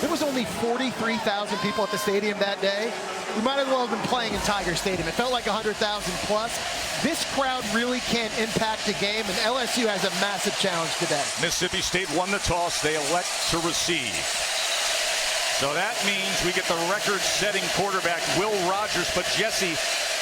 there was only 43,000 people at the stadium that day. We might as well have been playing in Tiger Stadium. It felt like 100,000 plus. This crowd really can't impact the game, and LSU has a massive challenge today. Mississippi State won the toss. They elect to receive. So that means we get the record-setting quarterback, Will Rogers, but Jesse,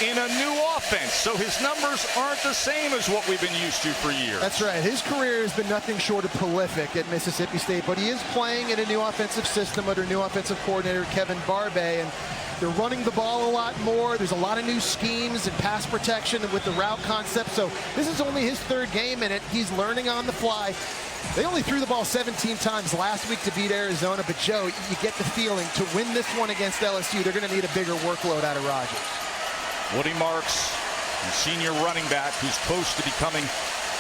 in a new offense. So his numbers aren't the same as what we've been used to for years. That's right. His career has been nothing short of prolific at Mississippi State, but he is playing in a new offensive system under new offensive coordinator Kevin Barbay, and they're running the ball a lot more. There's a lot of new schemes and pass protection with the route concept. So this is only his third game in it. He's learning on the fly. They only threw the ball 17 times last week to beat Arizona, but Joe, you get the feeling to win this one against LSU, they're going to need a bigger workload out of Rogers. Woody Marks, the senior running back who's close to becoming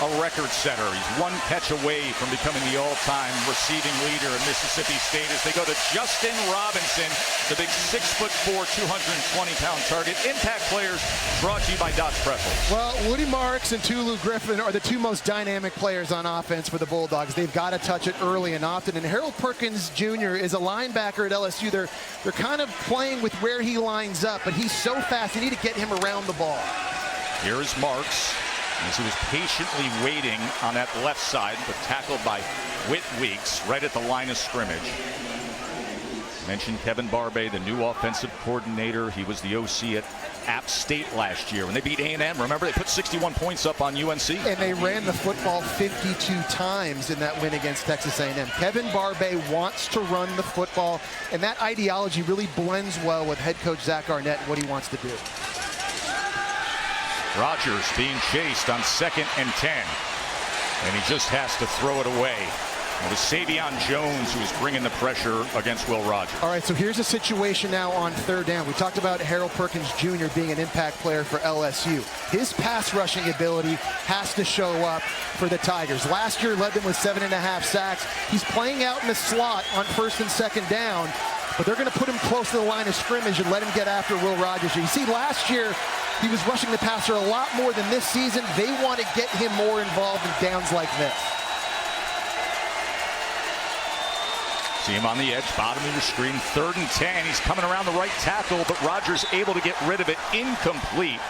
a record setter. He's one catch away from becoming the all-time receiving leader in Mississippi State as they go to Justin Robinson, the big 6'4", 220-pound target. Impact players brought to you by Dodge Pretzels. Well, Woody Marks and Tulu Griffin are the two most dynamic players on offense for the Bulldogs. They've got to touch it early and often. And Harold Perkins Jr. is a linebacker at LSU. They're kind of playing with where he lines up, but he's so fast. You need to get him around the ball. Here is Marks, as he was patiently waiting on that left side, but tackled by Whit Weeks right at the line of scrimmage. Mentioned Kevin Barbay, the new offensive coordinator. He was the OC at App State last year when they beat A&M. Remember, they put 61 points up on UNC. And they ran the football 52 times in that win against Texas A&M. Kevin Barbay wants to run the football, and that ideology really blends well with head coach Zach Arnett and what he wants to do. Rogers being chased on 2nd and 10. And he just has to throw it away. It was Savion Jones who was bringing the pressure against Will Rogers. All right, so here's a situation now on 3rd down. We talked about Harold Perkins Jr. being an impact player for LSU. His pass rushing ability has to show up for the Tigers. Last year led them with 7.5 sacks. He's playing out in the slot on 1st and 2nd down, but they're going to put him close to the line of scrimmage and let him get after Will Rogers. You see, last year, he was rushing the passer a lot more than this season. They want to get him more involved in downs like this. See him on the edge, bottom of the screen, 3rd and 10. He's coming around the right tackle, but Rogers able to get rid of it. Incomplete.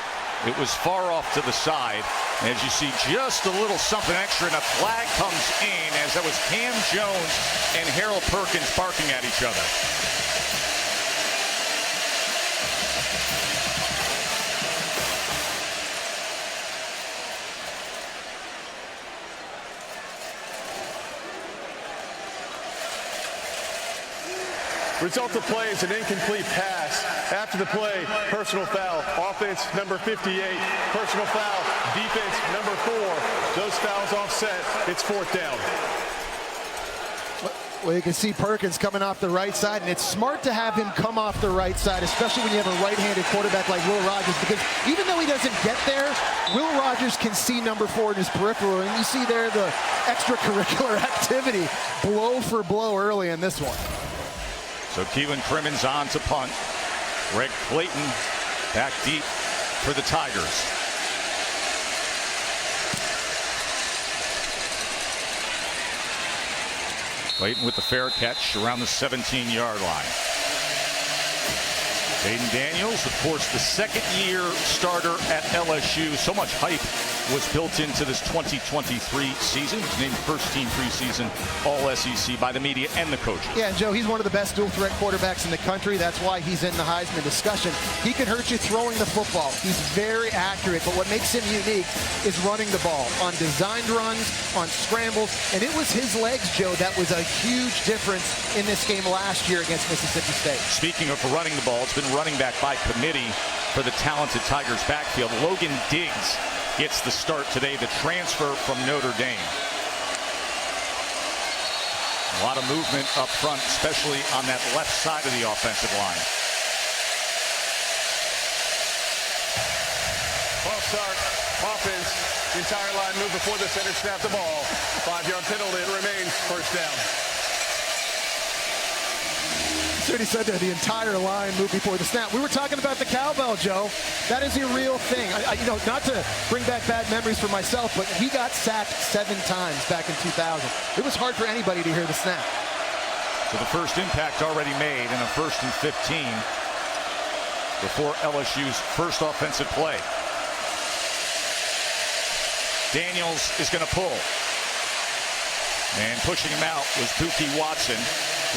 It was far off to the side. As you see, just a little something extra, and a flag comes in as that was Cam Jones and Harold Perkins barking at each other. Result of play is an incomplete pass. After the play, personal foul. Offense number 58. Personal foul. Defense number 4. Those fouls offset. It's 4th down. Well, you can see Perkins coming off the right side, and it's smart to have him come off the right side, especially when you have a right-handed quarterback like Will Rogers, because even though he doesn't get there, Will Rogers can see number 4 in his peripheral, and you see there the extracurricular activity, blow for blow early in this one. So Keelan Crimmins on to punt. Greg Clayton back deep for the Tigers. Clayton with the fair catch around the 17-yard line. Hayden Daniels, of course, the 2nd-year starter at LSU. So much hype was built into this 2023 season. He was named first team preseason All-SEC by the media and the coaches. Yeah, and Joe, he's one of the best dual-threat quarterbacks in the country. That's why he's in the Heisman discussion. He can hurt you throwing the football. He's very accurate, but what makes him unique is running the ball on designed runs, on scrambles, and it was his legs, Joe, that was a huge difference in this game last year against Mississippi State. Speaking of running the ball, it's been running back by committee for the talented Tigers backfield. Logan Diggs gets the start today, the transfer from Notre Dame. A lot of movement up front, especially on that left side of the offensive line. False start. Offense. The entire line moved before the center snapped the ball. 5-yard penalty. It remains 1st down. He said that the entire line moved before the snap. We were talking about the cowbell, Joe. That is a real thing. You know, not to bring back bad memories for myself, but he got sacked 7 times back in 2000. It was hard for anybody to hear the snap. So the first impact already made, and a 1st and 15 before LSU's first offensive play. Daniels is going to pull. And pushing him out was Buki Watson,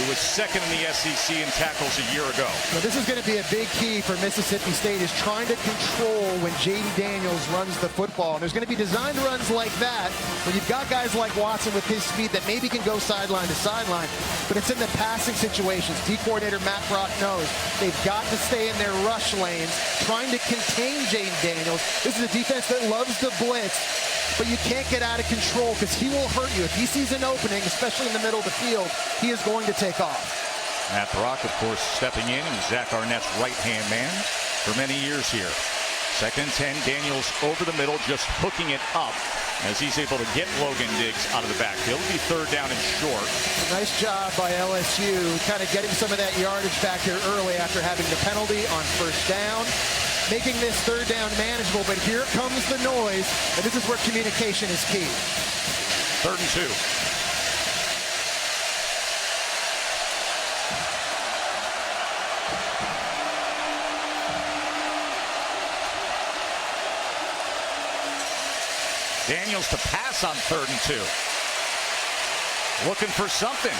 who was second in the SEC in tackles a year ago. Well, this is going to be a big key for Mississippi State, is trying to control when Jaden Daniels runs the football. And there's going to be designed runs like that when you've got guys like Watson with his speed that maybe can go sideline to sideline, but it's in the passing situations. D coordinator Matt Brock knows they've got to stay in their rush lanes, trying to contain Jaden Daniels. This is a defense that loves to blitz, but you can't get out of control because he will hurt you. If he sees an opening, especially in the middle of the field, he is going to take off. Matt Brock, of course, stepping in. He's Zach Arnett's right-hand man for many years here. 2nd and 10, Daniels over the middle, just hooking it up as he's able to get Logan Diggs out of the backfield. It'll be 3rd down and short. Nice job by LSU, kind of getting some of that yardage back here early after having the penalty on 1st down. Making this 3rd down manageable, but here comes the noise, and this is where communication is key. 3rd and 2. Daniels to pass on 3rd and 2. Looking for something.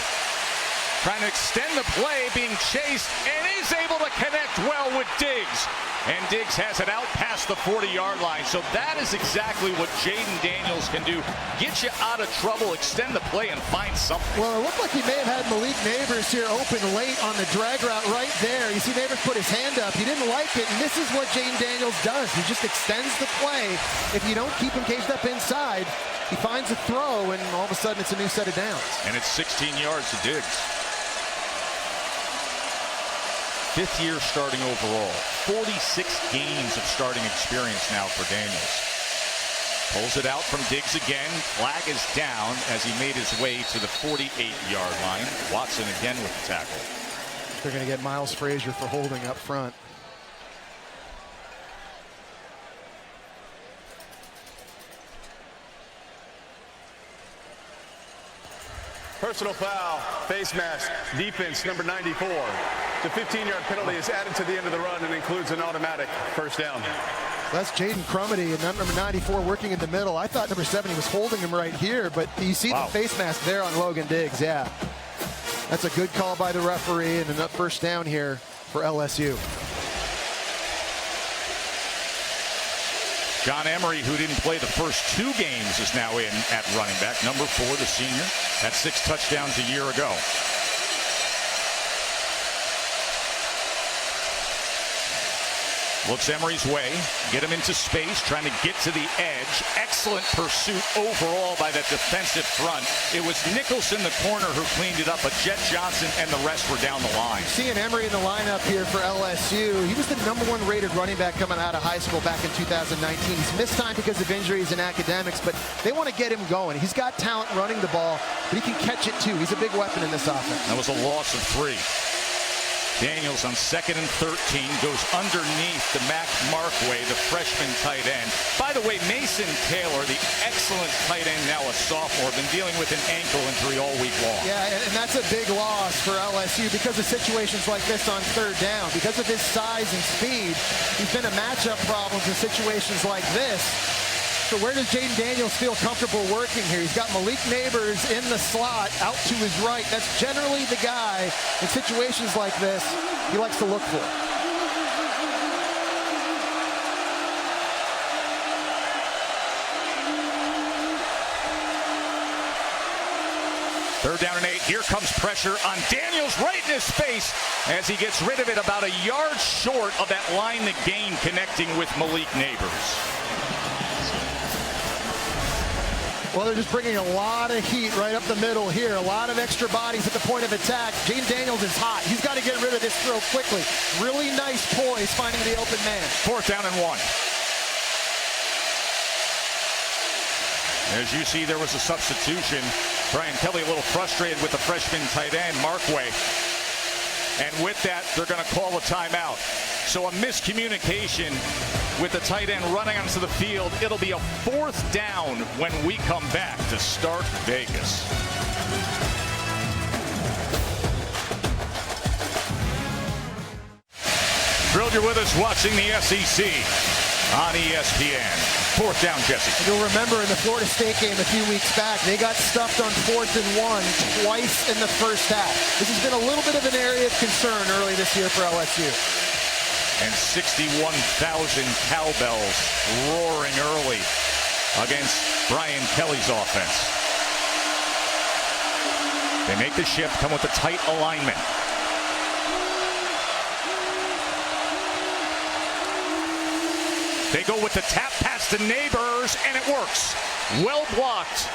Trying to extend the play, being chased, and is able to connect well with Diggs. And Diggs has it out past the 40-yard line. So that is exactly what Jaden Daniels can do. Get you out of trouble, extend the play, and find something. Well, it looked like he may have had Malik Neighbors here open late on the drag route right there. You see Neighbors put his hand up. He didn't like it, and this is what Jaden Daniels does. He just extends the play. If you don't keep him caged up inside, he finds a throw, and all of a sudden it's a new set of downs. And it's 16 yards to Diggs. 5th year starting overall. 46 games of starting experience now for Daniels. Pulls it out from Diggs again. Flag is down as he made his way to the 48-yard line. Watson again with the tackle. They're going to get Miles Frazier for holding up front. Personal foul, face mask, defense number 94. The 15-yard penalty is added to the end of the run and includes an automatic 1st down. That's Jaden Crumity, and number 94 working in the middle. I thought number 70 was holding him right here, but you see the face mask there on Logan Diggs. Yeah, that's a good call by the referee, and a 1st down here for LSU. John Emery, who didn't play the first 2 games, is now in at running back. Number 4, the senior. Had 6 touchdowns a year ago. Looks Emery's way, get him into space, trying to get to the edge. Excellent pursuit overall by that defensive front. It was Nicholson, the corner, who cleaned it up, but Jet Johnson and the rest were down the line. Seeing Emery in the lineup here for LSU, he was the #1 rated running back coming out of high school back in 2019. He's missed time because of injuries and academics, but they want to get him going. He's got talent running the ball, but he can catch it too. He's a big weapon in this offense. That was a loss of 3. Daniels on 2nd and 13 goes underneath the Mac Markway, the freshman tight end. By the way, Mason Taylor, the excellent tight end, now a sophomore, been dealing with an ankle injury all week long. Yeah, and that's a big loss for LSU because of situations like this on 3rd down. Because of his size and speed, he's been a matchup problem in situations like this. So where does Jaden Daniels feel comfortable working here? He's got Malik Neighbors in the slot out to his right. That's generally the guy in situations like this he likes to look for. Third down and 8. Here comes pressure on Daniels right in his face as he gets rid of it about a yard short of that line to gain connecting with Malik Neighbors. Well, they're just bringing a lot of heat right up the middle here. A lot of extra bodies at the point of attack. Jaden Daniels is hot. He's got to get rid of this throw quickly. Really nice poise finding the open man. 4th down and 1. As you see, there was a substitution. Brian Kelly a little frustrated with the freshman tight end, Markway. And with that, they're going to call a timeout. So a miscommunication with the tight end running onto the field. It'll be a 4th down when we come back to Start Vegas. Thrilled you're with us watching the SEC on ESPN. Fourth down, Jesse. You'll remember in the Florida State game a few weeks back, they got stuffed on 4th and 1 twice in the first half. This has been a little bit of an area of concern early this year for LSU. And 61,000 cowbells roaring early against Brian Kelly's offense. They make the shift, come with a tight alignment. They go with the tap pass to Neighbors, and it works. Well blocked,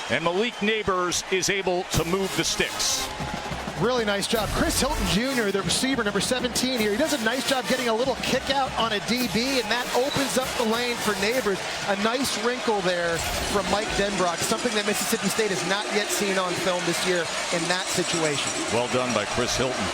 and Malik Neighbors is able to move the sticks. Really nice job. Chris Hilton Jr., the receiver, number 17 here, he does a nice job getting a little kick out on a DB, and that opens up the lane for Neighbors. A nice wrinkle there from Mike Denbrock, something that Mississippi State has not yet seen on film this year in that situation. Well done by Chris Hilton.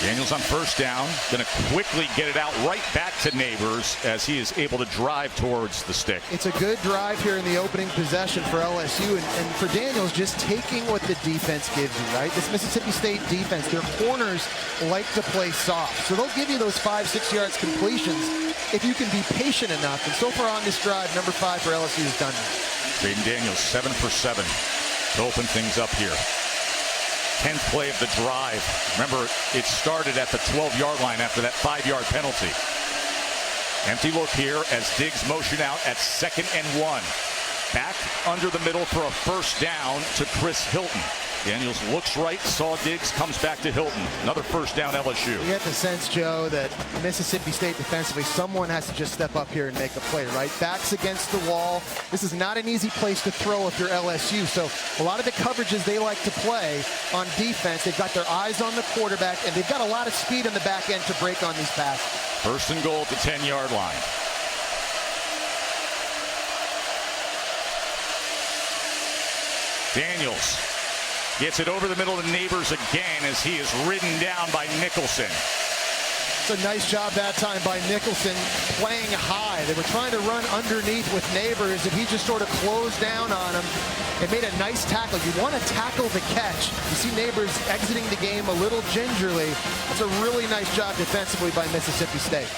Daniels on first down, going to quickly get it out right back to Neighbors as he is able to drive towards the stick. It's a good drive here in the opening possession for LSU, and for Daniels, just taking what the defense gives you, right? This Mississippi State defense, their corners like to play soft, so they'll give you those 5-6 yards completions if you can be patient enough, and so far on this drive, number 5 for LSU has done that. Jaden Daniels 7 for 7 to open things up here. 10th play of the drive. Remember, it started at the 12-yard line after that 5-yard penalty. Empty look here as Diggs motion out at 2nd and 1. Back under the middle for a first down to Chris Hilton. Daniels looks right, saw Diggs, comes back to Hilton. Another first down LSU. You get the sense, Joe, that Mississippi State defensively, someone has to just step up here and make a play, right? Backs against the wall. This is not an easy place to throw if you're LSU. So a lot of the coverages they like to play on defense, they've got their eyes on the quarterback, and they've got a lot of speed on the back end to break on these passes. First and goal at the 10-yard line. Daniels gets it over the middle to Neighbors again as he is ridden down by Nicholson. It's a nice job that time by Nicholson playing high. They were trying to run underneath with Neighbors, and he just sort of closed down on him and made a nice tackle. You want to tackle the catch. You see Neighbors exiting the game a little gingerly. That's a really nice job defensively by Mississippi State.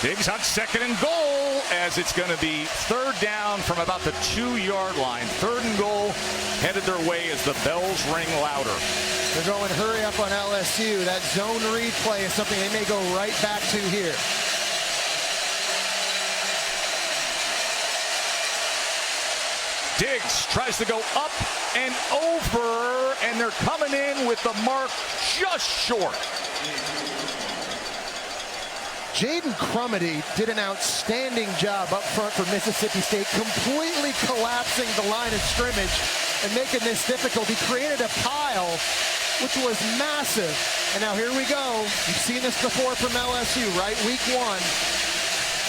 Diggs on 2nd and goal as it's going to be 3rd down from about the 2-yard line. 3rd and goal headed their way as the bells ring louder. They're going hurry up on LSU. That zone read play is something they may go right back to here. Diggs tries to go up and over, and they're coming in with the mark just short. Jaden Crumedy did an outstanding job up front for Mississippi State, completely collapsing the line of scrimmage and making this difficult. He created a pile, which was massive. And now here we go. You've seen this before from LSU, right? Week 1.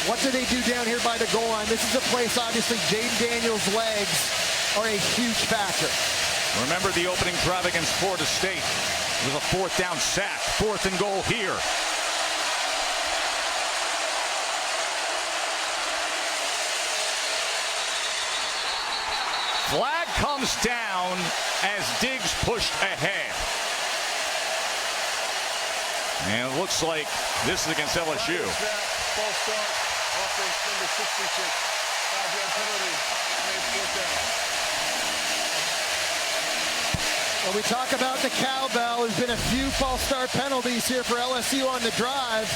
What do they do down here by the goal line? This is a place, obviously, Jaden Daniels' legs are a huge factor. Remember the opening drive against Florida State. It was a 4th down sack. 4th and goal here. Flag comes down as Diggs pushed ahead. And it looks like this is against LSU. False start, offense number 66. 5-yard penalty, made 4th down. When we talk about the cowbell, there's been a few false start penalties here for LSU on the drive.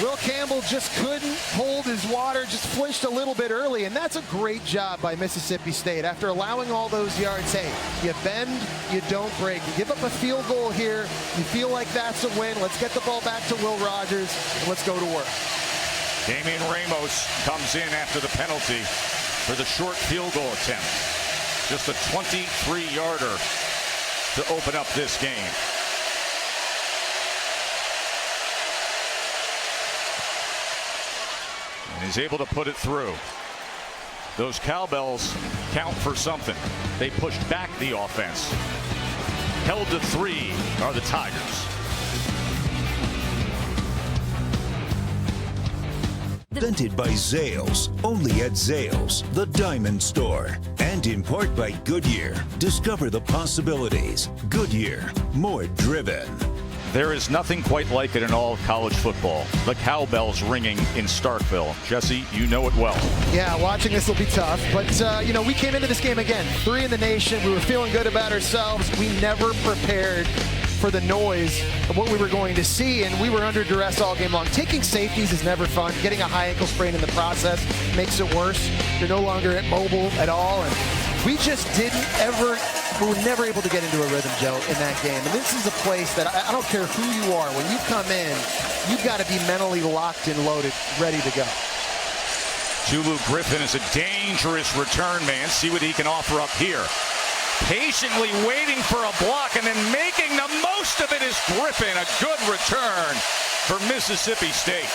Will Campbell just couldn't hold his water, just flinched a little bit early, and that's a great job by Mississippi State. After allowing all those yards, hey, you bend, you don't break. You give up a field goal here, you feel like that's a win. Let's get the ball back to Will Rogers, and let's go to work. Damian Ramos comes in after the penalty for the short field goal attempt. Just a 23-yarder to open up this game. And he's able to put it through. Those cowbells count for something. They pushed back the offense. Held to 3 are the Tigers. Presented by Zales, only at Zales, the Diamond Store. And in part by Goodyear. Discover the possibilities. Goodyear, more driven. There is nothing quite like it in all of college football. The cowbells ringing in Starkville. Jesse, you know it well. Yeah, watching this will be tough. But, we came into this game again. 3 in the nation. We were feeling good about ourselves. We never prepared for the noise of what we were going to see, and we were under duress all game long. Taking safeties is never fun. Getting a high ankle sprain in the process makes it worse. You're no longer mobile at all, and we just we were never able to get into a rhythm, Joe, in that game. And this is a place that I don't care who you are. When you come in, you've got to be mentally locked and loaded, ready to go. Tulu Griffin is a dangerous return man. See what he can offer up here. Patiently waiting for a block and then making the most of it is Griffin. A good return for Mississippi State.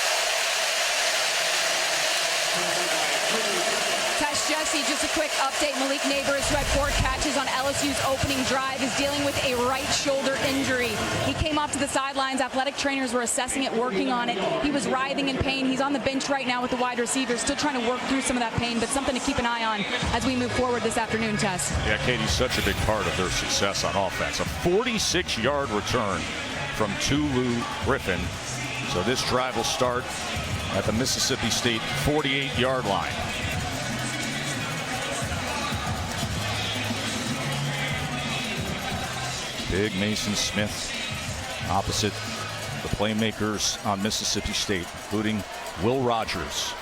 Jesse, just a quick update. Malik Neighbors, who had 4 catches on LSU's opening drive, is dealing with a right shoulder injury. He came off to the sidelines. Athletic trainers were assessing it, working on it. He was writhing in pain. He's on the bench right now with the wide receivers, still trying to work through some of that pain, but something to keep an eye on as we move forward this afternoon, Tess. Yeah, Katie's such a big part of their success on offense. A 46-yard return from Tulu Griffin. So this drive will start at the Mississippi State 48-yard line. Big Mason Smith opposite the playmakers on Mississippi State, including Will Rogers.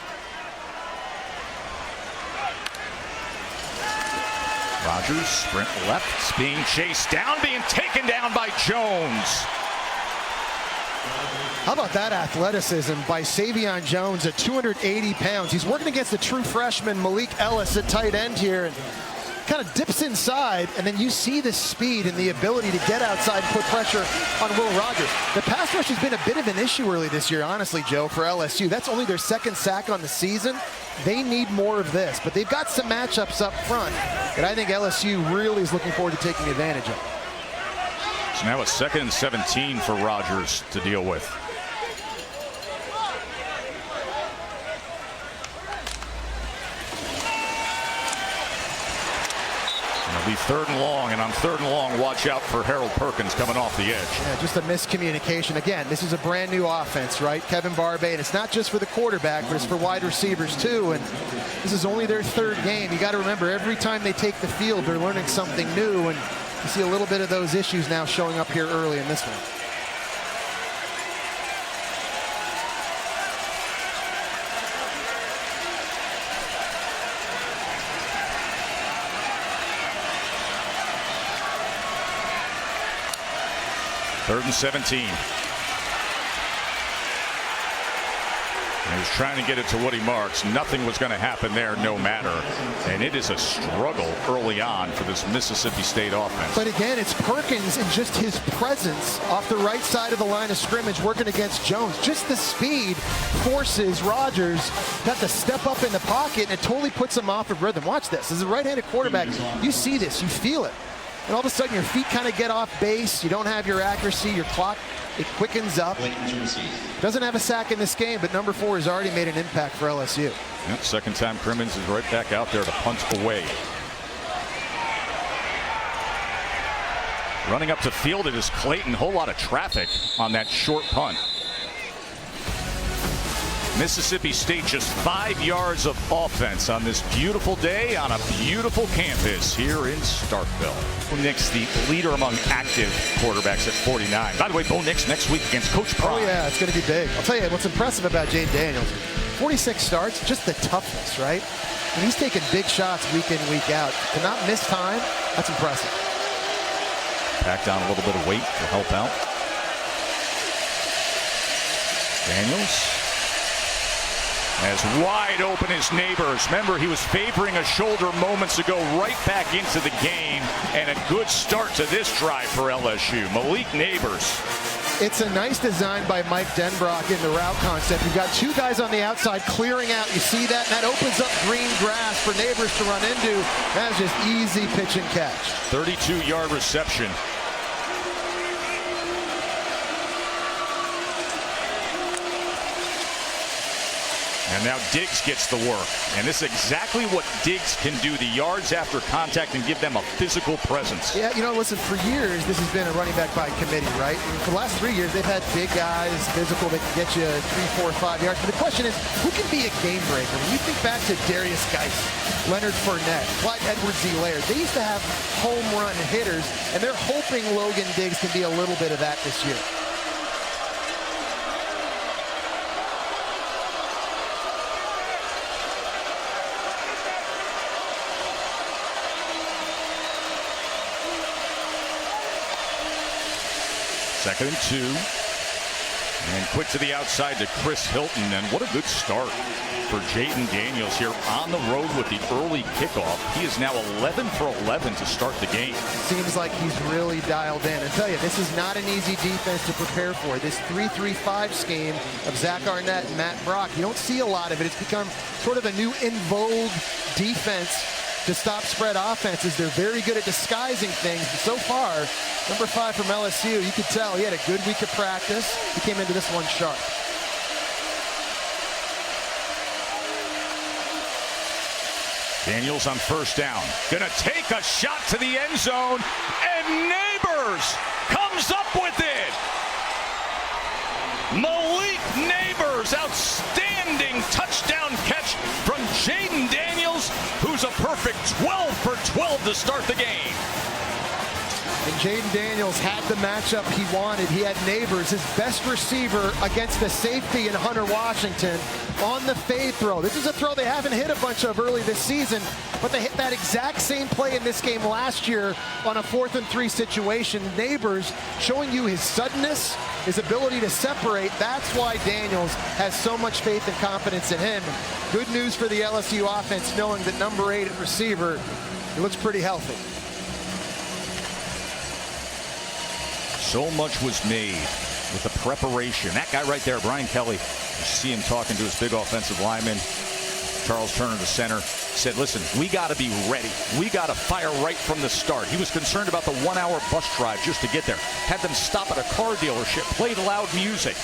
Rogers sprint left, being chased down, being taken down by Jones. How about that athleticism by Savion Jones at 280 pounds? He's working against the true freshman Malik Ellis at tight end here. And kind of dips inside, and then you see the speed and the ability to get outside and put pressure on Will Rogers. The pass rush has been a bit of an issue early this year, honestly, Joe, for LSU. That's only their 2nd sack on the season. They need more of this, but they've got some matchups up front that I think LSU really is looking forward to taking advantage of. So now it's 2nd and 17 for Rogers to deal with. It'll be 3rd and long, and on 3rd and long, watch out for Harold Perkins coming off the edge. Yeah, just a miscommunication. Again, this is a brand new offense, right? Kevin Barbay, and it's not just for the quarterback, but it's for wide receivers too. And this is only their 3rd game. You got to remember, every time they take the field, they're learning something new, and you see a little bit of those issues now showing up here early in this one. Third and 17. And he's trying to get it to Woody Marks. Nothing was going to happen there, no matter. And it is a struggle early on for this Mississippi State offense. But again, it's Perkins and just his presence off the right side of the line of scrimmage working against Jones. Just the speed forces Rogers to have to step up in the pocket, and it totally puts him off of rhythm. Watch this. As a right-handed quarterback, you see this, you feel it. And all of a sudden, your feet kind of get off base. You don't have your accuracy. Your clock, it quickens up. Doesn't have a sack in this game, but number 4 has already made an impact for LSU. Yep, 2nd time Crimmins is right back out there to punt away. Running up to field, it is Clayton. Whole lot of traffic on that short punt. Mississippi State just 5 yards of offense on this beautiful day on a beautiful campus here in Starkville. Bo Nix, the leader among active quarterbacks at 49. By the way, Bo Nix next week against Coach Prime. Oh yeah, it's going to be big. I'll tell you what's impressive about Jane Daniels. 46 starts, just the toughness, right? And he's taking big shots week in, week out. To not miss time, that's impressive. Pack down a little bit of weight to help out. Daniels. As wide open as Neighbors. Remember, he was favoring a shoulder moments ago, right back into the game. And a good start to this drive for LSU. Malik Neighbors It's a nice design by Mike Denbrock in the route concept. You've got two guys on the outside clearing out. You see that? And that opens up green grass for Neighbors to run into. That's just easy pitch and catch. 32-yard reception. And now Diggs gets the work. And this is exactly what Diggs can do, the yards after contact, and give them a physical presence. Yeah, you know, listen, for years, this has been a running back by committee, right? And for the last 3 years, they've had big guys, physical, that can get you 3, 4, 5 yards. But the question is, who can be a game breaker? When you think back to Darius Geis, Leonard Fournette, Clyde Edwards-Helaire, they used to have home run hitters, and they're hoping Logan Diggs can be a little bit of that this year. Second and 2. And quick to the outside to Chris Hilton. And what a good start for Jaden Daniels here on the road with the early kickoff. He is now 11 for 11 to start the game. Seems like he's really dialed in. I tell you, this is not an easy defense to prepare for. This 3-3-5 scheme of Zach Arnett and Matt Brock, you don't see a lot of it. It's become sort of a new in vogue defense to stop spread offenses. They're very good at disguising things, but so far, number 5 from LSU, you could tell he had a good week of practice. He came into this one sharp. Daniels on first down. Gonna take a shot to the end zone, and Neighbors comes up with it. Malik Neighbors, outstanding touchdown catch from Jaden Daniels, who's a perfect 12 for 12 to start the game. And Jaden Daniels had the matchup he wanted. He had Neighbors, his best receiver, against the safety in Hunter Washington on the fade throw. This is a throw they haven't hit a bunch of early this season, but they hit that exact same play in this game last year on a 4th and 3 situation. Neighbors showing you his suddenness, his ability to separate. That's why Daniels has so much faith and confidence in him. Good news for the LSU offense, knowing that number 8 at receiver, he looks pretty healthy. So much was made with the preparation. That guy right there, Brian Kelly, you see him talking to his big offensive lineman, Charles Turner, the center, said, listen, we got to be ready. We got to fire right from the start. He was concerned about the 1-hour bus drive just to get there. Had them stop at a car dealership, played loud music.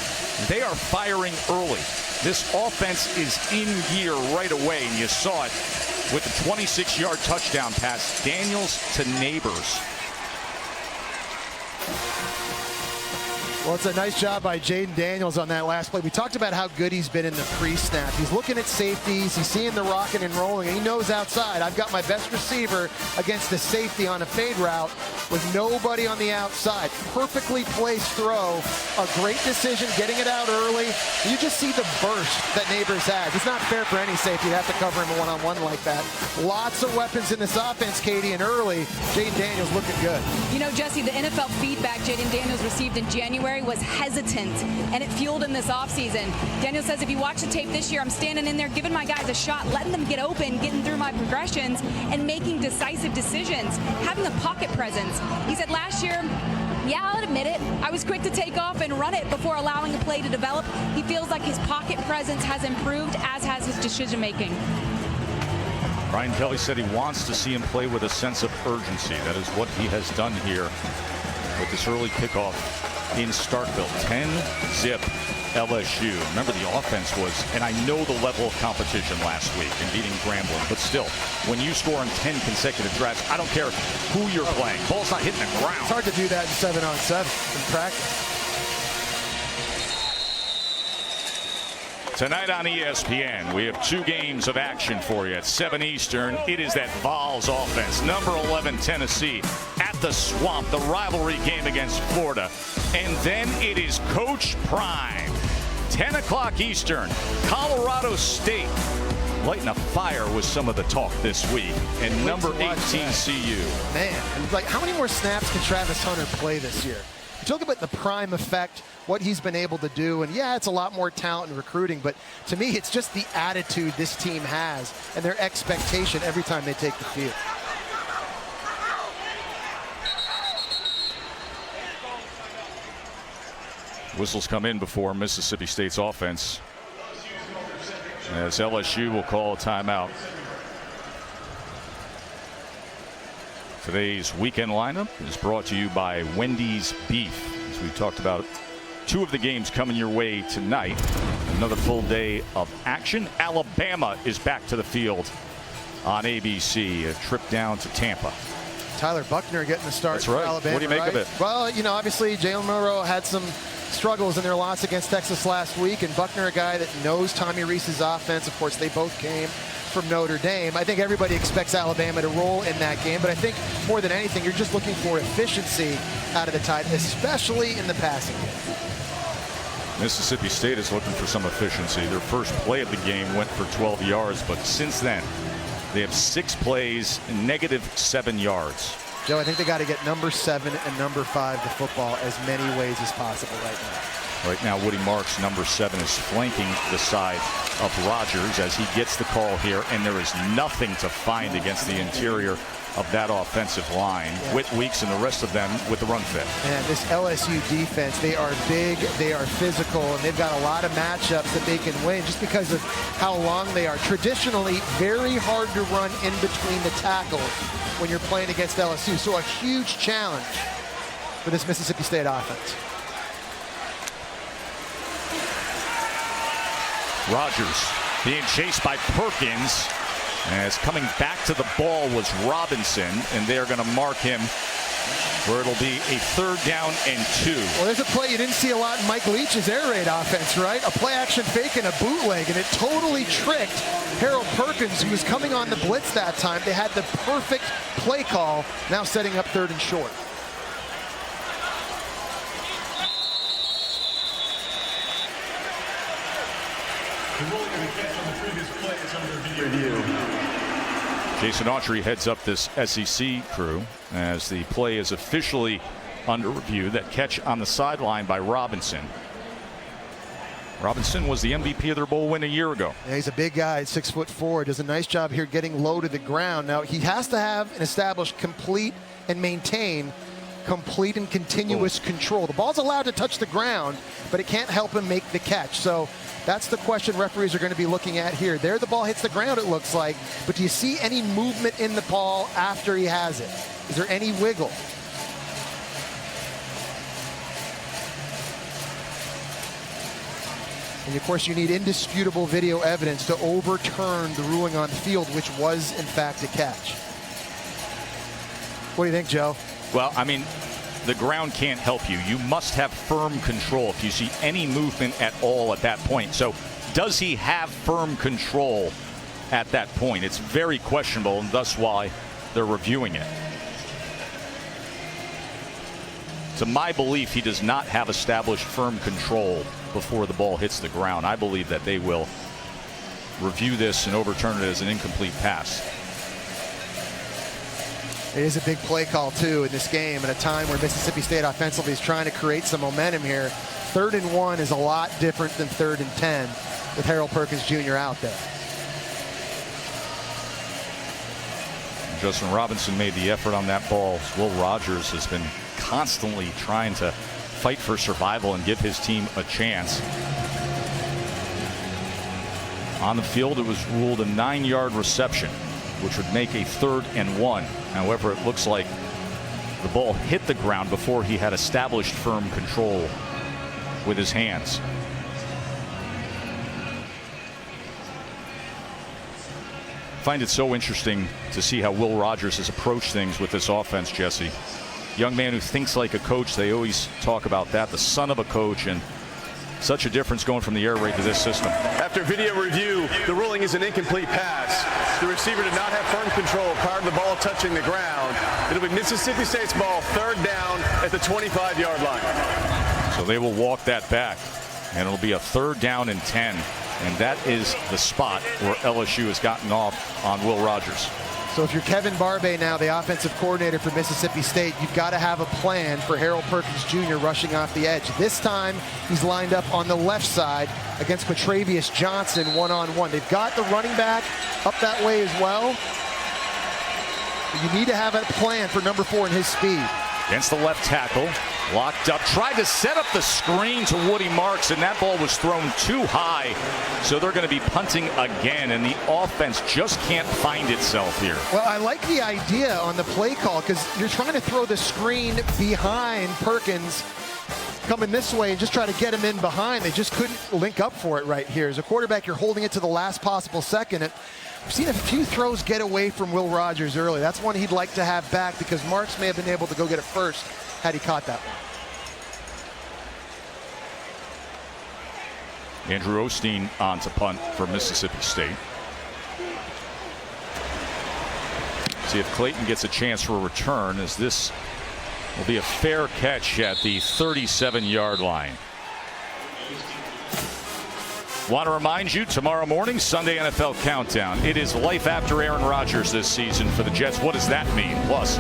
They are firing early. This offense is in gear right away, and you saw it with the 26-yard touchdown pass. Daniels to Neighbors. Well, it's a nice job by Jaden Daniels on that last play. We talked about how good he's been in the pre-snap. He's looking at safeties. He's seeing the rocking and rolling. And he knows outside, I've got my best receiver against the safety on a fade route with nobody on the outside. Perfectly placed throw. A great decision, getting it out early. You just see the burst that Neighbors has. It's not fair for any safety to have to cover him one-on-one like that. Lots of weapons in this offense, Katie, and early, Jaden Daniels looking good. You know, Jesse, the NFL feedback Jaden Daniels received in January was hesitant, and it fueled him this offseason. Daniel says, if you watch the tape this year, I'm standing in there giving my guys a shot, letting them get open, getting through my progressions, and making decisive decisions, having a pocket presence. He said last year, yeah, I'll admit it, I was quick to take off and run it before allowing a play to develop. He feels like his pocket presence has improved, as has his decision-making. Brian Kelly said he wants to see him play with a sense of urgency. That is what he has done here with this early kickoff in Starkville. 10-zip LSU. Remember, the offense was, and I know the level of competition last week in beating Grambling, but still, when you score on 10 consecutive drives, I don't care who you're playing. Ball's not hitting the ground. It's hard to do that in 7-on-7 in practice. Tonight on ESPN, we have 2 games of action for you. At 7 Eastern, it is that Vols offense. Number 11, Tennessee, at the Swamp, the rivalry game against Florida. And then it is Coach Prime. 10 o'clock Eastern, Colorado State. Lighting a fire with some of the talk this week. And number 18, CU. Man, like, how many more snaps can Travis Hunter play this year? You talk about the Prime effect, what he's been able to do, and yeah, it's a lot more talent and recruiting, but to me, it's just the attitude this team has and their expectation every time they take the field. Whistles come in before Mississippi State's offense, as LSU will call a timeout. Today's weekend lineup is brought to you by Wendy's Beef. As we talked about, 2 of the games coming your way tonight. Another full day of action. Alabama is back to the field on ABC. A trip down to Tampa. Tyler Buckner getting the start. That's right. For Alabama, what do you make of it? Well, you know, obviously Jalen Milroe had some struggles in their loss against Texas last week, and Buckner, a guy that knows Tommy Rees's offense. Of course, they both came from Notre Dame. I think everybody expects Alabama to roll in that game, but I think more than anything, you're just looking for efficiency out of the Tide, especially in the passing game. Mississippi State is looking for some efficiency. Their first play of the game went for 12 yards, but since then, they have 6 plays, -7 yards. Joe, I think they got to get number 7 and number 5 to football as many ways as possible right now. Right now, Woody Marks, number 7, is flanking the side of Rogers as he gets the call here, and there is nothing to find against the interior of that offensive line. Yeah. Whit Weeks and the rest of them with the run fit. And this LSU defense, they are big, they are physical, and they've got a lot of matchups that they can win just because of how long they are. Traditionally, very hard to run in between the tackles when you're playing against LSU. So a huge challenge for this Mississippi State offense. Rogers being chased by Perkins, as coming back to the ball was Robinson, and they're going to mark him where it'll be a 3rd down and 2. Well, there's a play you didn't see a lot in Mike Leach's air raid offense, right? A play action fake and a bootleg, and it totally tricked Harold Perkins, who was coming on the blitz that time. They had the perfect play call, now setting up 3rd and short. Jason Autry heads up this SEC crew as the play is officially under review. That catch on the sideline by Robinson. Robinson was the MVP of their bowl win a year ago. Yeah, he's a big guy, 6'4", does a nice job here getting low to the ground. Now, he has to have and establish complete and maintain complete and continuous control. The ball's allowed to touch the ground, but it can't help him make the catch. So that's the question referees are going to be looking at here. There the ball hits the ground, it looks like, but do you see any movement in the ball after he has it? Is there any wiggle? And of course, you need indisputable video evidence to overturn the ruling on the field, which was in fact a catch. What do you think, Joe? Well, I mean, the ground can't help you. You must have firm control if you see any movement at all at that point. So does he have firm control at that point? It's very questionable, and thus why they're reviewing it. To my belief, he does not have established firm control before the ball hits the ground. I believe that they will review this and overturn it as an incomplete pass. It is a big play call, too, in this game at a time where Mississippi State offensively is trying to create some momentum here. 3rd and 1 is a lot different than 3rd and 10 with Harold Perkins Jr. out there. Justin Robinson made the effort on that ball. Will Rogers has been constantly trying to fight for survival and give his team a chance. On the field, it was ruled a 9-yard reception, which would make a 3rd and 1. However, it looks like the ball hit the ground before he had established firm control with his hands. I find it so interesting to see how Will Rogers has approached things with this offense, Jesse. Young man who thinks like a coach. They always talk about that, the son of a coach, and such a difference going from the air raid to this system. After video review, the ruling is an incomplete pass. The receiver did not have firm control prior to the ball touching the ground. It'll be Mississippi State's ball, 3rd down at the 25-yard line. So they will walk that back, and it'll be a 3rd down and 10. And that is the spot where LSU has gotten off on Will Rogers. So if you're Kevin Barbay now, the offensive coordinator for Mississippi State, you've got to have a plan for Harold Perkins Jr. rushing off the edge. This time, he's lined up on the left side against Quatravius Johnson one-on-one. They've got the running back up that way as well. You need to have a plan for number 4 and his speed. Against the left tackle, Locked up, tried to set up the screen to Woody Marks, and that ball was thrown too high. So they're going to be punting again, and the offense just can't find itself here. Well, I like the idea on the play call because you're trying to throw the screen behind Perkins coming this way and just try to get him in behind. They just couldn't link up for it right here. As a quarterback, you're holding it to the last possible second. And I've seen a few throws get away from Will Rogers early. That's one he'd like to have back because Marks may have been able to go get it first had he caught that one. Andrew Osteen on to punt for Mississippi State. See if Clayton gets a chance for a return, as this will be a fair catch at the 37-yard line. Want to remind you, tomorrow morning, Sunday NFL Countdown. It is life after Aaron Rodgers this season for the Jets. What does that mean? Plus,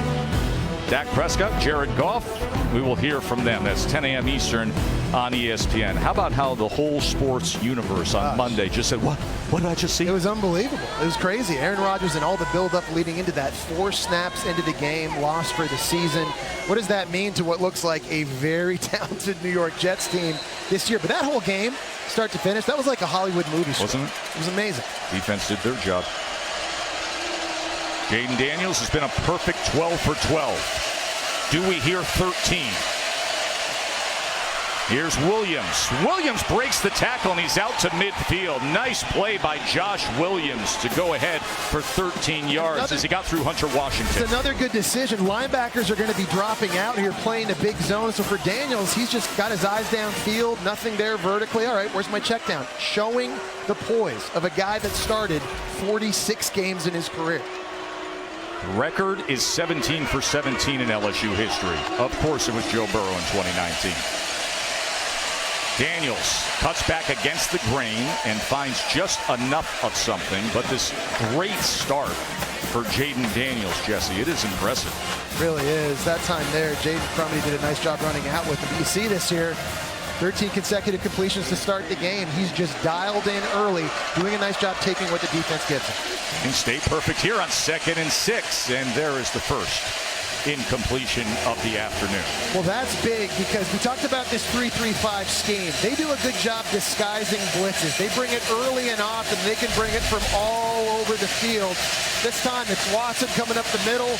Dak Prescott, Jared Goff, we will hear from them. That's 10 a.m. Eastern on ESPN. How about how the whole sports universe on Monday just said, what did I just see? It was unbelievable. It was crazy. Aaron Rodgers and all the buildup leading into that, 4 snaps into the game, lost for the season. What does that mean to what looks like a very talented New York Jets team this year? But that whole game, start to finish, that was like a Hollywood movie script. Wasn't it? It was amazing. Defense did their job. Jaden Daniels has been a perfect 12 for 12. Do we hear 13? Here's Williams. Williams breaks the tackle and he's out to midfield. Nice play by Josh Williams to go ahead for 13 yards as he got through Hunter Washington. It's another good decision. Linebackers are going to be dropping out here playing a big zone. So for Daniels, he's just got his eyes downfield, nothing there vertically. All right, where's my check down? Showing the poise of a guy that started 46 games in his career. Record is 17 for 17 in LSU history. Of course, it was Joe Burrow in 2019. Daniels cuts back against the grain and finds just enough of something. But this great start for Jaden Daniels, Jesse, it is impressive. It really is. That time there, Jaden Crumedy did a nice job running out with him. But you see this here. 13 consecutive completions to start the game. He's just dialed in early, doing a nice job taking what the defense gives him. And stay perfect here on 2nd and 6. And there is the first incompletion of the afternoon. Well, that's big because we talked about this 3-3-5 scheme. They do a good job disguising blitzes. They bring it early and often. They can bring it from all over the field. This time it's Watson coming up the middle.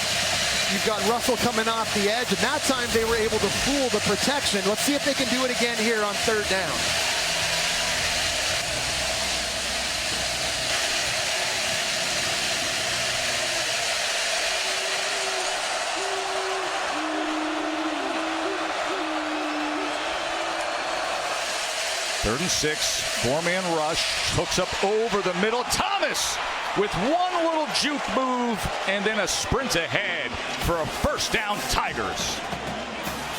You've got Russell coming off the edge, and that time they were able to fool the protection. Let's see if they can do it again here on 3rd down. Third and 6, 4-man rush, hooks up over the middle. Thomas with one little juke move and then a sprint ahead for a first down, Tigers.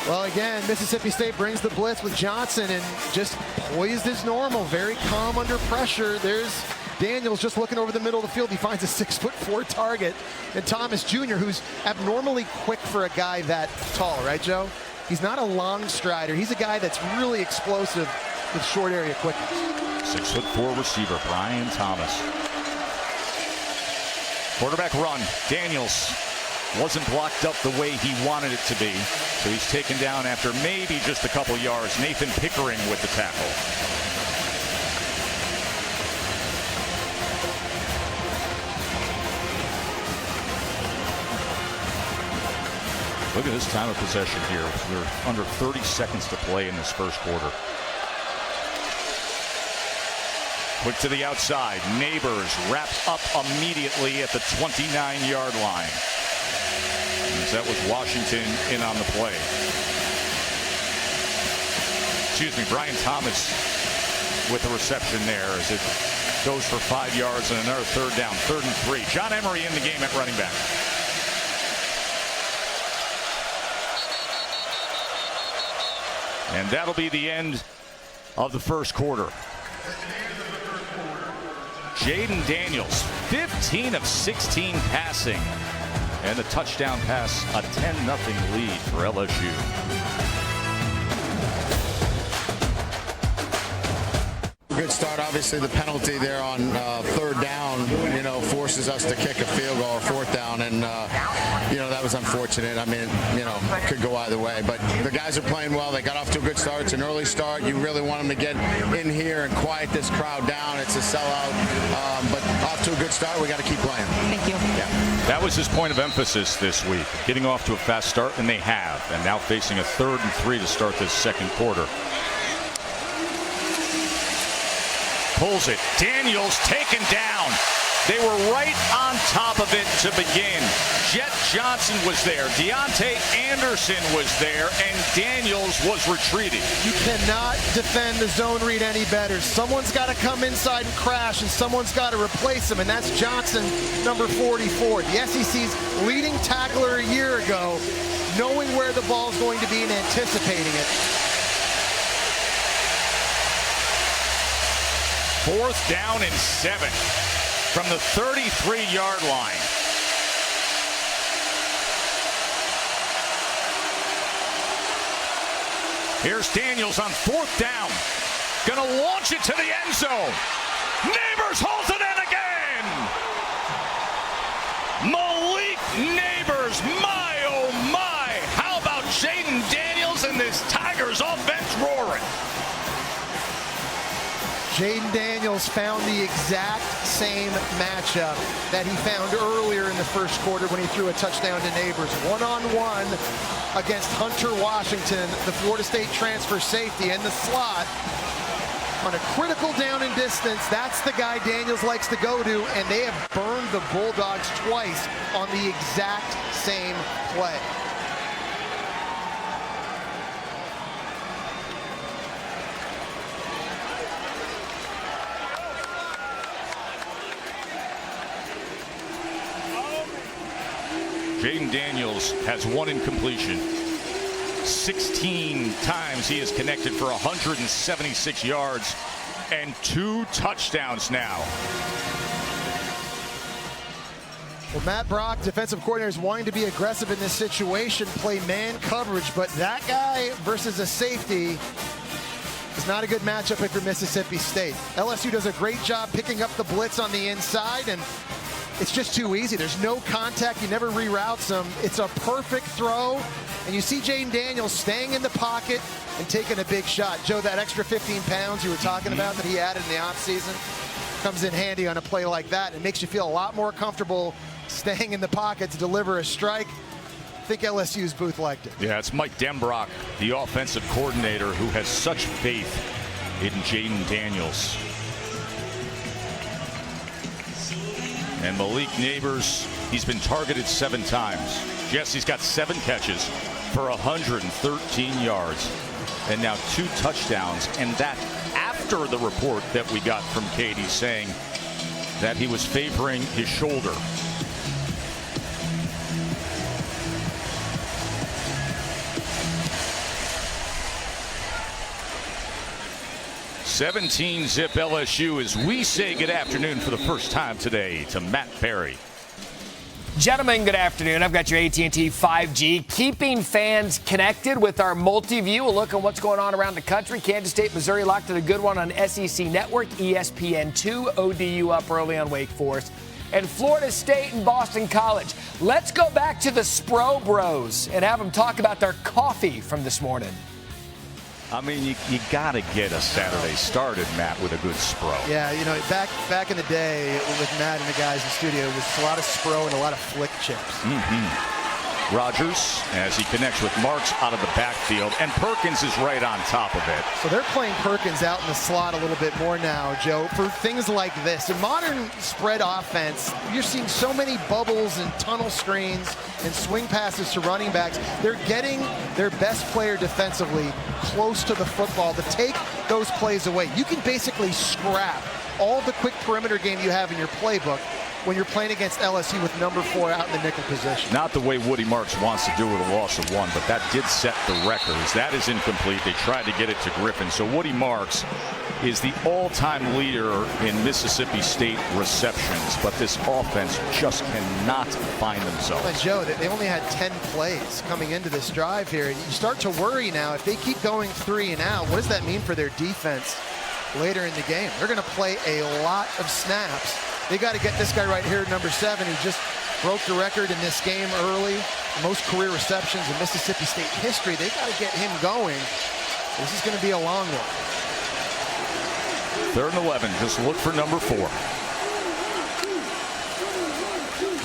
Well, again, Mississippi State brings the blitz with Johnson and just poised as normal, very calm under pressure. There's Daniels just looking over the middle of the field. He finds a 6'4" target. And Thomas Jr., who's abnormally quick for a guy that tall, right, Joe? He's not a long strider. He's a guy that's really explosive with short area quickness. 6'4" receiver, Brian Thomas. Quarterback run. Daniels wasn't blocked up the way he wanted it to be. So he's taken down after maybe just a couple yards. Nathan Pickering with the tackle. Look at this time of possession here. We're under 30 seconds to play in this first quarter. Quick to the outside. Neighbors wrapped up immediately at the 29-yard line. That was Washington in on the play. Excuse me, Brian Thomas with the reception there as it goes for 5 yards and another 3rd down. 3rd and 3. John Emery in the game at running back. And that'll be the end of the first quarter. Jaden Daniels, 15 of 16 passing. And a touchdown pass, a 10-0 lead for LSU. good start. Obviously, the penalty there on third down, forces us to kick a field goal or fourth down, and that was unfortunate. I mean, it could go either way, but the guys are playing well. They got off to a good start. It's an early start. You really want them to get in here and quiet this crowd down. It's a sellout, but off to a good start. We got to keep playing. Thank you. Yeah. That was his point of emphasis this week, getting off to a fast start, and they have, and now facing a 3rd and 3 to start this second quarter. Pulls it. Daniels taken down. They were right on top of it to begin. Jet Johnson was there. Deontay Anderson was there. And Daniels was retreating. You cannot defend the zone read any better. Someone's got to come inside and crash, and someone's got to replace him, and that's Johnson, number 44. The SEC's leading tackler a year ago, knowing where the ball's going to be and anticipating it. 4th down and 7 from the 33-yard line. Here's Daniels on 4th down. Gonna launch it to the end zone. Neighbors holds it in again. Malik Neighbors, my oh my. How about Jaden Daniels and this Tigers offense roaring? Jaden Daniels found the exact same matchup that he found earlier in the first quarter when he threw a touchdown to Neighbors. One-on-one against Hunter Washington, the Florida State transfer safety in the slot. On a critical down and distance, that's the guy Daniels likes to go to, and they have burned the Bulldogs twice on the exact same play. Jaden Daniels has 1 incompletion. 16 times he has connected for 176 yards and 2 touchdowns now. Well, Matt Brock, defensive coordinator, is wanting to be aggressive in this situation, play man coverage, but that guy versus a safety is not a good matchup if you're Mississippi State. LSU does a great job picking up the blitz on the inside, and it's just too easy. There's no contact. He never reroutes them. It's a perfect throw. And you see Jaden Daniels staying in the pocket and taking a big shot. Joe, that extra 15 pounds you were talking about that he added in the offseason comes in handy on a play like that. It makes you feel a lot more comfortable staying in the pocket to deliver a strike. I think LSU's booth liked it. Yeah, it's Mike Denbrock, the offensive coordinator, who has such faith in Jaden Daniels. And Malik Neighbors, he's been targeted 7 times. Yes, he's got 7 catches for 113 yards and now 2 touchdowns. And that after the report that we got from Katie saying that he was favoring his shoulder. (17-zip) LSU as we say good afternoon for the first time today to Matt Perry. Gentlemen, good afternoon. I've got your AT&T 5G, keeping fans connected with our multi-view. A look at what's going on around the country. Kansas State, Missouri locked in a good one on SEC Network, ESPN2, ODU up early on Wake Forest, and Florida State and Boston College. Let's go back to the Spro Bros and have them talk about their coffee from this morning. I mean, you got to get a Saturday started, Matt, with a good Spro. Yeah, you know, back in the day with Matt and the guys in the studio, it was a lot of Spro and a lot of Flick chips. Rodgers, as he connects with Marks out of the backfield, and Perkins is right on top of it. So they're playing Perkins out in the slot a little bit more now, Joe, for things like this. In modern spread offense, you're seeing so many bubbles and tunnel screens and swing passes to running backs. They're getting their best player defensively close to the football to take those plays away. You can basically scrap all the quick perimeter game you have in your playbook when you're playing against LSU with number 4 out in the nickel position. Not the way Woody Marks wants to do with a loss of 1, but that did set the records. That is incomplete. They tried to get it to Griffin. So Woody Marks is the all-time leader in Mississippi State receptions, but this offense just cannot find themselves. And Joe, they only had 10 plays coming into this drive here. You start to worry now, if they keep going 3 and out, what does that mean for their defense later in the game. They're going to play a lot of snaps. They got to get this guy right here, number 7, who just broke the record in this game early. Most career receptions in Mississippi State history. They got to get him going. This is going to be a long one. 3rd and 11. Just look for number 4.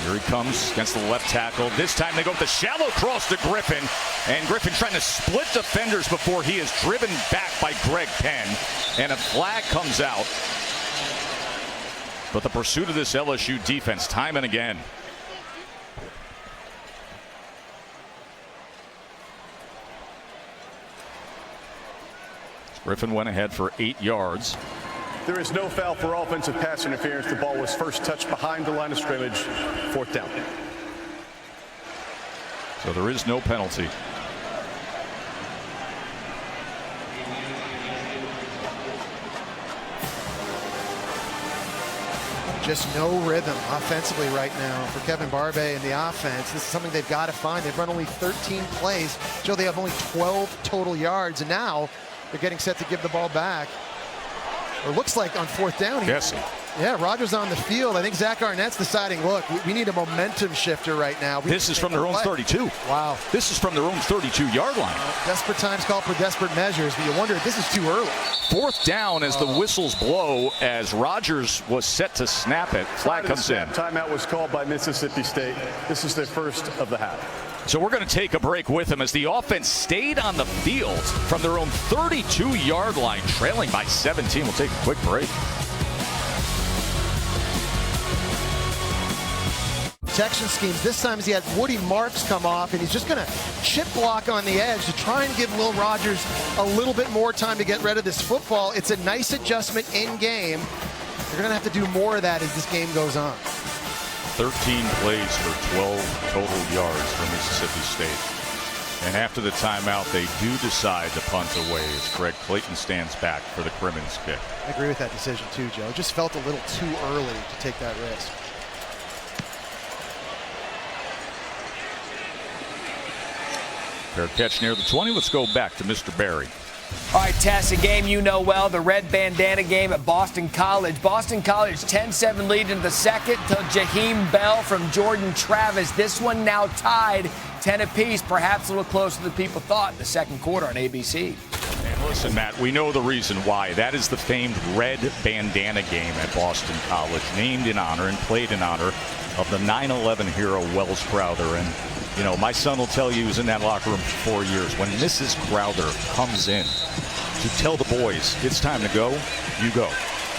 Here he comes against the left tackle. This time they go with the shallow cross to Griffin. And Griffin trying to split defenders before he is driven back by Greg Penn. And a flag comes out. But the pursuit of this LSU defense time and again. Griffin went ahead for 8 yards. There is no foul for offensive pass interference. The ball was first touched behind the line of scrimmage. 4th down. So there is no penalty. Just no rhythm offensively right now for Kevin Barbay and the offense. This is something they've got to find. They've run only 13 plays. Joe, they have only 12 total yards, and now they're getting set to give the ball back. It looks like on 4th down. Yes. Yeah, Rogers on the field. I think Zach Arnett's deciding, look, we need a momentum shifter right now. This is from their own 32. Wow. This is from their own 32-yard line. Desperate times call for desperate measures, but you wonder if this is too early. 4th down as the whistles blow as Rogers was set to snap it. Flag comes in. Timeout was called by Mississippi State. This is their first of the half. So we're going to take a break with them as the offense stayed on the field from their own 32-yard line, trailing by 17. We'll take a quick break. Protection schemes. This time he had Woody Marks come off, and he's just going to chip block on the edge to try and give Will Rogers a little bit more time to get rid of this football. It's a nice adjustment in game. You're going to have to do more of that as this game goes on. 13 plays for 12 total yards for Mississippi State. And after the timeout, they do decide to punt away as Greg Clayton stands back for the Crimmins kick. I agree with that decision too, Joe. It just felt a little too early to take that risk. Fair catch near the 20. Let's go back to Mr. Barry. All right, Tess, a game you know well, the red bandana game at Boston College. Boston College 10-7 lead in the second to Jaheim Bell from Jordan Travis. This one now tied 10 apiece, perhaps a little closer than people thought in the second quarter on ABC. And listen, Matt, we know the reason why. That is the famed red bandana game at Boston College, named in honor and played in honor of the 9/11 hero Wells Crowther. And you know, my son will tell you he was in that locker room for 4 years. When Mrs. Crowther comes in to tell the boys it's time to go, you go.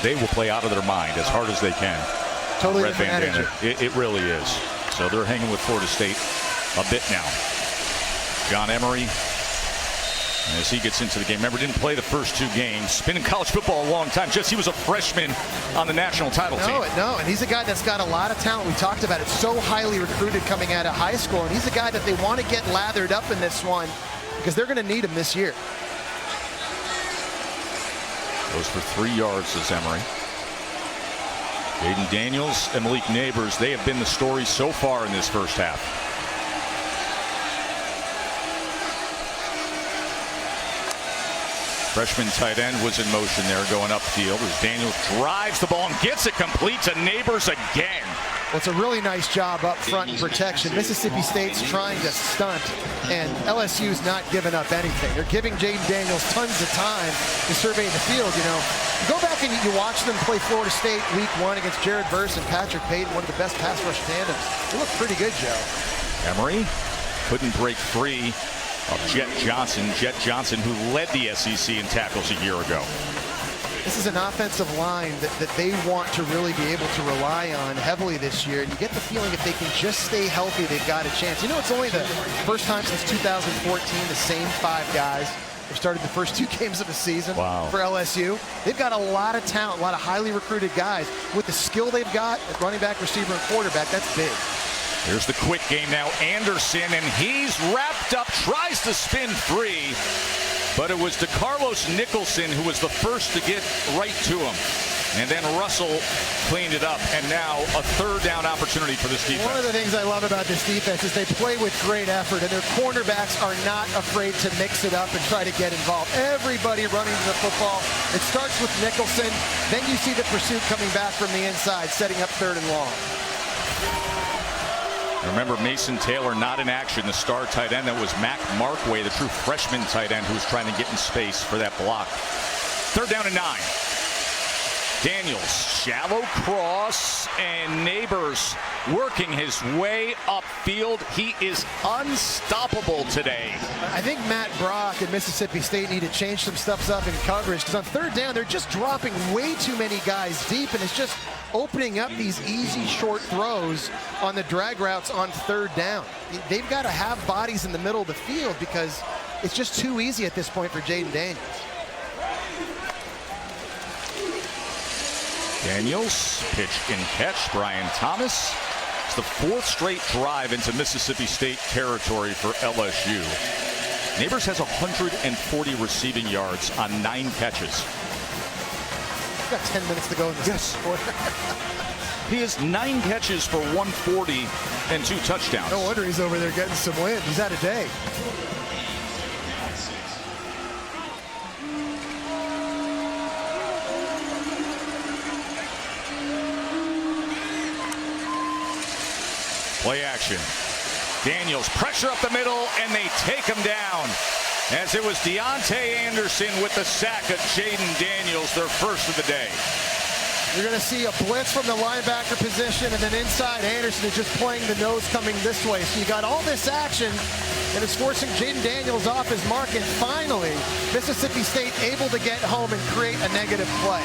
They will play out of their mind as hard as they can. Totally Red different bandana. energy. It really is. So they're hanging with Florida State a bit now. John Emery, as he gets into the game. Remember, didn't play the first 2 games. Been in college football a long time. He was a freshman on the national title team. No, and he's a guy that's got a lot of talent. We talked about it. So highly recruited coming out of high school, and he's a guy that they want to get lathered up in this one because they're going to need him this year. Goes for 3 yards, says Emery. Jaden Daniels and Malik Neighbors, they have been the story so far in this first half. Freshman tight end was in motion there going upfield as Daniels drives the ball and gets it complete to Neighbors again. Well, it's a really nice job up front in protection. Mississippi State's trying to stunt, and LSU's not giving up anything. They're giving Jaden Daniels tons of time to survey the field. You know, you go back and you watch them play Florida State week 1 against Jared Verse and Patrick Payton, one of the best pass rush tandems. They look pretty good, Joe. Emery couldn't break free of Jet Johnson, who led the SEC in tackles a year ago. This is an offensive line that they want to really be able to rely on heavily this year. And you get the feeling if they can just stay healthy, they've got a chance. You know, it's only the first time since 2014 the same 5 guys have started the first 2 games of the season for LSU. They've got a lot of talent, a lot of highly recruited guys. With the skill they've got at running back, receiver, and quarterback, that's big. Here's the quick game now. Anderson, and he's wrapped up, tries to spin free, but it was DeCarlos Nicholson who was the first to get right to him. And then Russell cleaned it up, and now a third down opportunity for this defense. One of the things I love about this defense is they play with great effort, and their cornerbacks are not afraid to mix it up and try to get involved. Everybody running to the football. It starts with Nicholson. Then you see the pursuit coming back from the inside, setting up third and long. Remember, Mason Taylor not in action, the star tight end. That was Mac Markway, the true freshman tight end who was trying to get in space for that block. Third down and 9. Daniels, shallow cross, and Neighbors working his way upfield. He is unstoppable today. I think Matt Brock and Mississippi State need to change some stuff up in coverage, because on third down, they're just dropping way too many guys deep, and it's just opening up these easy short throws on the drag routes on third down. They've got to have bodies in the middle of the field because it's just too easy at this point for Jaden Daniels. Daniels, pitch and catch. Brian Thomas. It's the 4th straight drive into Mississippi State territory for LSU. Neighbors has 140 receiving yards on 9 catches. We've got 10 minutes to go in this quarter. He has 9 catches for 140 and 2 touchdowns. No wonder he's over there getting some wind. He's had a day. Play action. Daniels, pressure up the middle, and they take him down. As it was Deontay Anderson with the sack of Jaden Daniels, their first of the day. You're going to see a blitz from the linebacker position, and then inside Anderson is just playing the nose coming this way. So you got all this action, and it's forcing Jaden Daniels off his mark, and finally, Mississippi State able to get home and create a negative play.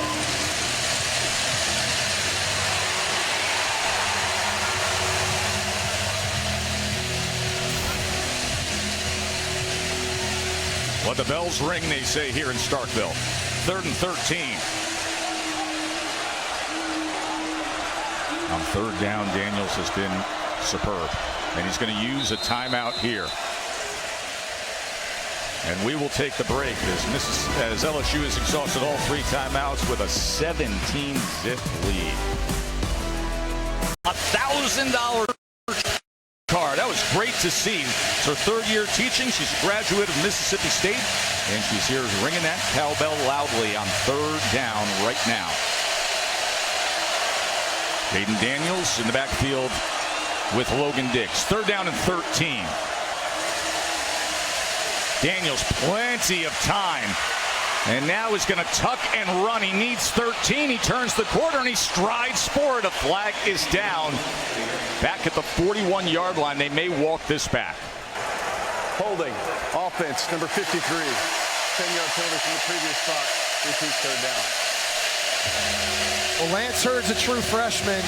Let the bells ring, they say here in Starkville. 3rd and 13. On third down, Daniels has been superb. And he's going to use a timeout here. And we will take the break as LSU has exhausted all 3 timeouts with a 17-zip lead. $1,000 card. That was great to see. It's her 3rd year teaching. She's a graduate of Mississippi State, and she's here ringing that cowbell loudly on third down right now. Jaden Daniels in the backfield with Logan Dix. Third down and 13. Daniels, plenty of time. And now he's going to tuck and run. He needs 13. He turns the corner and he strides forward. A flag is down. Back at the 41-yard line. They may walk this back. Holding. Offense, number 53. 10-yard penalty from the previous spot. Repeats third down. Well, Lance Hurd's a true freshman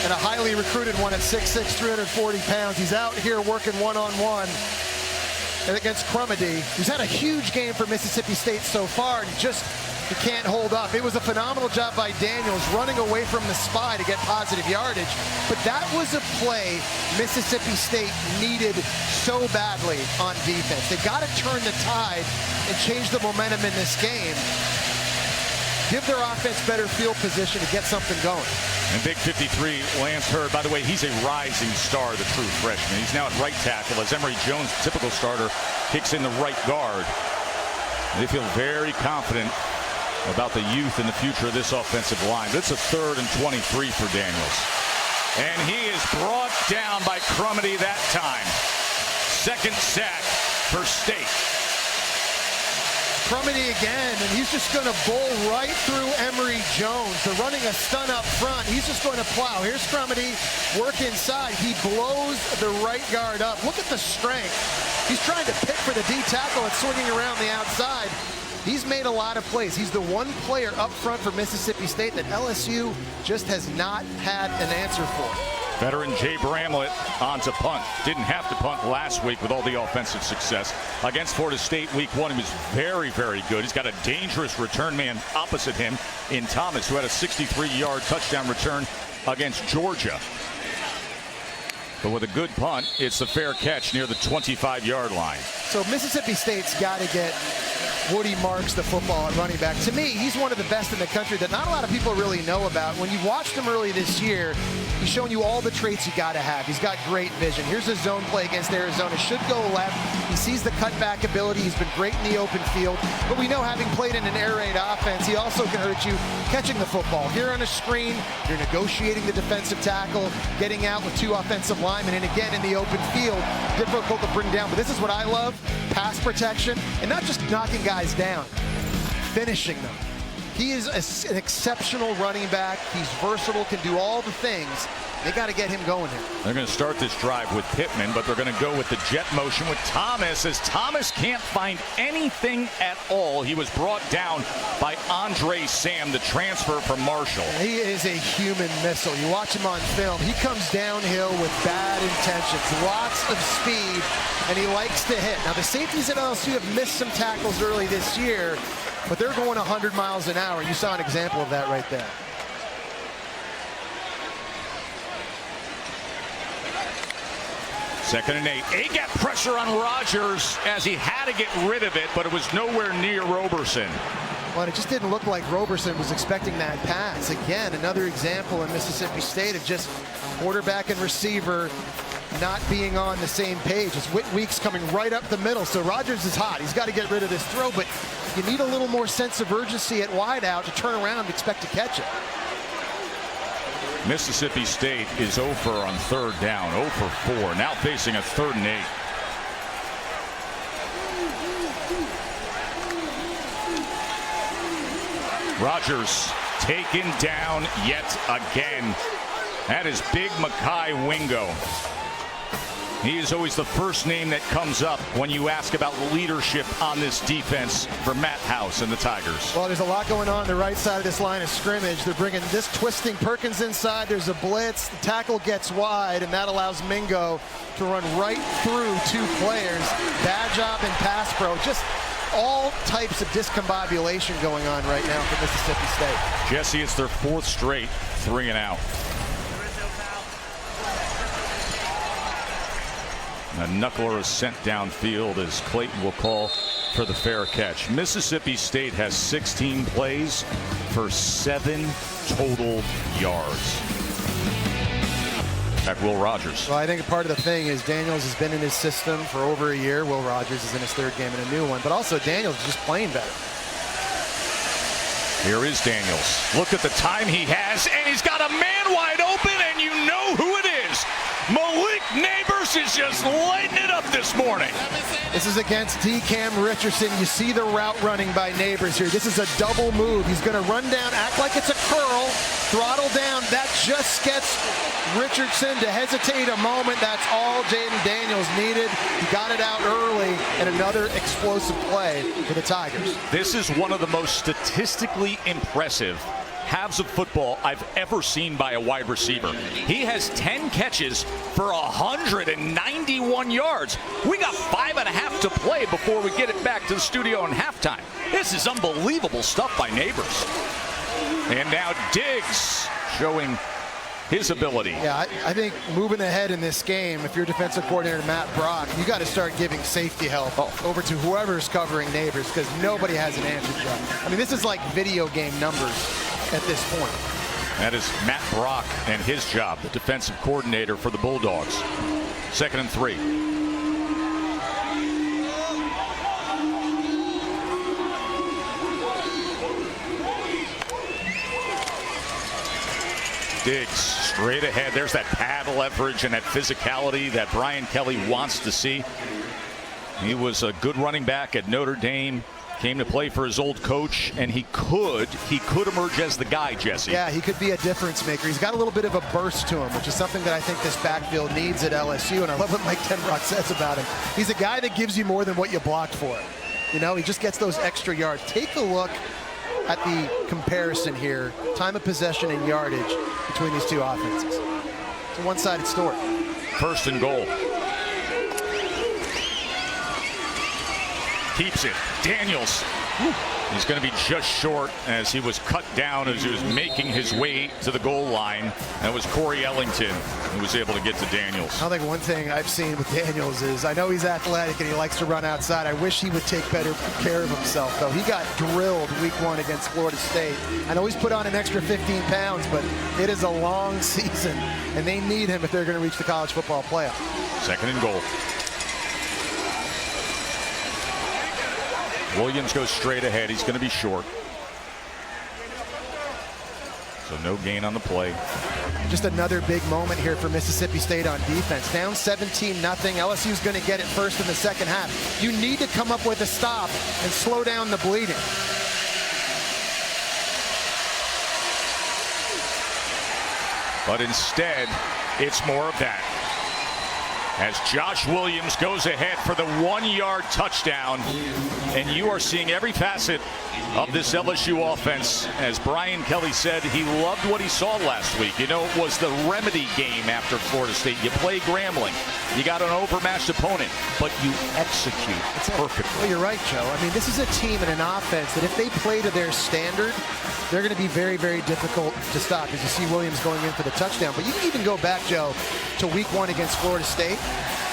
and a highly recruited one at 6'6", 340 pounds. He's out here working one-on-one against Crumedy, who's had a huge game for Mississippi State so far, and he can't hold up. It was a phenomenal job by Daniels running away from the spy to get positive yardage, but that was a play Mississippi State needed so badly on defense. They've got to turn the tide and change the momentum in this game. Give their offense better field position to get something going. And big 53, Lance Hurd. By the way, he's a rising star, the true freshman. He's now at right tackle as Emory Jones, typical starter, kicks in the right guard. They feel very confident about the youth and the future of this offensive line. It's a 3rd and 23 for Daniels. And he is brought down by Crumedy that time. 2nd sack for State. Crumedy again, and he's just going to bowl right through Emory Jones. They're running a stun up front. He's just going to plow. Here's Crumedy, work inside. He blows the right guard up. Look at the strength. He's trying to pick for the D tackle and swinging around the outside. He's made a lot of plays. He's the one player up front for Mississippi State that LSU just has not had an answer for. Veteran Jay Bramlett on to punt. Didn't have to punt last week with all the offensive success. Against Florida State week 1, he was very, very good. He's got a dangerous return man opposite him in Thomas, who had a 63-yard touchdown return against Georgia. But with a good punt, it's a fair catch near the 25-yard line. So Mississippi State's got to get Woody marks the football at running back. To me, he's one of the best in the country that not a lot of people really know about. When you watched him early this year, he's showing you all the traits you got to have. He's got great vision. Here's a zone play against Arizona. Should go left. He sees the cutback ability. He's been great in the open field. But we know, having played in an air raid offense, he also can hurt you catching the football. Here on a screen, you're negotiating the defensive tackle, getting out with 2 offensive linemen, and again in the open field, difficult to bring down. But this is what I love: pass protection, and not just knocking guys down, finishing them. He is an exceptional running back. He's versatile, can do all the things. They got to get him going here. They're going to start this drive with Pittman, but they're going to go with the jet motion with Thomas, as Thomas can't find anything at all. He was brought down by Andre Sam, the transfer from Marshall. He is a human missile. You watch him on film. He comes downhill with bad intentions, lots of speed, and he likes to hit. Now, the safeties at LSU have missed some tackles early this year, but they're going 100 miles an hour. You saw an example of that right there. Second and 8. They got pressure on Rogers as he had to get rid of it, but it was nowhere near Roberson. Well, it just didn't look like Roberson was expecting that pass. Again, another example in Mississippi State of just quarterback and receiver not being on the same page. It's Whit Weeks coming right up the middle, so Rogers is hot. He's got to get rid of this throw, but you need a little more sense of urgency at wideout to turn around and expect to catch it. Mississippi State is 0 for on third down, 0 for 4, now facing a 3rd and 8. Rogers taken down yet again. That is Big Mekhi Wingo. He is always the first name that comes up when you ask about leadership on this defense for Matt House and the Tigers. Well, there's a lot going on the right side of this line of scrimmage. They're bringing this twisting Perkins inside. There's a blitz. The tackle gets wide, and that allows Mingo to run right through 2 players. Bad job in pass pro. Just all types of discombobulation going on right now for Mississippi State. Jesse, it's their 4th straight 3 and out. A knuckler is sent downfield as Clayton will call for the fair catch. Mississippi State has 16 plays for 7 total yards. Back Will Rogers. Well, I think part of the thing is Daniels has been in his system for over a year. Will Rogers is in his 3rd game in a new one, but also Daniels is just playing better. Here is Daniels. Look at the time he has, and he's got a man wide open, and you know who it is. Malik Neighbors is just lighting it up this morning. This is against D-Cam Richardson. You see the route running by Neighbors here. This is a double move. He's going to run down, act like it's a curl, throttle down. That just gets Richardson to hesitate a moment. That's all Jaden Daniels needed. He got it out early, and another explosive play for the Tigers. This is one of the most statistically impressive halves of football I've ever seen by a wide receiver. He has 10 catches for 191 yards. We got 5.5 to play before we get it back to the studio in halftime. This is unbelievable stuff by Neighbors. And now Diggs showing his ability. Yeah, I think moving ahead in this game, if you're defensive coordinator Matt Brock, you got to start giving safety help over to whoever's covering Neighbors, because nobody has an answer job. I mean, this is like video game numbers at this point. That is Matt Brock and his job, the defensive coordinator for the Bulldogs. 2nd and 3. Diggs straight ahead. There's that pad leverage and that physicality that Brian Kelly wants to see. He was a good running back at Notre Dame. Came to play for his old coach, and he could emerge as the guy, Jesse. Yeah, he could be a difference maker. He's got a little bit of a burst to him, which is something that I think this backfield needs at LSU, and I love what Mike Denbrock says about him. He's a guy that gives you more than what you blocked for. You know, he just gets those extra yards. Take a look at the comparison here, time of possession and yardage between these 2 offenses. It's a one-sided story. 1st and goal. Keeps it. Daniels He's going to be just short as he was cut down as he was making his way to the goal line. That was Corey Ellington who was able to get to Daniels. I think one thing I've seen with Daniels is I know he's athletic and he likes to run outside. I wish he would take better care of himself, though. He got drilled week 1 against Florida State. I know he's put on an extra 15 pounds, but it is a long season, and they need him if they're going to reach the college football playoff. 2nd and goal. Williams goes straight ahead. He's going to be short. So no gain on the play. Just another big moment here for Mississippi State on defense. Down 17-0. LSU's going to get it first in the second half. You need to come up with a stop and slow down the bleeding. But instead, it's more of that. As Josh Williams goes ahead for the 1-yard touchdown. And you are seeing every facet of this LSU offense. As Brian Kelly said, he loved what he saw last week. You know, it was the remedy game after Florida State. You play Grambling. You got an overmatched opponent, but you execute perfectly. Well, you're right, Joe. I mean, this is a team and an offense that if they play to their standard, they're going to be very, very difficult to stop, as you see Williams going in for the touchdown. But you can even go back, Joe, to week 1 against Florida State.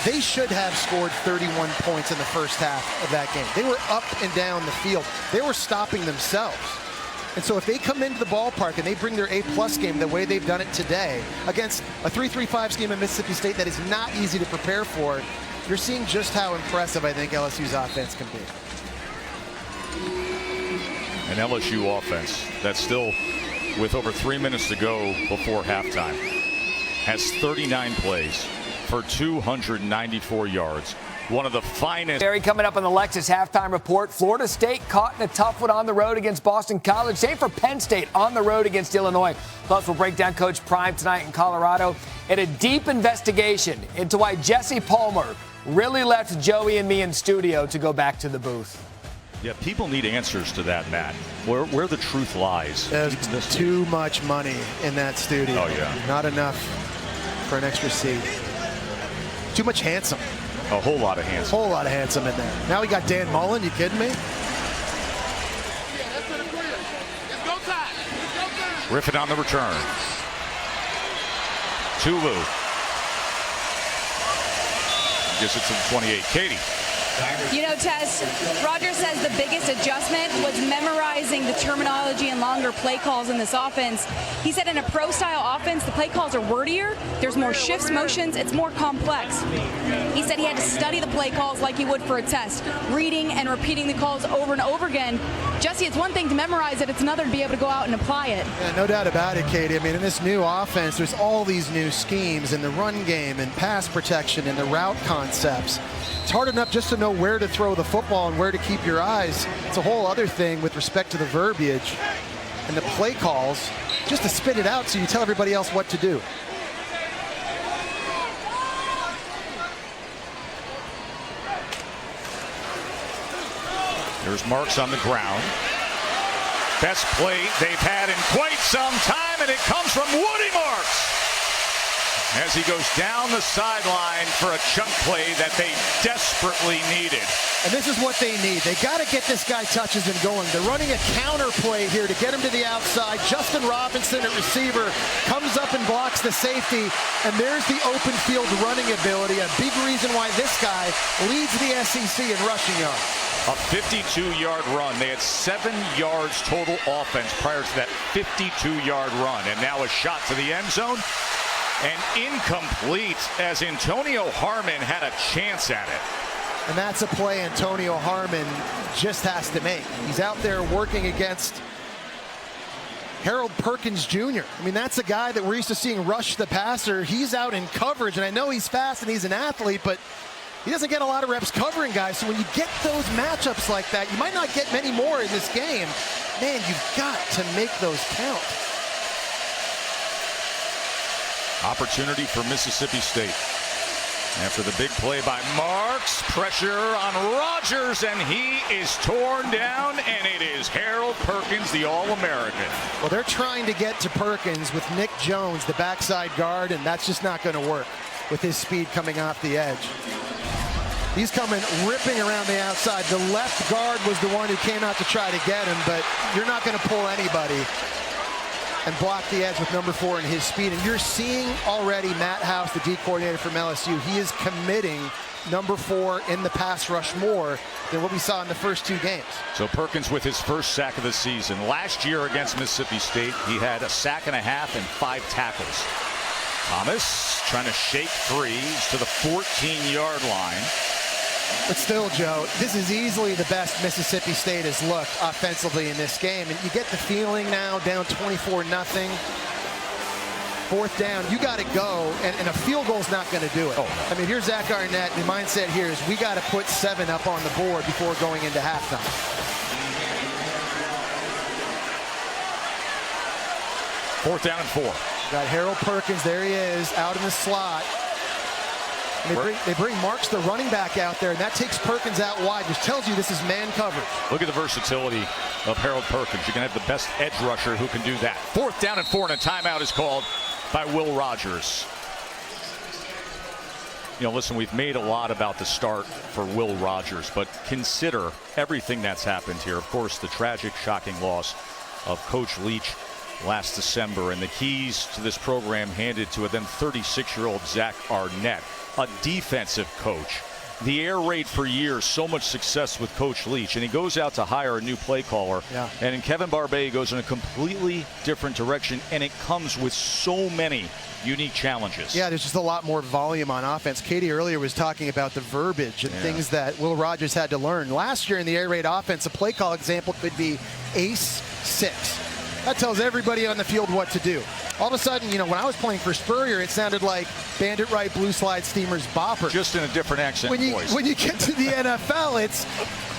They should have scored 31 points in the first half of that game. They were up and down the field. They were stopping themselves. And so if they come into the ballpark and they bring their A-plus game the way they've done it today against a 3-3-5 scheme in Mississippi State that is not easy to prepare for, you're seeing just how impressive I think LSU's offense can be. An LSU offense that still, with over 3 minutes to go before halftime, has 39 plays for 294 yards. One of the finest. Barry, coming up on the Lexus halftime report, Florida State caught in a tough one on the road against Boston College. Same for Penn State on the road against Illinois. Plus, we'll break down Coach Prime tonight in Colorado and a deep investigation into why Jesse Palmer really left Joey and me in studio to go back to the booth. Yeah, people need answers to that, Matt. Where the truth lies. There's too much money in that studio. Oh, yeah. Not enough for an extra seat. Too much handsome. A whole lot of handsome. Whole lot of handsome in there. Now we got Dan Mullen. You kidding me? Griffin on the return. Tulu. Guess it's in 28. Katie. You know, Tess, Rogers says the biggest adjustment was memorizing the terminology and longer play calls in this offense. He said in a pro-style offense, the play calls are wordier, there's more shifts, motions, it's more complex. He said he had to study the play calls like he would for a test, reading and repeating the calls over and over again. Jesse, it's one thing to memorize it, it's another to be able to go out and apply it. Yeah, no doubt about it, Katie. I mean, in this new offense, there's all these new schemes in the run game and pass protection and the route concepts. It's hard enough just to know where to throw the football and where to keep your eyes. It's a whole other thing with respect to the verbiage and the play calls, just to spit it out so you tell everybody else what to do. There's Marks on the ground. Best play they've had in quite some time, and it comes from Woody Marks as he goes down the sideline for a chunk play that they desperately needed. And this is what they need. They got to get this guy touches and going. They're running a counter play here to get him to the outside. Justin Robinson at receiver comes up and blocks the safety, and there's the open field running ability, a big reason why this guy leads the SEC in rushing yards. A 52-yard run. They had 7 yards total offense prior to that 52-yard run. And now a shot to the end zone. And incomplete as Antonio Harmon had a chance at it. And that's a play Antonio Harmon just has to make. He's out there working against Harold Perkins Jr. I mean, that's a guy that we're used to seeing rush the passer. He's out in coverage, and I know he's fast and he's an athlete, but he doesn't get a lot of reps covering guys. So when you get those matchups like that, you might not get many more in this game. Man, you've got to make those count. Opportunity for Mississippi State. After the big play by Marks, pressure on Rogers, and he is torn down, and it is Harold Perkins, the All-American. Well, they're trying to get to Perkins with Nick Jones, the backside guard, and that's just not going to work with his speed coming off the edge. He's coming ripping around the outside. The left guard was the one who came out to try to get him, but you're not going to pull anybody and block the edge with number 4 in his speed. And you're seeing already Matt House, the D coordinator from LSU, he is committing number 4 in the pass rush more than what we saw in the first 2 games. So Perkins with his first sack of the season. Last year against Mississippi State, he had a sack and a half and 5 tackles. Thomas trying to shake threes to the 14-yard line. But still, Joe, this is easily the best Mississippi State has looked offensively in this game. And you get the feeling now, down 24-0. 4th down, you got to go, and a field goal is not going to do it. Oh. I mean, here's Zach Arnett. The mindset here is we got to put 7 up on the board before going into halftime. Fourth down and 4. Got Harold Perkins. There he is, out in the slot. And they bring Marks, the running back, out there, and that takes Perkins out wide, which tells you this is man coverage. Look at the versatility of Harold Perkins. You can have the best edge rusher who can do that. 4th down and 4, and a timeout is called by Will Rogers. You know, listen, we've made a lot about the start for Will Rogers, but consider everything that's happened here. Of course, the tragic, shocking loss of Coach Leach last December, and the keys to this program handed to a then 36-year-old Zach Arnett, a defensive coach. The air raid for years, so much success with Coach Leach, and he goes out to hire a new play caller. Yeah. And Kevin Barbay goes in a completely different direction, and it comes with so many unique challenges. Yeah, there's just a lot more volume on offense. Katie earlier was talking about the verbiage and things that Will Rogers had to learn. Last year in the air raid offense, a play call example could be ace 6. That tells everybody on the field what to do. All of a sudden, you know, when I was playing for Spurrier, it sounded like Bandit Right, Blue Slide, Steamers, Bopper. Just in a different accent voice. When you get to the NFL, it's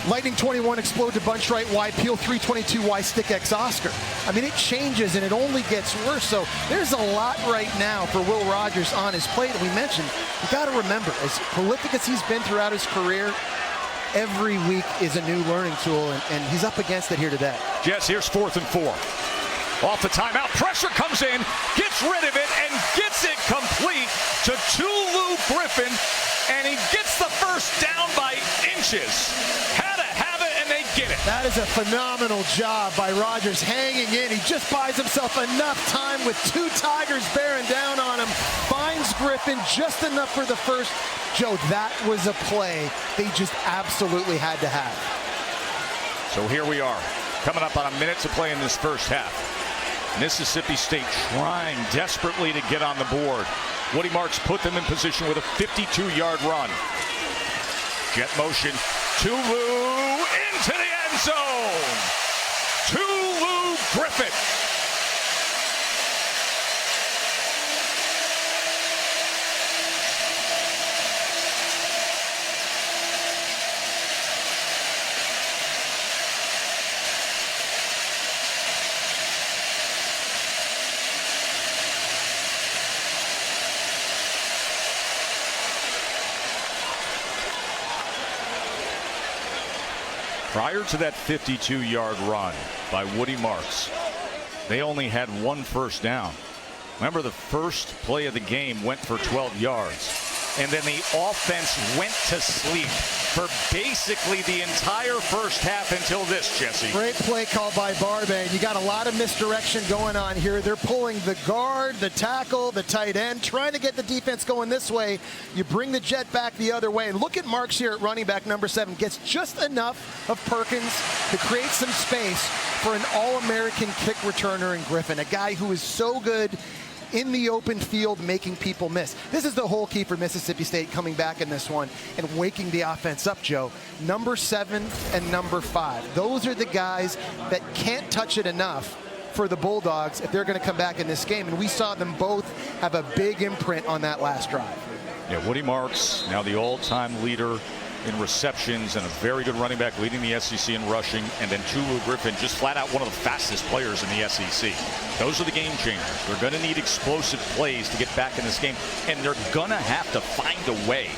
Lightning 21, Explode to Bunch Right, Y, Peel 322, Y, Stick X, Oscar. I mean, it changes and it only gets worse. So there's a lot right now for Will Rogers on his plate. And we mentioned, you got to remember, as prolific as he's been throughout his career, every week is a new learning tool, and he's up against it here today. Jess, here's 4th and 4. Off the timeout, pressure comes in, gets rid of it, and gets it complete to Tulu Griffin, and he gets the first down by inches. Had to have it, and they get it. That is a phenomenal job by Rogers hanging in. He just buys himself enough time with 2 Tigers bearing down on him. Finds Griffin just enough for the first. Joe, that was a play they just absolutely had to have. So here we are, coming up on a minute to play in this first half. Mississippi State trying desperately to get on the board. Woody Marks put them in position with a 52-yard run. Jet motion. Tulu into the end zone. Tulu Griffin. Prior to that 52-yard run by Woody Marks, they only had 1 first down. Remember, the first play of the game went for 12 yards. And then the offense went to sleep for basically the entire first half until this, Jesse. Great play call by Barbay. You got a lot of misdirection going on here. They're pulling the guard, the tackle, the tight end, trying to get the defense going this way. You bring the jet back the other way. And look at Marks here at running back number 7. Gets just enough of Perkins to create some space for an All-American kick returner in Griffin, a guy who is so good in the open field, making people miss. This is the whole key for Mississippi State coming back in this one and waking the offense up, Joe. Number 7 and number 5. Those are the guys that can't touch it enough for the Bulldogs if they're going to come back in this game. And we saw them both have a big imprint on that last drive. Yeah, Woody Marks, now the all-time leader in receptions and a very good running back leading the SEC in rushing, and then Tulu Griffin, just flat out one of the fastest players in the SEC. Those are the game changers. They're going to need explosive plays to get back in this game, and they're going to have to find a way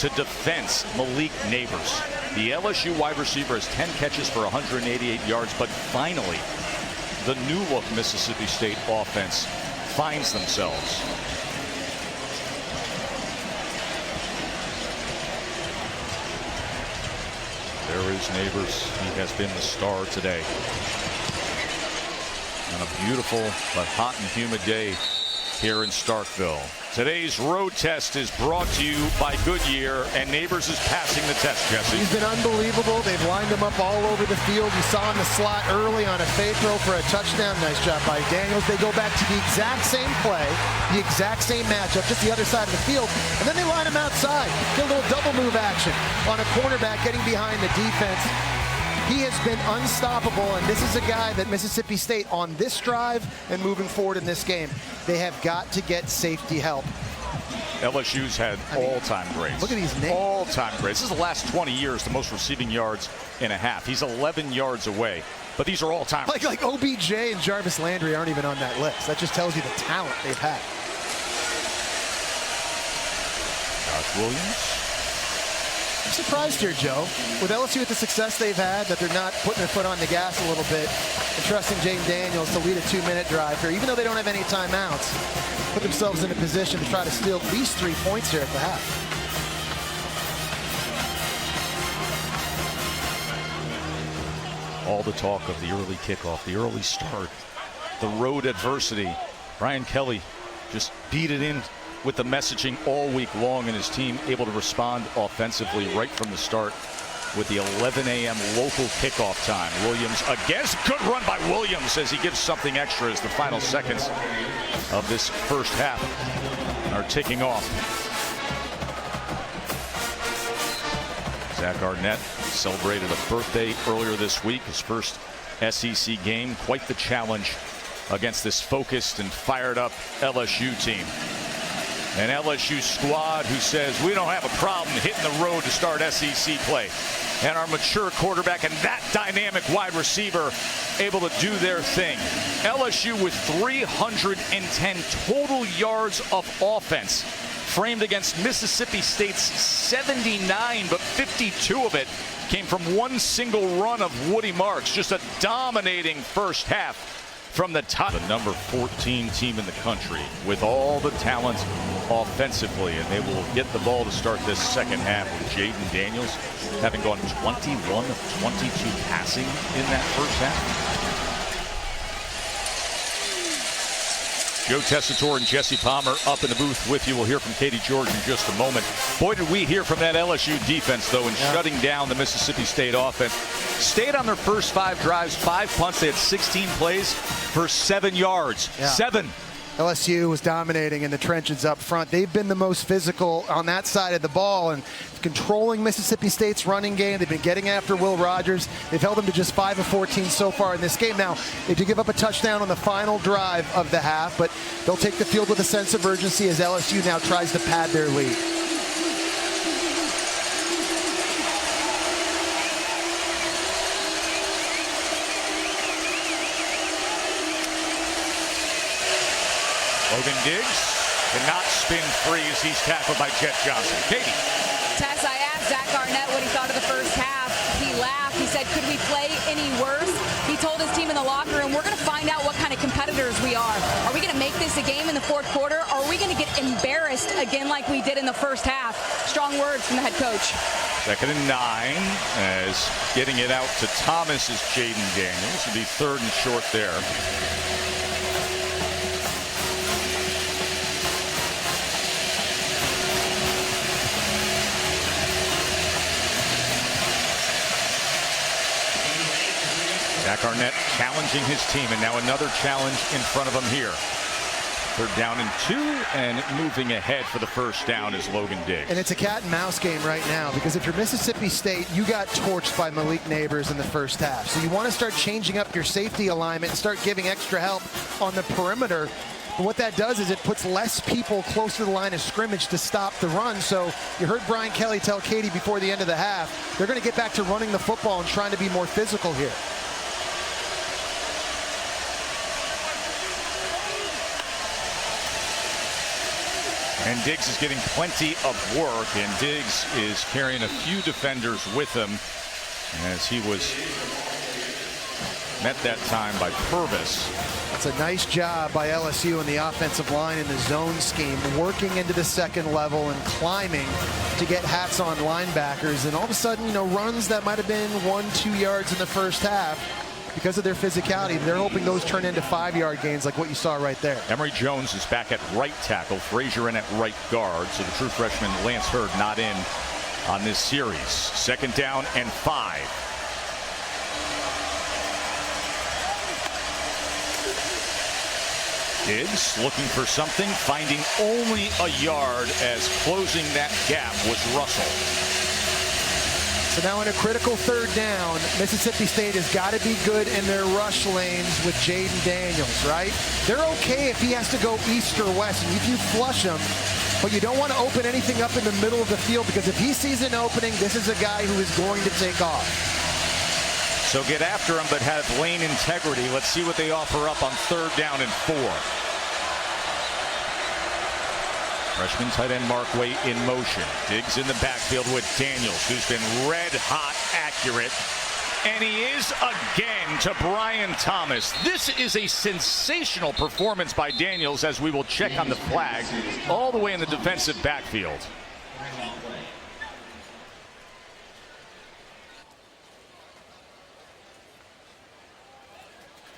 to defense Malik Neighbors. The LSU wide receiver has 10 catches for 188 yards, but finally, the new-look Mississippi State offense finds themselves. Here's Neighbors. He has been the star today. On a beautiful but hot and humid day here in Starkville. Today's road test is brought to you by Goodyear, and Neighbors is passing the test, Jesse. He's been unbelievable. They've lined him up all over the field. You saw in the slot early on a fade throw for a touchdown. Nice job by Daniels. They go back to the exact same play, the exact same matchup, just the other side of the field, and then they line him outside. Get a little double move action on a cornerback getting behind the defense. He has been unstoppable, and this is a guy that Mississippi State, on this drive and moving forward in this game, they have got to get safety help. LSU's had all-time greats. Look at these names. All-time greats. This is the last 20 years, the most receiving yards in a half. He's 11 yards away, but these are all-time. Like OBJ and Jarvis Landry aren't even on that list. That just tells you the talent they've had. Josh Williams. I'm surprised here, Joe, with LSU with the success they've had, that they're not putting their foot on the gas a little bit and trusting Jaden Daniels to lead a 2-minute drive here, even though they don't have any timeouts. Put themselves in a position to try to steal at least 3 points here at the half. All the talk of the early kickoff, the early start, the road adversity. Brian Kelly just beat it in with the messaging all week long, and his team able to respond offensively right from the start with the 11 a.m. local kickoff time. Williams against, good run by Williams as he gives something extra as the final seconds of this first half are ticking off. Zach Arnett celebrated a birthday earlier this week, his first SEC game. Quite the challenge against this focused and fired up LSU team. An LSU squad who says we don't have a problem hitting the road to start SEC play. And our mature quarterback and that dynamic wide receiver able to do their thing. LSU with 310 total yards of offense, framed against Mississippi State's 79, but 52 of it came from one single run of Woody Marks. Just a dominating first half from the top. The number 14 team in the country with all the talent offensively, and they will get the ball to start this second half with Jaden Daniels having gone 21 of 22 passing in that first half. Joe Tessitore and Jesse Palmer up in the booth with you. We'll hear from Katie George in just a moment. Boy, did we hear from that LSU defense, though, in shutting down the Mississippi State offense. Stayed on their first 5 drives, 5 punts. They had 16 plays for 7 yards. 7. LSU was dominating in the trenches up front. They've been the most physical on that side of the ball and controlling Mississippi State's running game. They've been getting after Will Rogers. They've held them to just 5 of 14 so far in this game. Now, they did give up a touchdown on the final drive of the half, but they'll take the field with a sense of urgency as LSU now tries to pad their lead. Logan Diggs cannot spin free as he's tackled by Jet Johnson. Katie. Tess, I asked Zach Arnett what he thought of the first half. He laughed. He said, could we play any worse? He told his team in the locker room, we're going to find out what kind of competitors we are. Are we going to make this a game in the fourth quarter? Or are we going to get embarrassed again like we did in the first half? Strong words from the head coach. 2nd and 9 as getting it out to Thomas is Jaden Daniels. It'll be 3rd and short there. Zach Arnett challenging his team, and now another challenge in front of him here. 3rd down and 2, and moving ahead for the first down is Logan Diggs. And it's a cat and mouse game right now, because if you're Mississippi State, you got torched by Malik Neighbors in the first half. So you want to start changing up your safety alignment and start giving extra help on the perimeter. But what that does is it puts less people close to the line of scrimmage to stop the run. So you heard Brian Kelly tell Katie before the end of the half, they're going to get back to running the football and trying to be more physical here. And Diggs is getting plenty of work, and Diggs is carrying a few defenders with him as he was met that time by Purvis. It's a nice job by LSU in the offensive line in the zone scheme, working into the second level and climbing to get hats on linebackers. And all of a sudden, runs that might have been 1-2 yards in the first half, because of their physicality, they're hoping those turn into 5-yard gains like what you saw right there. Emory Jones is back at right tackle, Frazier in at right guard. So the true freshman Lance Hurd not in on this series. 2nd down and 5. Diggs looking for something, finding only a yard as closing that gap was Russell. So now in a critical 3rd down, Mississippi State has got to be good in their rush lanes with Jaden Daniels, right? They're okay if he has to go east or west, and if you flush him, but you don't want to open anything up in the middle of the field, because if he sees an opening, this is a guy who is going to take off. So get after him, but have lane integrity. Let's see what they offer up on 3rd down and 4. Freshman tight end Mark Way in motion. Diggs in the backfield with Daniels, who's been red hot accurate. And he is again to Brian Thomas. This is a sensational performance by Daniels, as we will check on the flag all the way in the defensive backfield.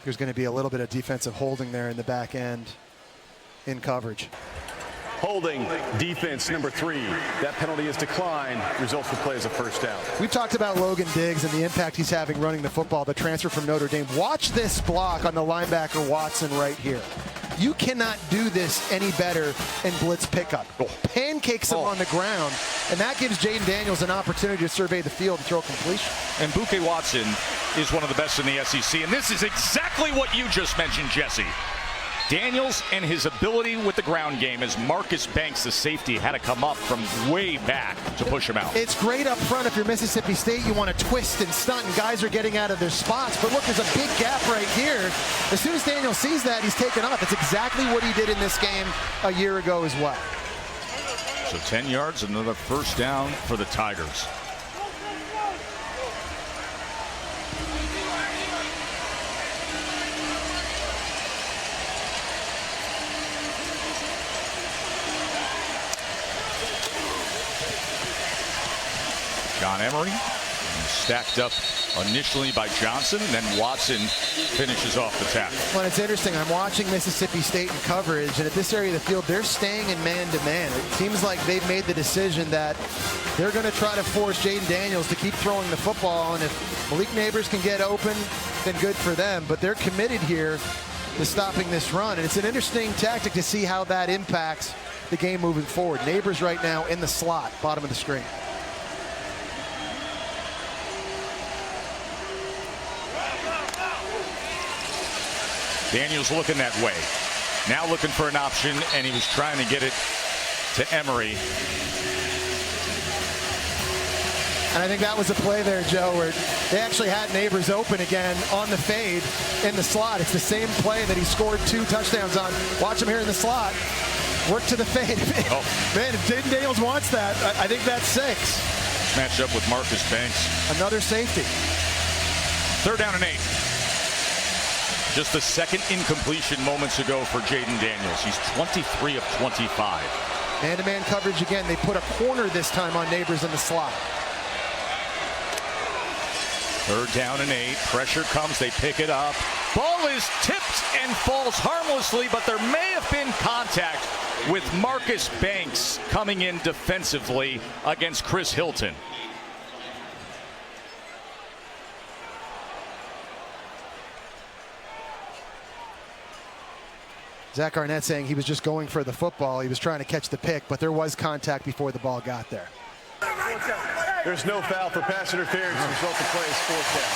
There's going to be a little bit of defensive holding there in the back end in coverage. Holding, defense number 3. That penalty is declined. Results the play as a 1st down. We've talked about Logan Diggs and the impact he's having running the football, the transfer from Notre Dame. Watch this block on the linebacker Watson right here. You cannot do this any better in blitz pickup. Pancakes him on the ground, and that gives Jaden Daniels an opportunity to survey the field and throw a completion. And Buke Watson is one of the best in the SEC, and this is exactly what you just mentioned, Jesse. Daniels and his ability with the ground game, as Marcus Banks, the safety, had to come up from way back to push him out. It's great up front if you're Mississippi State. You want to twist and stunt, and guys are getting out of their spots. But look, there's a big gap right here. As soon as Daniels sees that, he's taken off. It's exactly what he did in this game a year ago as well. So 10 yards, another 1st down for the Tigers. John Emery stacked up initially by Johnson, and then Watson finishes off the tackle. Well, it's interesting. I'm watching Mississippi State in coverage, and at this area of the field, they're staying in man-to-man. It seems like they've made the decision that they're going to try to force Jaden Daniels to keep throwing the football, and if Malik Neighbors can get open, then good for them. But they're committed here to stopping this run, and it's an interesting tactic to see how that impacts the game moving forward. Neighbors right now in the slot, bottom of the screen. Daniels looking that way. Now looking for an option, and he was trying to get it to Emery. And I think that was a play there, Joe, where they actually had Neighbors open again on the fade in the slot. It's the same play that he scored 2 touchdowns on. Watch him here in the slot. Work to the fade. Oh. Man, if Jaden Daniels wants that, I think that's 6. Match up with Marcus Banks. Another safety. 3rd down and 8. Just the 2nd incompletion moments ago for Jaden Daniels. He's 23 of 25. Man-to-man coverage again. They put a corner this time on Neighbors in the slot. 3rd down and 8. Pressure comes. They pick it up. Ball is tipped and falls harmlessly, but there may have been contact with Marcus Banks coming in defensively against Chris Hilton. Zach Arnett saying he was just going for the football. He was trying to catch the pick, but there was contact before the ball got there. There's no foul for pass interference. The result of the play is 4th down.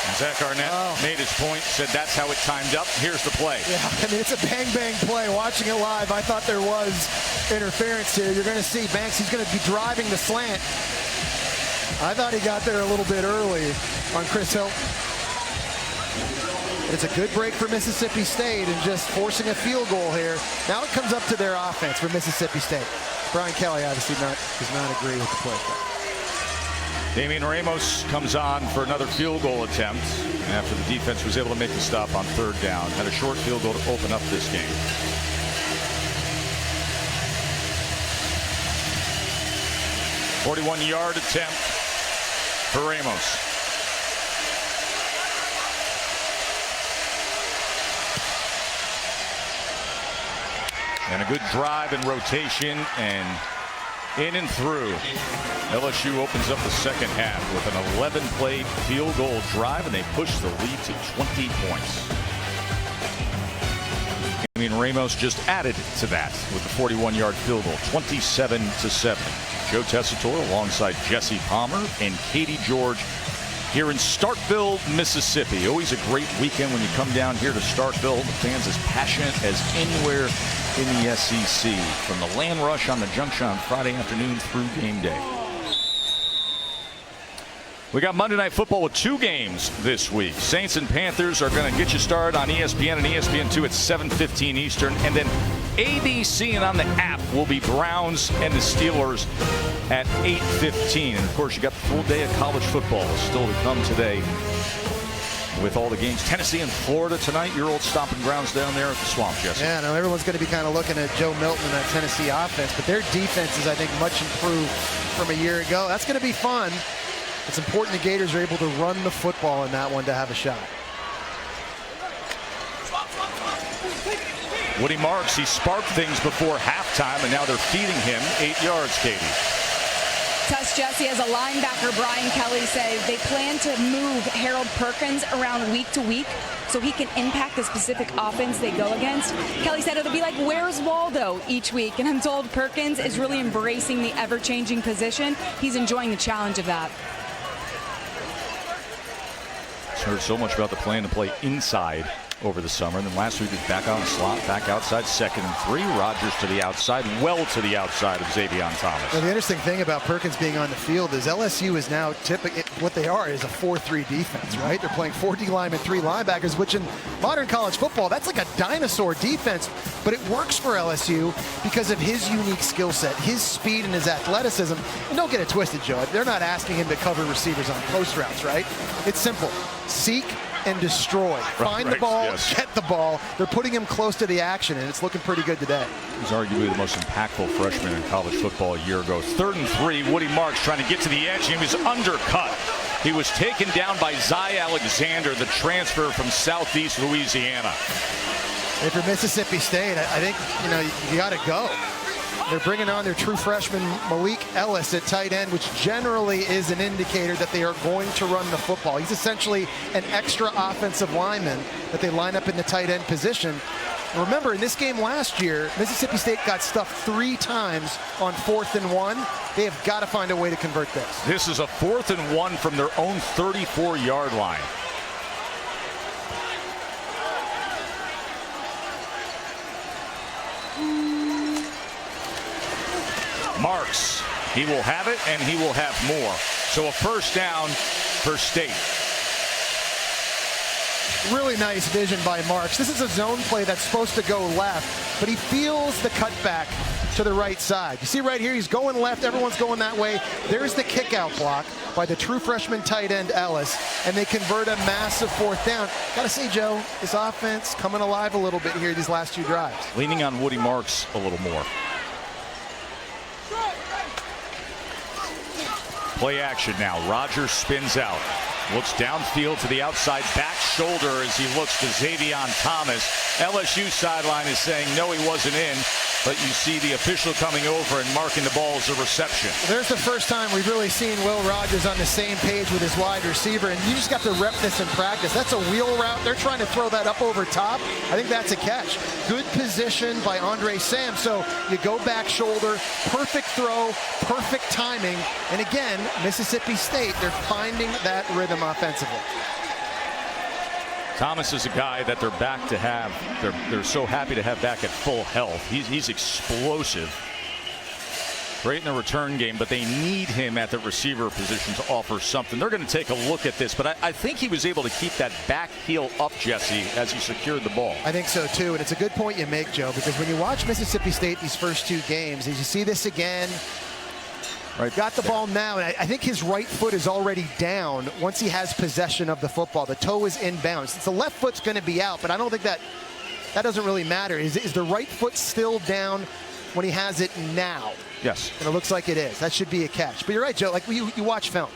And Zach Arnett made his point, said that's how it timed up. Here's the play. Yeah, I mean, it's a bang-bang play. Watching it live, I thought there was interference here. You're going to see Banks, he's going to be driving the slant. I thought he got there a little bit early on Chris Hilton. It's a good break for Mississippi State and just forcing a field goal here. Now it comes up to their offense for Mississippi State. Brian Kelly obviously does not agree with the play. Damian Ramos comes on for another field goal attempt after the defense was able to make the stop on third down. Had a short field goal to open up this game. "41-yard attempt for Ramos. And a good drive and rotation and in and through. LSU opens up the second half with an 11-play field goal drive, and they push the lead to 20 points. Damian Ramos just added to that with the 41-yard field goal, 27-7. Joe Tessitore alongside Jesse Palmer and Katie George here in Starkville, Mississippi. Always a great weekend when you come down here to Starkville. The fans as passionate as anywhere in the SEC. From the land rush on the Junction on Friday afternoon through game day. We got Monday Night Football with 2 games this week. Saints and Panthers are going to get you started on ESPN and ESPN2 at 7:15 Eastern. And then ABC and on the app will be Browns and the Steelers at 8:15. And, of course, you got the full day of college football still to come today with all the games. Tennessee and Florida tonight, your old stomping grounds down there at the Swamp, Jesse. Yeah, no, everyone's going to be kind of looking at Joe Milton and that Tennessee offense, but their defense is, I think, much improved from a year ago. That's going to be fun. It's important the Gators are able to run the football in that one to have a shot. Woody Marks, he sparked things before halftime, and now they're feeding him 8 yards, Katie. Tuss, Jesse, as a linebacker, Brian Kelly says they plan to move Harold Perkins around week to week so he can impact the specific offense they go against. Kelly said it'll be like Where's Waldo each week, and I'm told Perkins is really embracing the ever-changing position. He's enjoying the challenge of that. Heard so much about the plan to play inside over the summer. And then last week, he's back on the slot, back outside, 2nd and 3. Rodgers to the outside, well to the outside of Xavier Thomas. Now, the interesting thing about Perkins being on the field is LSU is now what they are is a 4-3 defense, right? They're playing 4 D linemen, 3 linebackers, which in modern college football, that's like a dinosaur defense. But it works for LSU because of his unique skill set, his speed and his athleticism. And don't get it twisted, Joe. They're not asking him to cover receivers on post routes, right? It's simple. Seek and destroy. Find the ball, get the ball. They're putting him close to the action, and it's looking pretty good today. He's arguably the most impactful freshman in college football a year ago. 3rd and 3, Woody Marks trying to get to the edge. He was undercut. He was taken down by Zy Alexander, the transfer from Southeast Louisiana. If you're Mississippi State, I think, you got to go. They're bringing on their true freshman Malik Ellis at tight end, which generally is an indicator that they are going to run the football. He's essentially an extra offensive lineman that they line up in the tight end position. And remember, in this game last year, Mississippi State got stuffed 3 times on 4th and 1. They have got to find a way to convert this. This is a 4th and 1 from their own 34-yard line. Marks, he will have it, and he will have more. So a first down for State. Really nice vision by Marks. This is a zone play that's supposed to go left, but he feels the cutback to the right side. You see right here, he's going left. Everyone's going that way. There's the kick-out block by the true freshman tight end Ellis, and they convert a massive 4th down. Got to say, Joe, this offense coming alive a little bit here these last 2 drives. Leaning on Woody Marks a little more. Play action now. Rodgers spins out. Looks downfield to the outside back shoulder as he looks to Xavier Thomas. LSU sideline is saying no, he wasn't in. But you see the official coming over and marking the ball as a reception. There's the first time we've really seen Will Rodgers on the same page with his wide receiver, and you just got to rep this in practice. That's a wheel route. They're trying to throw that up over top. I think that's a catch. Good position by Andre Sam. So you go back shoulder, perfect throw, perfect timing. And again, Mississippi State, they're finding that rhythm offensively. Thomas is a guy that they're back to have. They're so happy to have back at full health. He's explosive. Great in the return game, but they need him at the receiver position to offer something. They're going to take a look at this, but I think he was able to keep that back heel up, Jesse, as he secured the ball. I think so, too, and it's a good point you make, Joe, because when you watch Mississippi State these first 2 games, as you see this again, Right. Got the ball now, and I think his right foot is already down once he has possession of the football. The toe is inbounds. The left foot's going to be out, but I don't think that doesn't really matter. Is the right foot still down when he has it now? Yes. And it looks like it is. That should be a catch. But you're right, Joe. Like you watch film.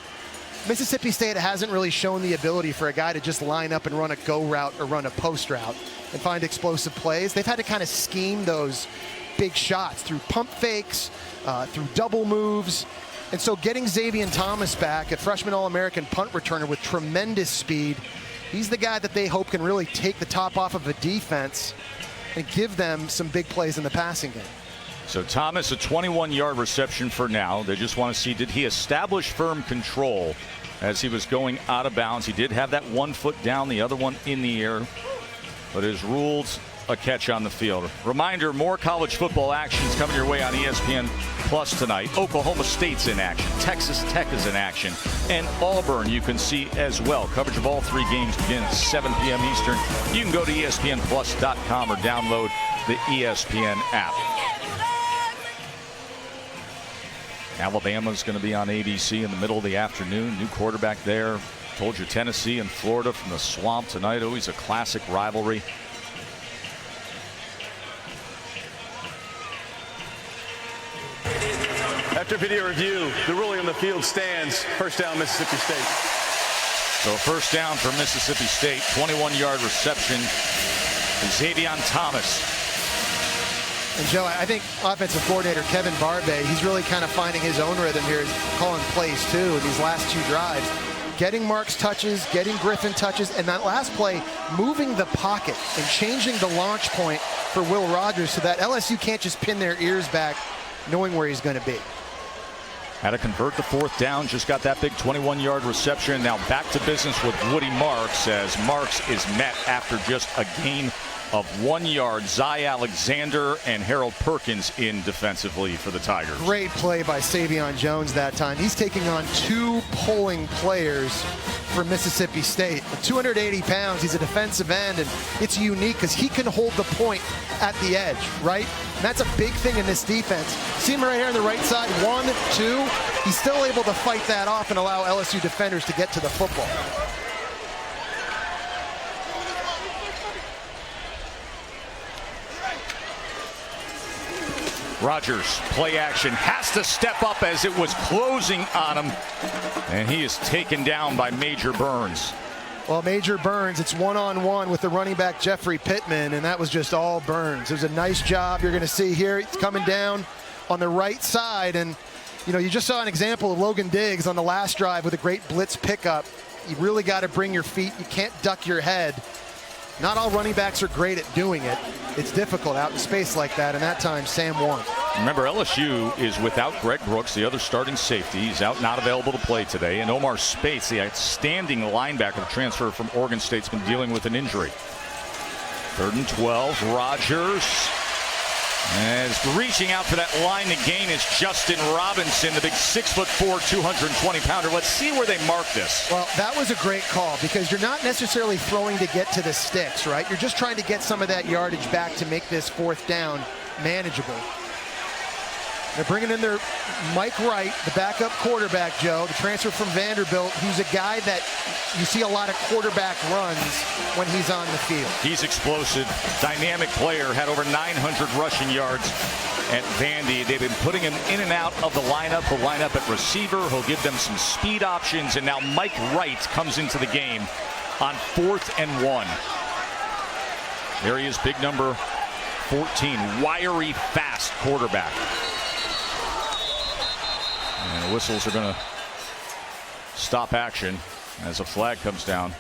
Mississippi State hasn't really shown the ability for a guy to just line up and run a go route or run a post route and find explosive plays. They've had to kind of scheme those big shots through pump fakes, through double moves. And so getting Xavier Thomas back, a freshman All-American punt returner with tremendous speed, he's the guy that they hope can really take the top off of a defense and give them some big plays in the passing game. So Thomas, a 21-yard reception for now. They just want to see, did he establish firm control as he was going out of bounds? He did have that 1 foot down, the other one in the air, but is ruled a catch on the field. Reminder, more college football actions coming your way on ESPN Plus tonight. Oklahoma State's in action. Texas Tech is in action. And Auburn you can see as well. Coverage of all 3 games begins at 7 p.m. Eastern. You can go to ESPNplus.com or download the ESPN app. Alabama's going to be on ABC in the middle of the afternoon. New quarterback there. Told you Tennessee and Florida from the swamp tonight. Always a classic rivalry. After video review, the ruling on the field stands. First down, Mississippi State. So first down for Mississippi State. 21-yard reception. Xavier Thomas. And Joe, I think offensive coordinator Kevin Barbay, he's really kind of finding his own rhythm here, calling plays too in these last 2 drives. Getting Marks touches, getting Griffin touches, and that last play, moving the pocket and changing the launch point for Will Rogers so that LSU can't just pin their ears back knowing where he's going to be. Had to convert the 4th down, just got that big 21-yard reception. Now back to business with Woody Marks as Marks is met after just a gain of 1 yard. Zy Alexander and Harold Perkins in defensively for the Tigers. Great play by Savion Jones that time. He's taking on 2 pulling players for Mississippi State. At 280 pounds, he's a defensive end, and it's unique because he can hold the point at the edge, right? And that's a big thing in this defense. See him right here on the right side, 1, 2. He's still able to fight that off and allow LSU defenders to get to the football. Rogers, play action, has to step up as it was closing on him, and he is taken down by Major Burns. Well, Major Burns, it's one-on-one with the running back Jeffrey Pittman, and that was just all Burns. It was a nice job. You're going to see here, it's coming down on the right side, and you know, you just saw an example of Logan Diggs on the last drive with a great blitz pickup. You really got to bring your feet. You can't duck your head. Not all running backs are great at doing it. It's difficult out in space like that, and that time Sam won. Remember, LSU is without Greg Brooks, the other starting safety. He's out, not available to play today. And Omar Spates, the outstanding linebacker transfer from Oregon State, has been dealing with an injury. 3rd and 12, Rogers. As reaching out for that line to gain is Justin Robinson, the big 6'4", 220-pounder. Let's see where they mark this. Well, that was a great call because you're not necessarily throwing to get to the sticks, right? You're just trying to get some of that yardage back to make this 4th down manageable. They're bringing in their Mike Wright, the backup quarterback, Joe, the transfer from Vanderbilt, who's a guy that you see a lot of quarterback runs when he's on the field. He's explosive, dynamic player, had over 900 rushing yards at Vandy. They've been putting him in and out of the lineup. He'll line up at receiver. He'll give them some speed options. And now Mike Wright comes into the game on 4th and 1. There he is, big number 14, wiry, fast quarterback. And the whistles are going to stop action as a flag comes down.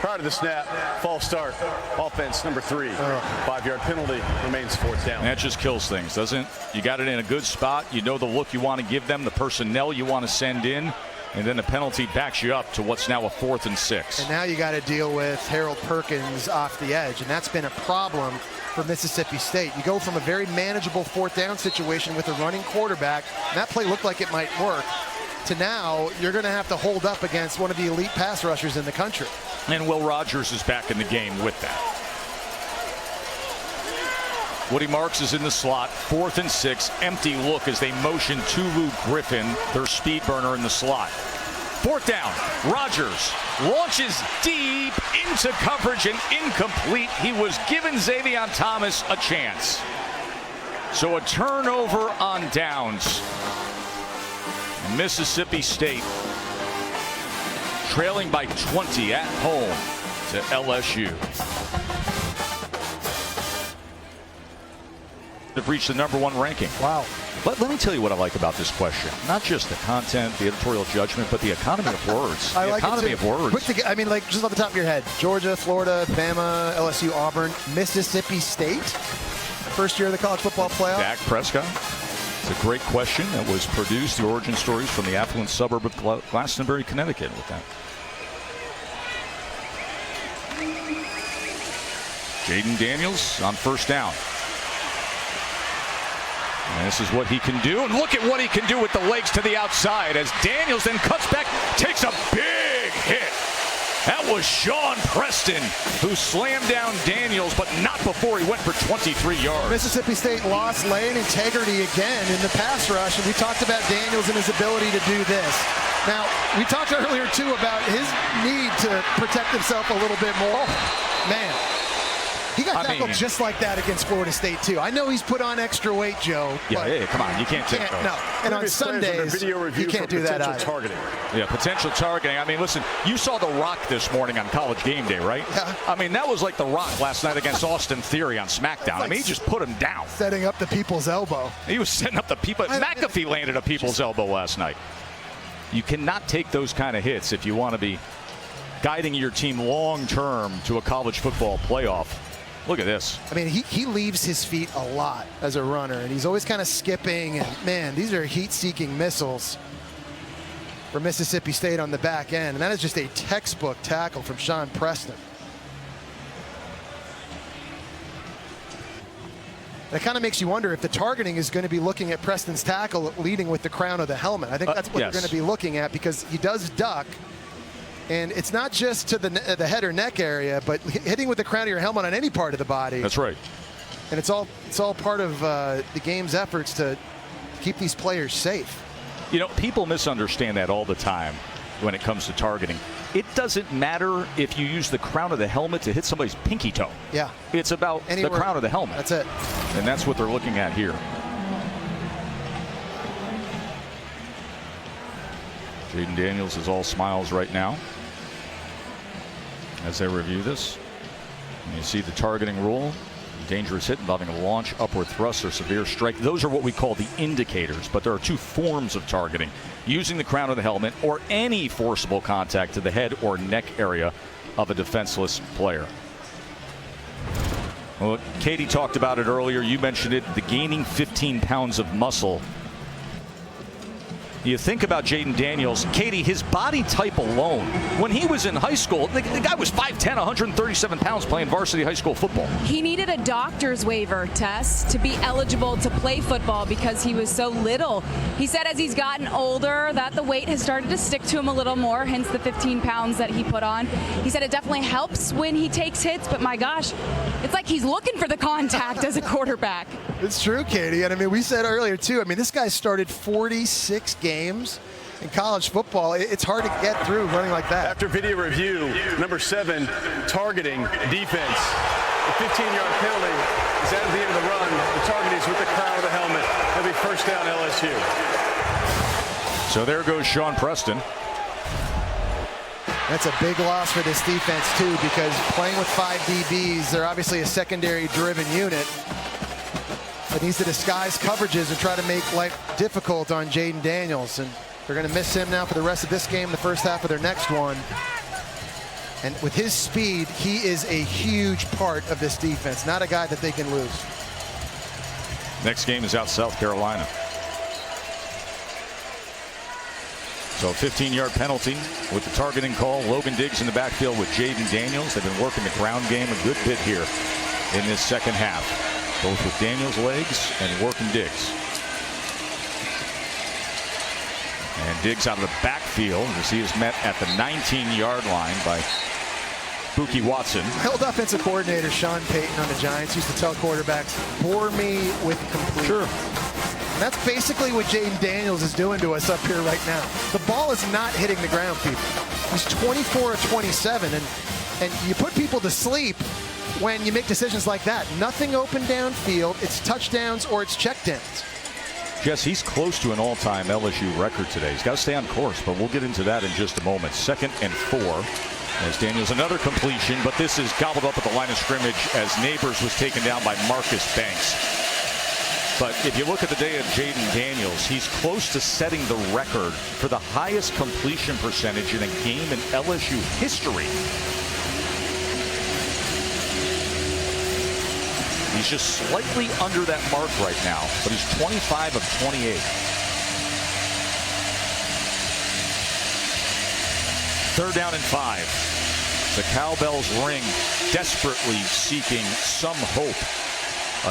Prior to the snap, false start, offense number 3. 5-yard penalty, remains 4th down. That just kills things, doesn't it? You got it in a good spot. You know the look you want to give them, the personnel you want to send in, and then the penalty backs you up to what's now a 4th and 6. And now you got to deal with Harold Perkins off the edge, and that's been a problem for Mississippi State. You go from a very manageable 4th down situation with a running quarterback, and that play looked like it might work, to now you're going to have to hold up against one of the elite pass rushers in the country. And Will Rogers is back in the game with that. Woody Marks is in the slot, 4th and 6, empty look as they motion Tulu Griffin, their speed burner, in the slot. 4th down, Rodgers launches deep into coverage and incomplete. He was giving Xavion Thomas a chance. So a turnover on downs. Mississippi State trailing by 20 at home to LSU. They've reached the #1 ranking. Wow. But let me tell you what I like about this question. Not just the content, the editorial judgment, but the economy of words. I the like economy of words. I mean, like, just off the top of your head, Georgia, Florida, Bama, LSU, Auburn, Mississippi State, first year of the college football playoff. Dak Prescott. It's a great question that was produced, the origin stories from the affluent suburb of Glastonbury, Connecticut with that. Jaden Daniels on 1st down. And this is what he can do. And look at what he can do with the legs to the outside as Daniels then cuts back, takes a big hit. That was Sean Preston who slammed down Daniels, but not before he went for 23 yards. Mississippi State lost lane integrity again in the pass rush, and we talked about Daniels and his ability to do this. Now, we talked earlier, too, about his need to protect himself a little bit more. Man. He got tackled just like that against Florida State, too. I know he's put on extra weight, Joe. Yeah, come on. You can't take those. No. And on Sundays, you can't do that either. Targeting. Yeah, potential targeting. I mean, listen, you saw The Rock this morning on College Game Day, right? Yeah. I mean, that was like The Rock last night against Austin Theory on SmackDown. I mean, he just put him down. Setting up the people's elbow. He was setting up the people. McAfee landed a people's elbow last night. You cannot take those kind of hits if you want to be guiding your team long-term to a college football playoff. Look at this. I mean, he leaves his feet a lot as a runner, and he's always kind of skipping. And, man, these are heat-seeking missiles for Mississippi State on the back end. And that is just a textbook tackle from Sean Preston. That kind of makes you wonder if the targeting is going to be looking at Preston's tackle leading with the crown of the helmet. I think that's what they're going to be looking at, because he does duck. And it's not just to the head or neck area, but hitting with the crown of your helmet on any part of the body. That's right. And it's all part of the game's efforts to keep these players safe. You know, people misunderstand that all the time when it comes to targeting. It doesn't matter if you use the crown of the helmet to hit somebody's pinky toe. Yeah. It's about the crown of the helmet. That's it. And that's what they're looking at here. Jaden Daniels is all smiles right now as they review this. And you see the targeting rule. Dangerous hit involving a launch, upward thrust, or severe strike. Those are what we call the indicators, but there are two forms of targeting: using the crown of the helmet or any forcible contact to the head or neck area of a defenseless player. Well, Katie talked about it earlier. You mentioned it, the gaining 15 pounds of muscle. You think about Jaden Daniels, Katie, his body type alone. When he was in high school, the guy was 5'10", 137 pounds playing varsity high school football. He needed a doctor's waiver test to be eligible to play football because he was so little. He said as he's gotten older that the weight has started to stick to him a little more, hence the 15 pounds that he put on. He said it definitely helps when he takes hits, but my gosh, it's like he's looking for the contact as a quarterback. It's true, Katie. And I mean, we said earlier, too, I mean, this guy started 46 games in college football. It's hard to get through running like that. After video review, number 7, targeting defense. The 15-yard penalty is at the end of the run. The target is with the crown of the helmet. That'll be 1st down LSU. So there goes Sean Preston. That's a big loss for this defense, too, because playing with 5 DBs, they're obviously a secondary-driven unit that needs to disguise coverages and try to make life difficult on Jaden Daniels. And they're going to miss him now for the rest of this game, the first half of their next one. And with his speed, he is a huge part of this defense, not a guy that they can lose. Next game is out South Carolina. So a 15-yard penalty with the targeting call. Logan Diggs in the backfield with Jaden Daniels. They've been working the ground game a good bit here in this second half, both with Daniels' legs and working Diggs. And Diggs out of the backfield as he is met at the 19-yard line by Buki Watson. Old offensive coordinator Sean Payton on the Giants used to tell quarterbacks, bore me with complete. Sure. And that's basically what Jaden Daniels is doing to us up here right now. The ball is not hitting the ground, people. He's 24 of 27, and you put people to sleep when you make decisions like that. Nothing open downfield. It's touchdowns or it's checkdowns. Jess, he's close to an all-time LSU record today. He's got to stay on course, but we'll get into that in just a moment. 2nd and 4. As Daniels, another completion, but this is gobbled up at the line of scrimmage as Neighbors was taken down by Marcus Banks. But if you look at the day of Jaden Daniels, he's close to setting the record for the highest completion percentage in a game in LSU history. He's just slightly under that mark right now, but he's 25 of 28. Third down and 5. The cowbells ring, desperately seeking some hope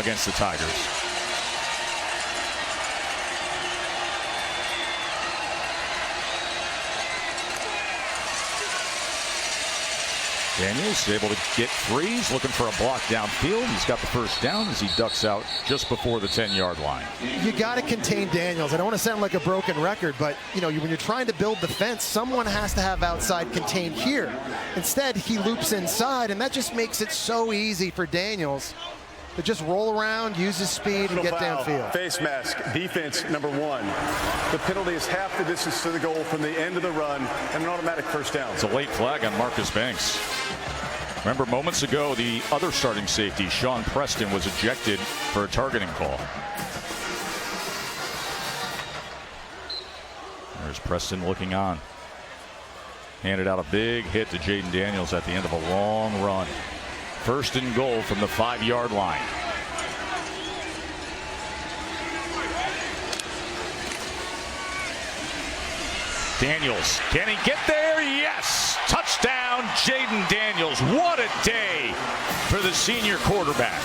against the Tigers. Daniels able to get free. He's looking for a block downfield. He's got the first down as he ducks out just before the 10-yard line. You got to contain Daniels. I don't want to sound like a broken record, but when you're trying to build the fence, someone has to have outside contained here. Instead, he loops inside, and that just makes it so easy for Daniels to just roll around, use his speed, and get downfield. Face mask, defense number 1. The penalty is half the distance to the goal from the end of the run and an automatic first down. It's a late flag on Marcus Banks. Remember, moments ago, the other starting safety, Sean Preston, was ejected for a targeting call. There's Preston looking on. Handed out a big hit to Jaden Daniels at the end of a long run. 1st and goal from the 5-yard line. Daniels, can he get there? Yes! Touchdown, Jaden Daniels. What a day for the senior quarterback.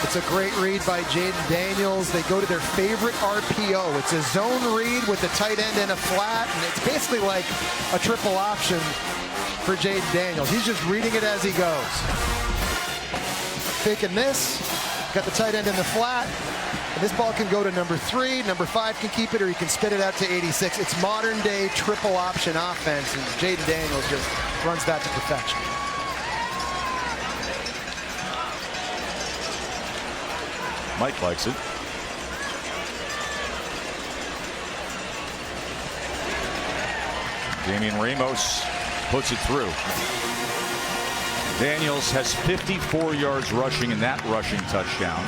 It's a great read by Jaden Daniels. They go to their favorite RPO. It's a zone read with the tight end in a flat, and it's basically like a triple option for Jaden Daniels. He's just reading it as he goes. Faking this, got the tight end in the flat. And this ball can go to number 3, number 5 can keep it, or he can spit it out to 86. It's modern day triple option offense, and Jaden Daniels just runs that to perfection. Mike likes it. Damian Ramos puts it through. Daniels has 54 yards rushing in that rushing touchdown.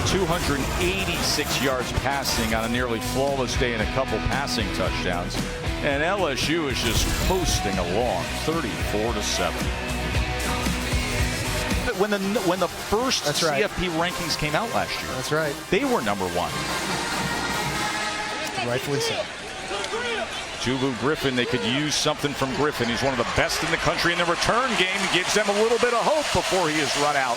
286 yards passing on a nearly flawless day and a couple passing touchdowns. And LSU is just coasting along, 34-7. When the first CFP rankings came out last year, that's right, they were number 1. Rightfully so. Jubu Griffin, they could use something from Griffin. He's one of the best in the country in the return game. Gives them a little bit of hope before he is run out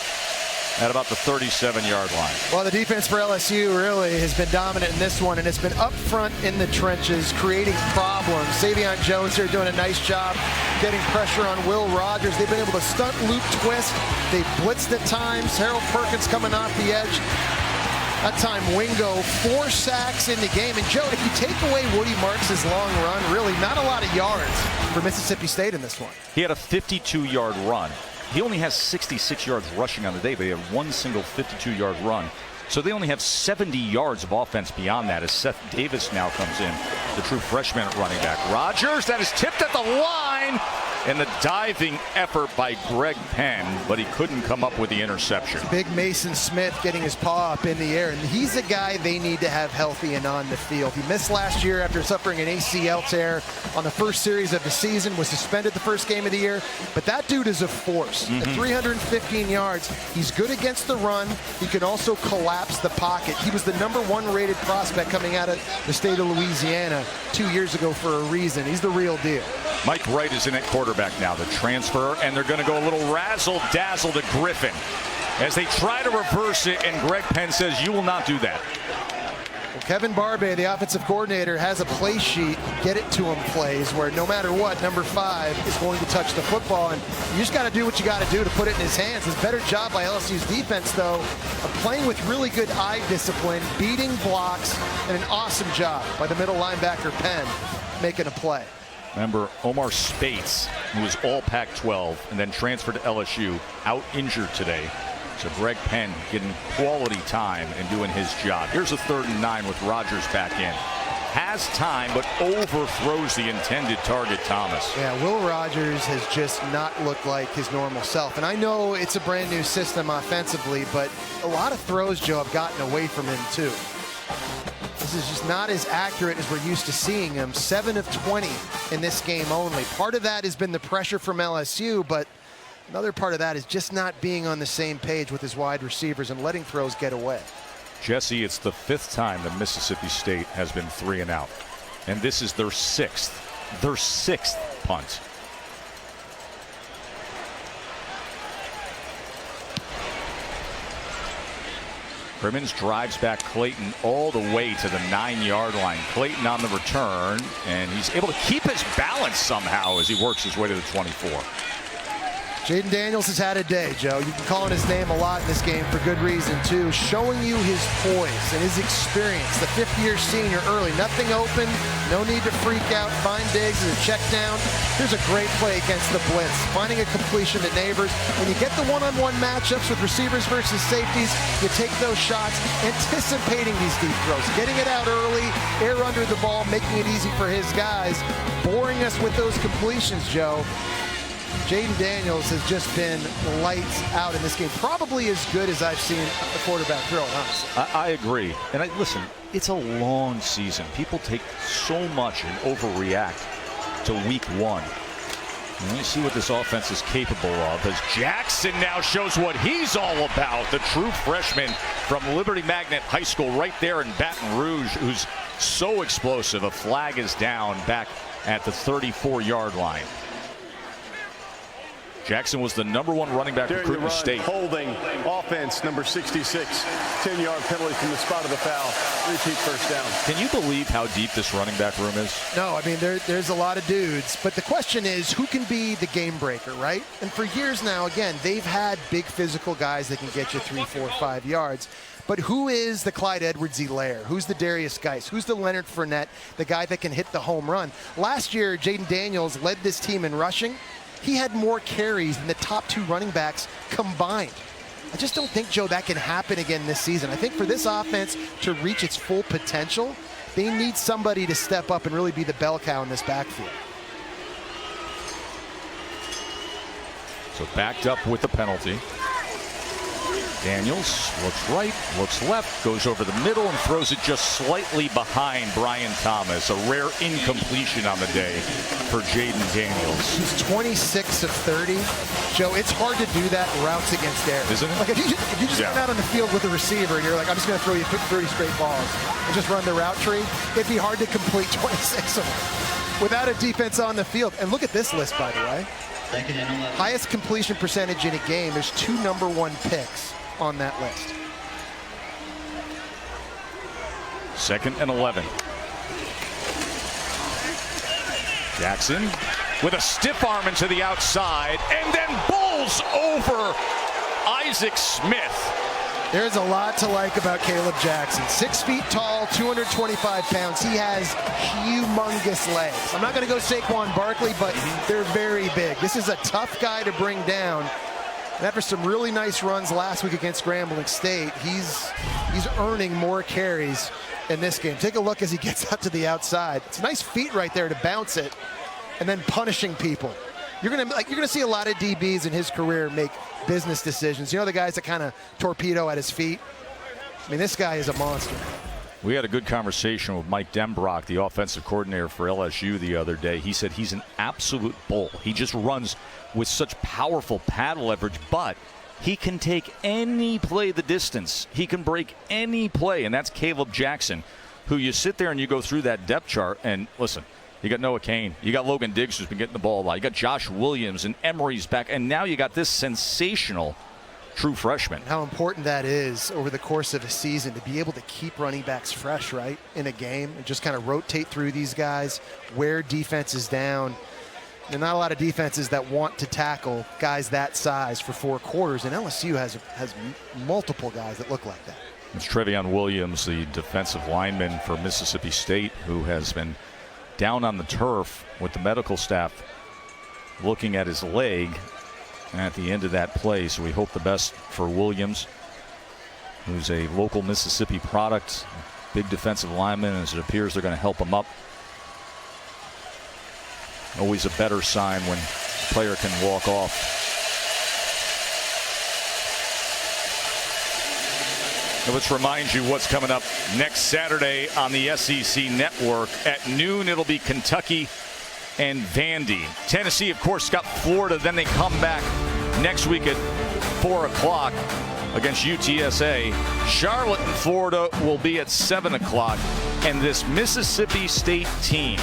at about the 37-yard line. Well, the defense for LSU really has been dominant in this one, and it's been up front in the trenches, creating problems. Savion Jones here doing a nice job getting pressure on Will Rogers. They've been able to stunt, loop, twist. They've blitzed at times. Harold Perkins coming off the edge. That time, Wingo, 4 sacks in the game. And, Joe, if you take away Woody Marks' long run, really not a lot of yards for Mississippi State in this one. He had a 52-yard run. He only has 66 yards rushing on the day, but he had one single 52-yard run. So they only have 70 yards of offense beyond that as Seth Davis now comes in, the true freshman at running back. Rogers, that is tipped at the line. And the diving effort by Greg Penn, but he couldn't come up with the interception. Big Mason Smith getting his paw up in the air, and he's a guy they need to have healthy and on the field. He missed last year after suffering an ACL tear on the first series of the season, was suspended the first game of the year, but that dude is a force. At 315 yards, he's good against the run. He can also collapse the pocket. He was the #1 rated prospect coming out of the state of Louisiana 2 years ago for a reason. He's the real deal. Mike Wright is in at quarterback now, the transfer, and they're going to go a little razzle-dazzle to Griffin as they try to reverse it, and Greg Penn says, you will not do that. Kevin Barbay, the offensive coordinator, has a play sheet, get it to him plays, where no matter what, number 5 is going to touch the football. And you just got to do what you got to do to put it in his hands. It's a better job by LSU's defense, though, of playing with really good eye discipline, beating blocks, and an awesome job by the middle linebacker, Penn, making a play. Remember, Omar Spates, who was all Pac-12 and then transferred to LSU, out injured today. So Greg Penn getting quality time and doing his job. Here's a 3rd and 9 with Rogers back in. Has time, but overthrows the intended target, Thomas. Yeah, Will Rogers has just not looked like his normal self. And I know it's a brand new system offensively, but a lot of throws, Joe, have gotten away from him too. This is just not as accurate as we're used to seeing him. 7 of 20 in this game only. Part of that has been the pressure from LSU, but another part of that is just not being on the same page with his wide receivers and letting throws get away. Jesse, it's the 5th time that Mississippi State has been 3 and out. And this is their 6th punt. Crimmins drives back Clayton all the way to the 9-yard line. Clayton on the return, and he's able to keep his balance somehow as he works his way to the 24. Jaden Daniels has had a day, Joe. You've been calling his name a lot in this game for good reason, too. Showing you his poise and his experience. The 5th-year senior early. Nothing open. No need to freak out. Find Diggs as a check down. Here's a great play against the blitz. Finding a completion to Neighbors. When you get the one-on-one matchups with receivers versus safeties, you take those shots, anticipating these deep throws. Getting it out early, air under the ball, making it easy for his guys. Boring us with those completions, Joe. Jaden Daniels has just been lights out in this game. Probably as good as I've seen a quarterback throw, honestly. I agree. And listen, it's a long season. People take so much and overreact to week 1. And let me see what this offense is capable of as Jackson now shows what he's all about. The true freshman from Liberty Magnet High School right there in Baton Rouge, who's so explosive. A flag is down back at the 34-yard line. Jackson was the #1 running back recruit in the state. Holding offense number 66. 10-yard penalty from the spot of the foul. Repeat first down. Can you believe how deep this running back room is? No, I mean, there's a lot of dudes. But the question is, who can be the game breaker, right? And for years now, again, they've had big physical guys that can get you 3, 4, 5 yards. But who is the Clyde Edwards-Helaire? Who's the Darius Geis? Who's the Leonard Fournette, the guy that can hit the home run? Last year, Jaden Daniels led this team in rushing. He had more carries than the top 2 running backs combined. I just don't think, Joe, that can happen again this season. I think for this offense to reach its full potential, they need somebody to step up and really be the bell cow in this backfield. So backed up with the penalty. Daniels looks right, looks left, goes over the middle and throws it just slightly behind Brian Thomas. A rare incompletion on the day for Jaden Daniels. He's 26 of 30. Joe, it's hard to do that in routes against air. Isn't it? Like if you just went out on the field with a receiver and you're like, I'm just going to throw you 30 straight balls and just run the route tree, it'd be hard to complete 26 of them without a defense on the field. And look at this list, by the way. Highest completion percentage in a game. There's 2 #1 picks on that list. 2nd and 11. Jackson with a stiff arm into the outside and then bowls over Isaac Smith. There's a lot to like about Caleb Jackson. 6 feet tall, 225 pounds. He has humongous legs. I'm not going to go Saquon Barkley, but they're very big. This is a tough guy to bring down. And after some really nice runs last week against Grambling State, he's earning more carries in this game. Take a look as he gets out to the outside. It's nice feet right there to bounce it and then punishing people. You're gonna see a lot of DBs in his career make business decisions. You know, the guys that kind of torpedo at his feet? I mean, this guy is a monster. We had a good conversation with Mike Denbrock, the offensive coordinator for LSU, the other day. He said he's an absolute bull. He just runs with such powerful pad leverage, but he can take any play the distance. He can break any play, and that's Caleb Jackson, who you sit there and you go through that depth chart, and listen, you got Noah Cain, you got Logan Diggs, who's been getting the ball a lot, you got Josh Williams, and Emery's back, and now you got this sensational true freshman. How important that is over the course of a season to be able to keep running backs fresh, right, in a game and just kind of rotate through these guys, wear defenses down. There are not a lot of defenses that want to tackle guys that size for 4 quarters, and LSU has multiple guys that look like that. It's Trevion Williams, the defensive lineman for Mississippi State, who has been down on the turf with the medical staff looking at his leg at the end of that play. So we hope the best for Williams, who's a local Mississippi product, big defensive lineman, as it appears they're going to help him up. Always a better sign when a player can walk off. Now let's remind you what's coming up next Saturday on the SEC Network. At noon, it'll be Kentucky and Vandy. Tennessee, of course, got Florida. Then they come back next week at 4 o'clock against UTSA. Charlotte and Florida will be at 7 o'clock. And this Mississippi State team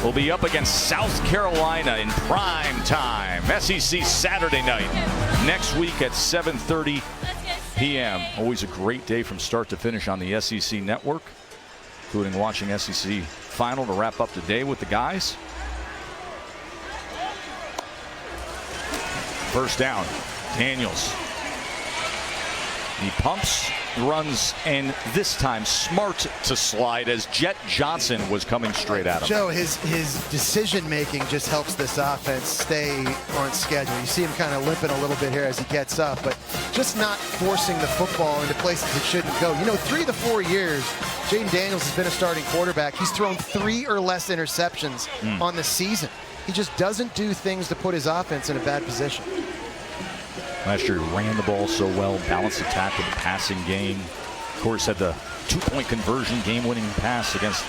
will be up against South Carolina in prime time. SEC Saturday night next week at 7:30 p.m. Always a great day from start to finish on the SEC Network, including watching SEC Final to wrap up the day with the guys. First down, Daniels. He pumps, runs, and this time smart to slide as Jet Johnson was coming straight at him. Joe, his decision making just helps this offense stay on schedule. You see him kind of limping a little bit here as he gets up, but just not forcing the football into places it shouldn't go. You know, 3 of the 4 years Jaden Daniels has been a starting quarterback, he's thrown 3 or less interceptions on the season. He just doesn't do things to put his offense in a bad position. Last year he ran the ball so well, balanced attack with the passing game. Of course, had the 2-point conversion game-winning pass against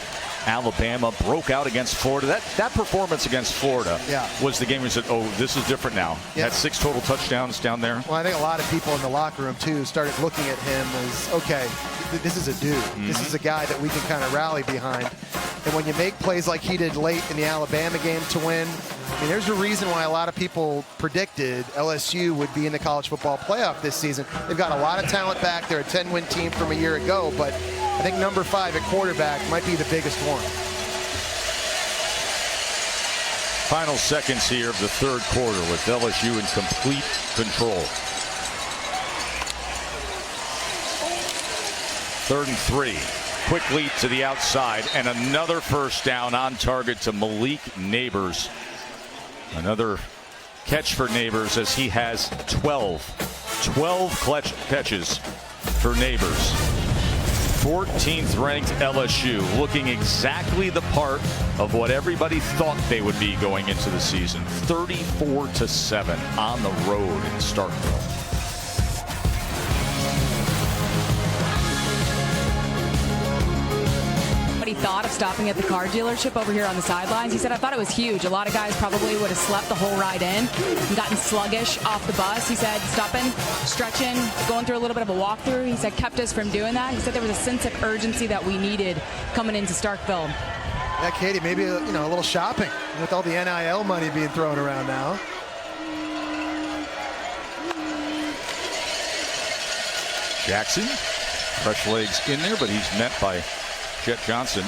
Alabama, broke out against Florida. That performance against Florida was the game we said, oh, this is different now. Had 6 total touchdowns down there. Well, I think a lot of people in the locker room, too, started looking at him as, okay, this is a dude. This is a guy that we can kind of rally behind. And when you make plays like he did late in the Alabama game to win, I mean, there's a reason why a lot of people predicted LSU would be in the college football playoff this season. They've got a lot of talent back. They're a 10-win team from a year ago, but I think number 5 at quarterback might be the biggest one. Final seconds here of the third quarter with LSU in complete control. 3rd and 3. Quickly to the outside, and another first down on target to Malik Neighbors. Another catch for Neighbors as he has 12 catches for Neighbors. 14th ranked LSU, looking exactly the part of what everybody thought they would be going into the season. 34-7 on the road in Starkville. He thought of stopping at the car dealership over here on the sidelines. He said, I thought it was huge. A lot of guys probably would have slept the whole ride in and gotten sluggish off the bus. He said stopping, stretching, going through a little bit of a walkthrough. He said kept us from doing that. He said there was a sense of urgency that we needed coming into Starkville. Yeah, Katie, maybe a little shopping with all the NIL money being thrown around now. Jackson, fresh legs in there, but he's met by Jet Johnson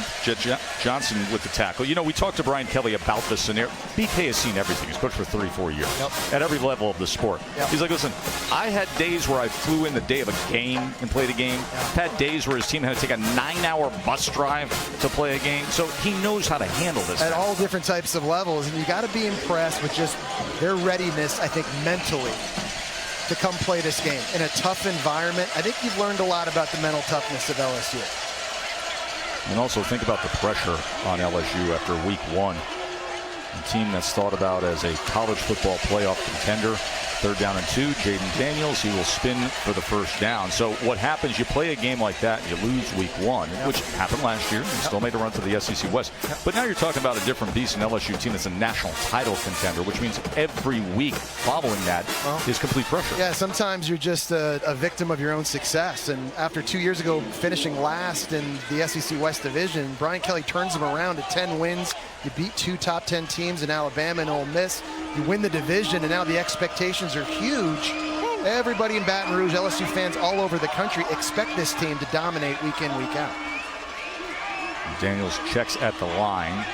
with the tackle. You know, we talked to Brian Kelly about this scenario. BK has seen everything. He's coached for 34 years at every level of the sport. He's like, listen, I had days where I flew in the day of a game and played a game. I've had days where his team had to take a 9-hour bus drive to play a game. So he knows how to handle this. At all different types of levels, and you got to be impressed with just their readiness, I think, mentally to come play this game in a tough environment. I think you've learned a lot about the mental toughness of LSU. And also think about the pressure on LSU after week 1. A team that's thought about as a college football playoff contender. 3rd down and 2. Jaden Daniels, he will spin for the first down. So what happens, you play a game like that, you lose week 1, which happened last year. You still made a run to the SEC West. But now you're talking about a different beast, an LSU team that's a national title contender, which means every week following that is complete pressure. Yeah, sometimes you're just a victim of your own success. And after 2 years ago finishing last in the SEC West Division, Brian Kelly turns them around to 10 wins. You beat 2 top 10 teams in Alabama and Ole Miss. You win the division, and now the expectations are huge. Everybody in Baton Rouge, LSU fans all over the country expect this team to dominate week in, week out. Daniels checks at the line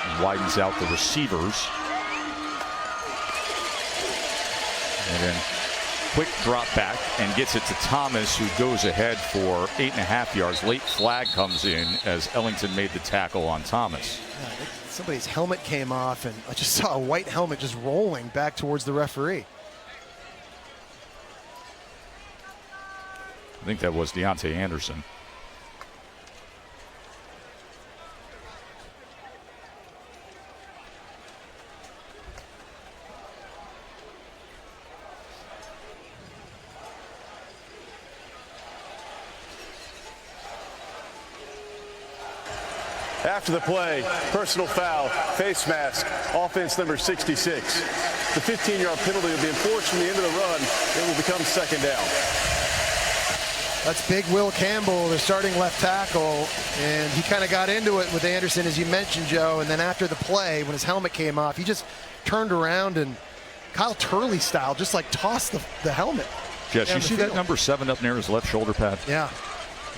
and widens out the receivers. And then quick drop back and gets it to Thomas, who goes ahead for 8.5 yards. Late flag comes in as Ellington made the tackle on Thomas. Yeah, I think somebody's helmet came off, and I just saw a white helmet just rolling back towards the referee. I think that was Deontay Anderson. After the play, personal foul, face mask, offense number 66. The 15-yard penalty will be enforced from the end of the run. It will become second down. That's big Will Campbell, the starting left tackle, and he kind of got into it with Anderson, as you mentioned, Joe, and then after the play, when his helmet came off, he just turned around and Kyle Turley style just like tossed the helmet. Jess, you see that number 7 up near his left shoulder pad? Yeah.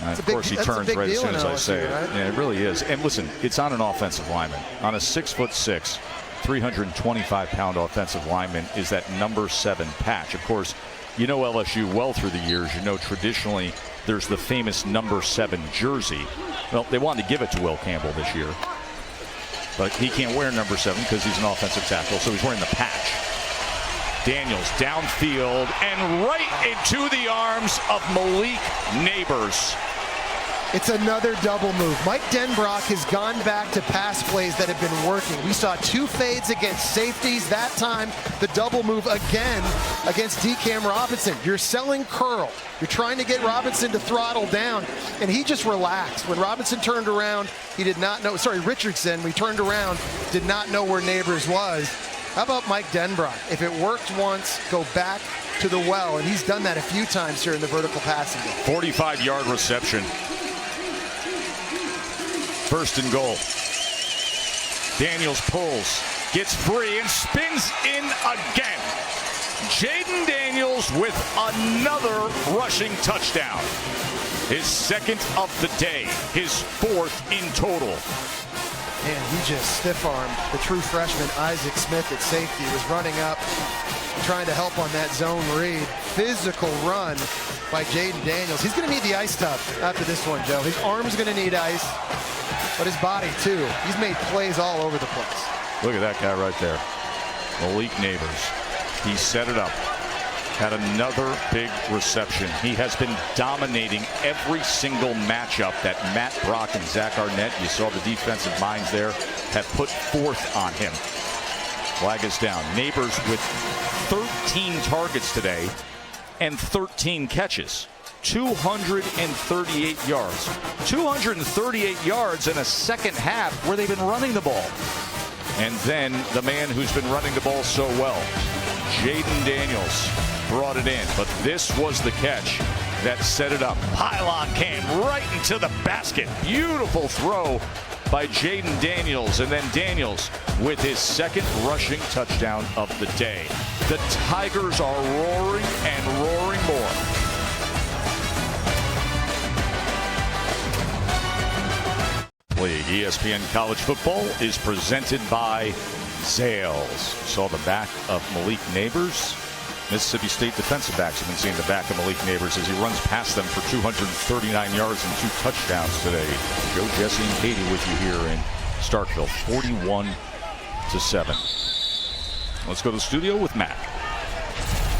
Of course, he turns right as soon as I say it. Right? Yeah, it really is. And listen, it's on an offensive lineman. On a 6'6", 325-pound offensive lineman is that number 7 patch. Of course, you know LSU well through the years. You know traditionally there's the famous number 7 jersey. Well, they wanted to give it to Will Campbell this year, but he can't wear number 7 because he's an offensive tackle, so he's wearing the patch. Daniels downfield and right into the arms of Malik Neighbors. It's another double move. Mike Denbrock has gone back to pass plays that have been working. We saw 2 fades against safeties. That time, the double move again against DeCam Robinson. You're selling curl. You're trying to get Robinson to throttle down, and he just relaxed. When Robinson turned around, he did not know, Richardson, when he turned around, did not know where Neighbors was. How about Mike Denbrock? If it worked once, go back to the well, and he's done that a few times here in the vertical passing game. 45-yard reception. First and goal. Daniels pulls, gets free, and spins in again. Jaden Daniels with another rushing touchdown. His 2nd of the day, his 4th in total. Man, he just stiff-armed the true freshman Isaac Smith at safety. Was running up, trying to help on that zone read. Physical run by Jaden Daniels. He's going to need the ice tub after this one, Joe. His arm's going to need ice, but his body, too. He's made plays all over the place. Look at that guy right there. Malik Neighbors. He set it up. Had another big reception. He has been dominating every single matchup that Matt Brock and Zach Arnett, you saw the defensive minds there, have put forth on him. Flag is down. Neighbors with 13 targets today and 13 catches. 238 yards. 238 yards in a second half where they've been running the ball. And then the man who's been running the ball so well, Jaden Daniels, brought it in. But this was the catch that set it up. Pylon came right into the basket. Beautiful throw by Jaden Daniels. And then Daniels with his 2nd rushing touchdown of the day. The Tigers are roaring and roaring more. League ESPN College Football is presented by Zales. Saw the back of Malik Neighbors. Mississippi State defensive backs have been seeing the back of Malik Neighbors as he runs past them for 239 yards and 2 touchdowns today. Joe, Jesse, and Katie with you here in Starkville, 41-7. Let's go to the studio with Matt.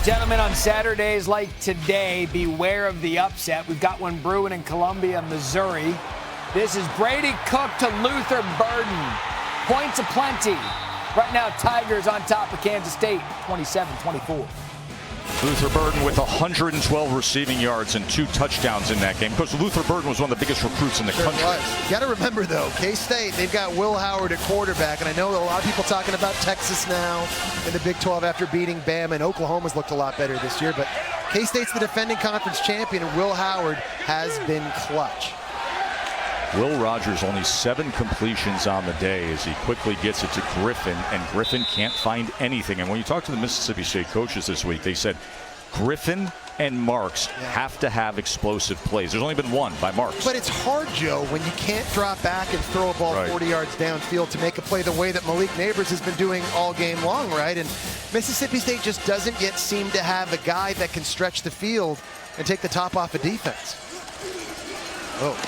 Gentlemen, on Saturdays like today, beware of the upset. We've got one brewing in Columbia, Missouri. This is Brady Cook to Luther Burden. Points aplenty. Right now, Tigers on top of Kansas State, 27-24. Luther Burden with 112 receiving yards and 2 touchdowns in that game. Because Luther Burden was one of the biggest recruits in the country. You got to remember, though, K-State, they've got Will Howard at quarterback. And I know a lot of people talking about Texas now in the Big 12 after beating Bama. And Oklahoma's looked a lot better this year. But K-State's the defending conference champion, and Will Howard has been clutch. Will Rogers only 7 completions on the day as he quickly gets it to Griffin, and Griffin can't find anything. And when you talk to the Mississippi State coaches this week, they said Griffin and Marks have to have explosive plays. There's only been one by Marks. But it's hard, Joe, when you can't drop back and throw a ball 40 yards downfield to make a play the way that Malik Neighbors has been doing all game long, right? And Mississippi State just doesn't yet seem to have a guy that can stretch the field and take the top off of defense.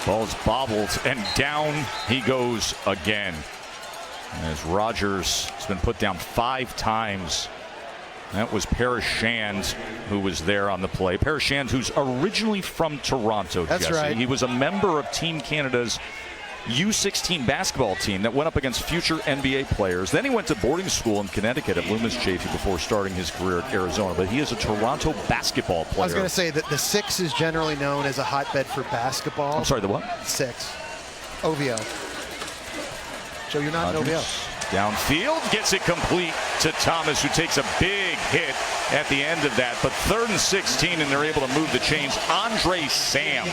Ball's bobbled, and down he goes again. As Rogers has been put down 5 times. That was Parrish Shands who was there on the play. Parrish Shands, who's originally from Toronto, That's Jesse. right. He was a member of Team Canada's U16 basketball team that went up against future NBA players. Then he went to boarding school in Connecticut at Loomis Chaffee before starting his career at Arizona. But he is a Toronto basketball player. I was going to say that the 6 is generally known as a hotbed for basketball. I'm sorry, the what? 6. OVO. Joe, you're not an OVO. Downfield, gets it complete to Thomas, who takes a big hit at the end of that. But 3rd and 16, and they're able to move the chains. Andre Sam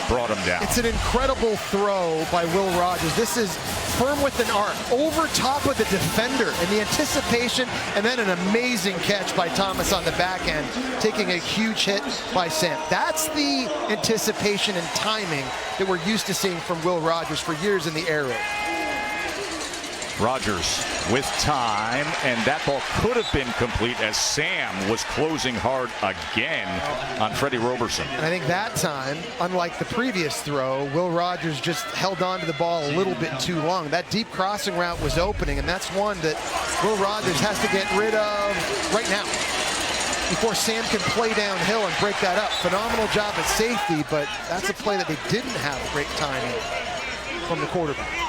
brought him down. It's an incredible throw by Will Rogers. This is firm with an arc, over top of the defender, and the anticipation, and then an amazing catch by Thomas on the back end, taking a huge hit by Sam. That's the anticipation and timing that we're used to seeing from Will Rogers for years in the air raid. Rogers with time, and that ball could have been complete as Sam was closing hard again on Freddie Roberson. And I think that time, unlike the previous throw, Will Rogers just held on to the ball a little bit too long. That deep crossing route was opening, and that's one that Will Rogers has to get rid of right now before Sam can play downhill and break that up. Phenomenal job at safety, but that's a play that they didn't have great timing from the quarterback.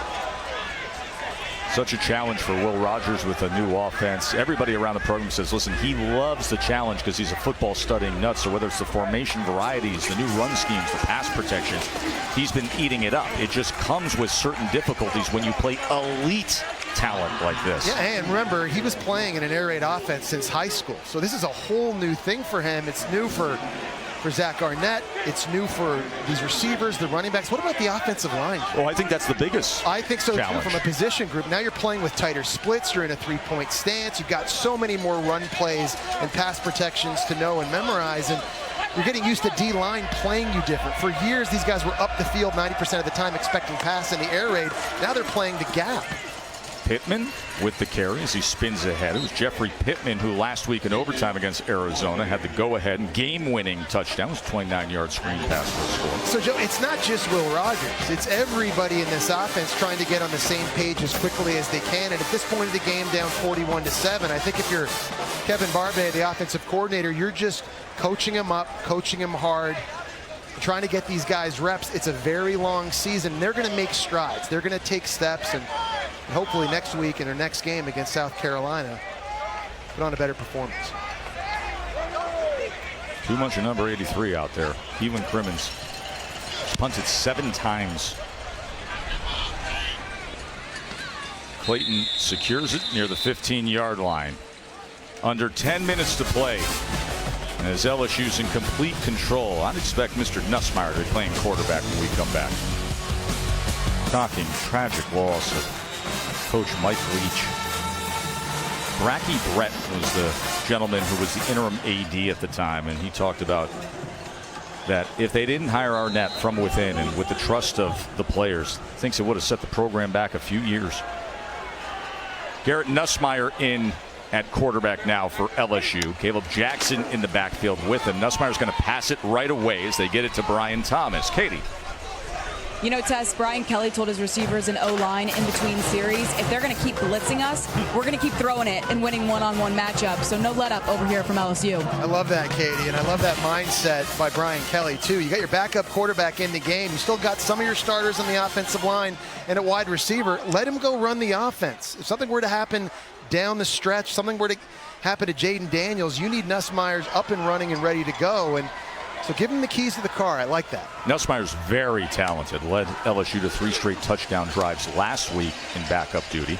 Such a challenge for Will Rogers with a new offense. Everybody around the program says, listen, he loves the challenge because he's a football studying nut. So whether it's the formation varieties, the new run schemes, the pass protection, he's been eating it up. It just comes with certain difficulties when you play elite talent like this. Yeah, and remember, he was playing in an air raid offense since high school. So this is a whole new thing for him. It's new for Zach Arnett. It's new for these receivers, the running backs. What about the offensive line? Well, I think that's the biggest I think so challenge. too, from a position group. Now you're playing with tighter splits. You're in a 3-point stance. You've got so many more run plays and pass protections to know and memorize. And you're getting used to D-line playing you different. For years, these guys were up the field 90% of the time expecting pass in the air raid. Now they're playing the gap. Pittman with the carry as he spins ahead. It was Jeffrey Pittman who last week in overtime against Arizona had the go-ahead and game-winning touchdown. It was a 29-yard screen pass for a score. So, Joe, it's not just Will Rogers. It's everybody in this offense trying to get on the same page as quickly as they can. And at this point of the game, down 41-7, I think if you're Kevin Barbay, the offensive coordinator, you're just coaching him up, coaching him hard, trying to get these guys reps. It's a very long season. They're going to make strides. They're going to take steps, and hopefully next week in their next game against South Carolina, put on a better performance. Too much of number 83 out there. Keelan Crimmins punted 7 times. Clayton secures it near the 15-yard line. Under 10 minutes to play. And as LSU's in complete control, I'd expect Mr. Nussmeier to be playing quarterback when we come back. Shocking, tragic loss of Coach Mike Leach. Bracky Brett was the gentleman who was the interim AD at the time, and he talked about that if they didn't hire Arnett from within and with the trust of the players, thinks it would have set the program back a few years. Garrett Nussmeier in at quarterback now for LSU. Caleb Jackson in the backfield with him. Nussmeier's going to pass it right away as they get it to Brian Thomas. Katie. You know, Tess, Brian Kelly told his receivers and O-line in between series, if they're going to keep blitzing us, we're going to keep throwing it and winning one-on-one matchups. So no let up over here from LSU. I love that, Katie, and I love that mindset by Brian Kelly, too. You got your backup quarterback in the game. You still got some of your starters on the offensive line and at wide receiver. Let him go run the offense. If something were to happen down the stretch, something were to happen to Jaden Daniels, you need Nussmeier's up and running and ready to go. And so give him the keys to the car. I like that. Nussmeier's very talented. Led LSU to 3 straight touchdown drives last week in backup duty.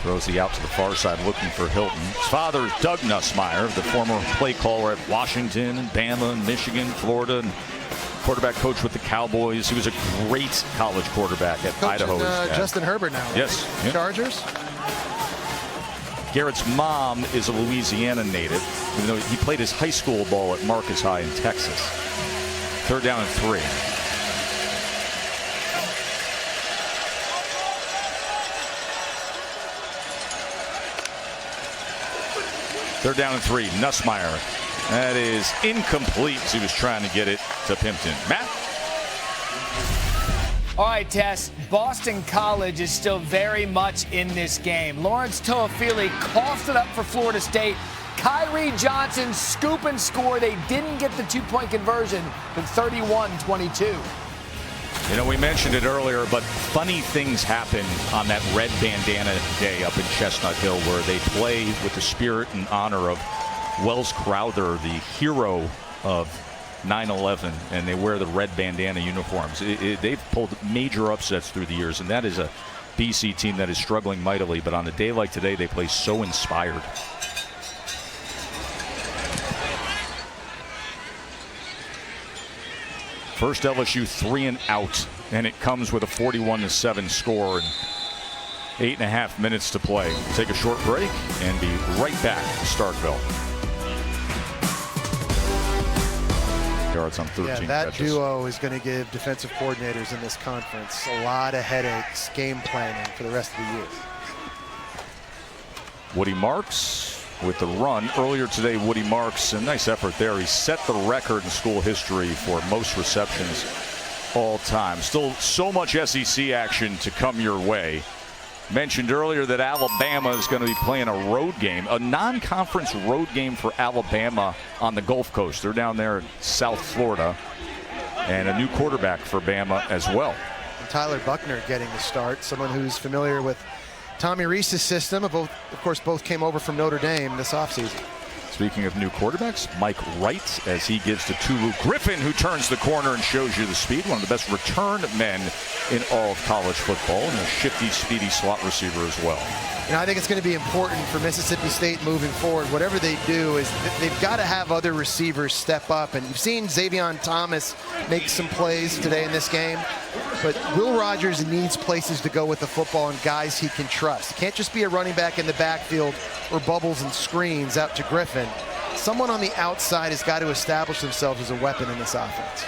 Throws the out to the far side looking for Hilton. His father is Doug Nussmeier, the former play caller at Washington and Bama and Michigan, Florida, and quarterback coach with the Cowboys. He was a great college quarterback at Idaho. Justin Herbert now. Yes. Yeah. Chargers. Garrett's mom is a Louisiana native. even though he played his high school ball at Marcus High in Texas. 3rd down and 3. Third down and 3. Nussmeier. That is incomplete as he was trying to get it to Pimpton. Matt? All right, Tess. Boston College is still very much in this game. Lawrence Toafili coughed it up for Florida State. Kyrie Johnson scoop and score. They didn't get the 2-point conversion, but 31-22. You know, we mentioned it earlier, but funny things happen on that red bandana day up in Chestnut Hill where they play with the spirit and honor of Wells Crowther, the hero of 9/11, and they wear the red bandana uniforms. They've pulled major upsets through the years, and that is a BC team that is struggling mightily, but on a day like today, they play so inspired. First LSU 3 and out, and it comes with a 41-7 score and 8.5 minutes to play. Take a short break and be right back to Starkville. Yards on 13 that catches. duo is going to give defensive coordinators in this conference a lot of headaches game planning for the rest of the year. Woody Marks with the run. Earlier today, Woody Marks, a nice effort there. He set the record in school history for most receptions all time. Still so much SEC action to come your way. Mentioned earlier that Alabama is going to be playing a road game, a non-conference road game for Alabama on the Gulf Coast. They're down there in South Florida, and a new quarterback for Bama as well. And Tyler Buckner getting the start, someone who's familiar with Tommy Rees's system. Of course, both came over from Notre Dame this offseason. Speaking of new quarterbacks, Mike Wright as he gives to Tulu Griffin, who turns the corner and shows you the speed. One of the best return men in all of college football, and a shifty, speedy slot receiver as well. You know, I think it's going to be important for Mississippi State moving forward. Whatever they do is they've got to have other receivers step up. And you've seen Xavion Thomas make some plays today in this game. But Will Rogers needs places to go with the football and guys he can trust. It can't just be a running back in the backfield or bubbles and screens out to Griffin. Someone on the outside has got to establish themselves as a weapon in this offense.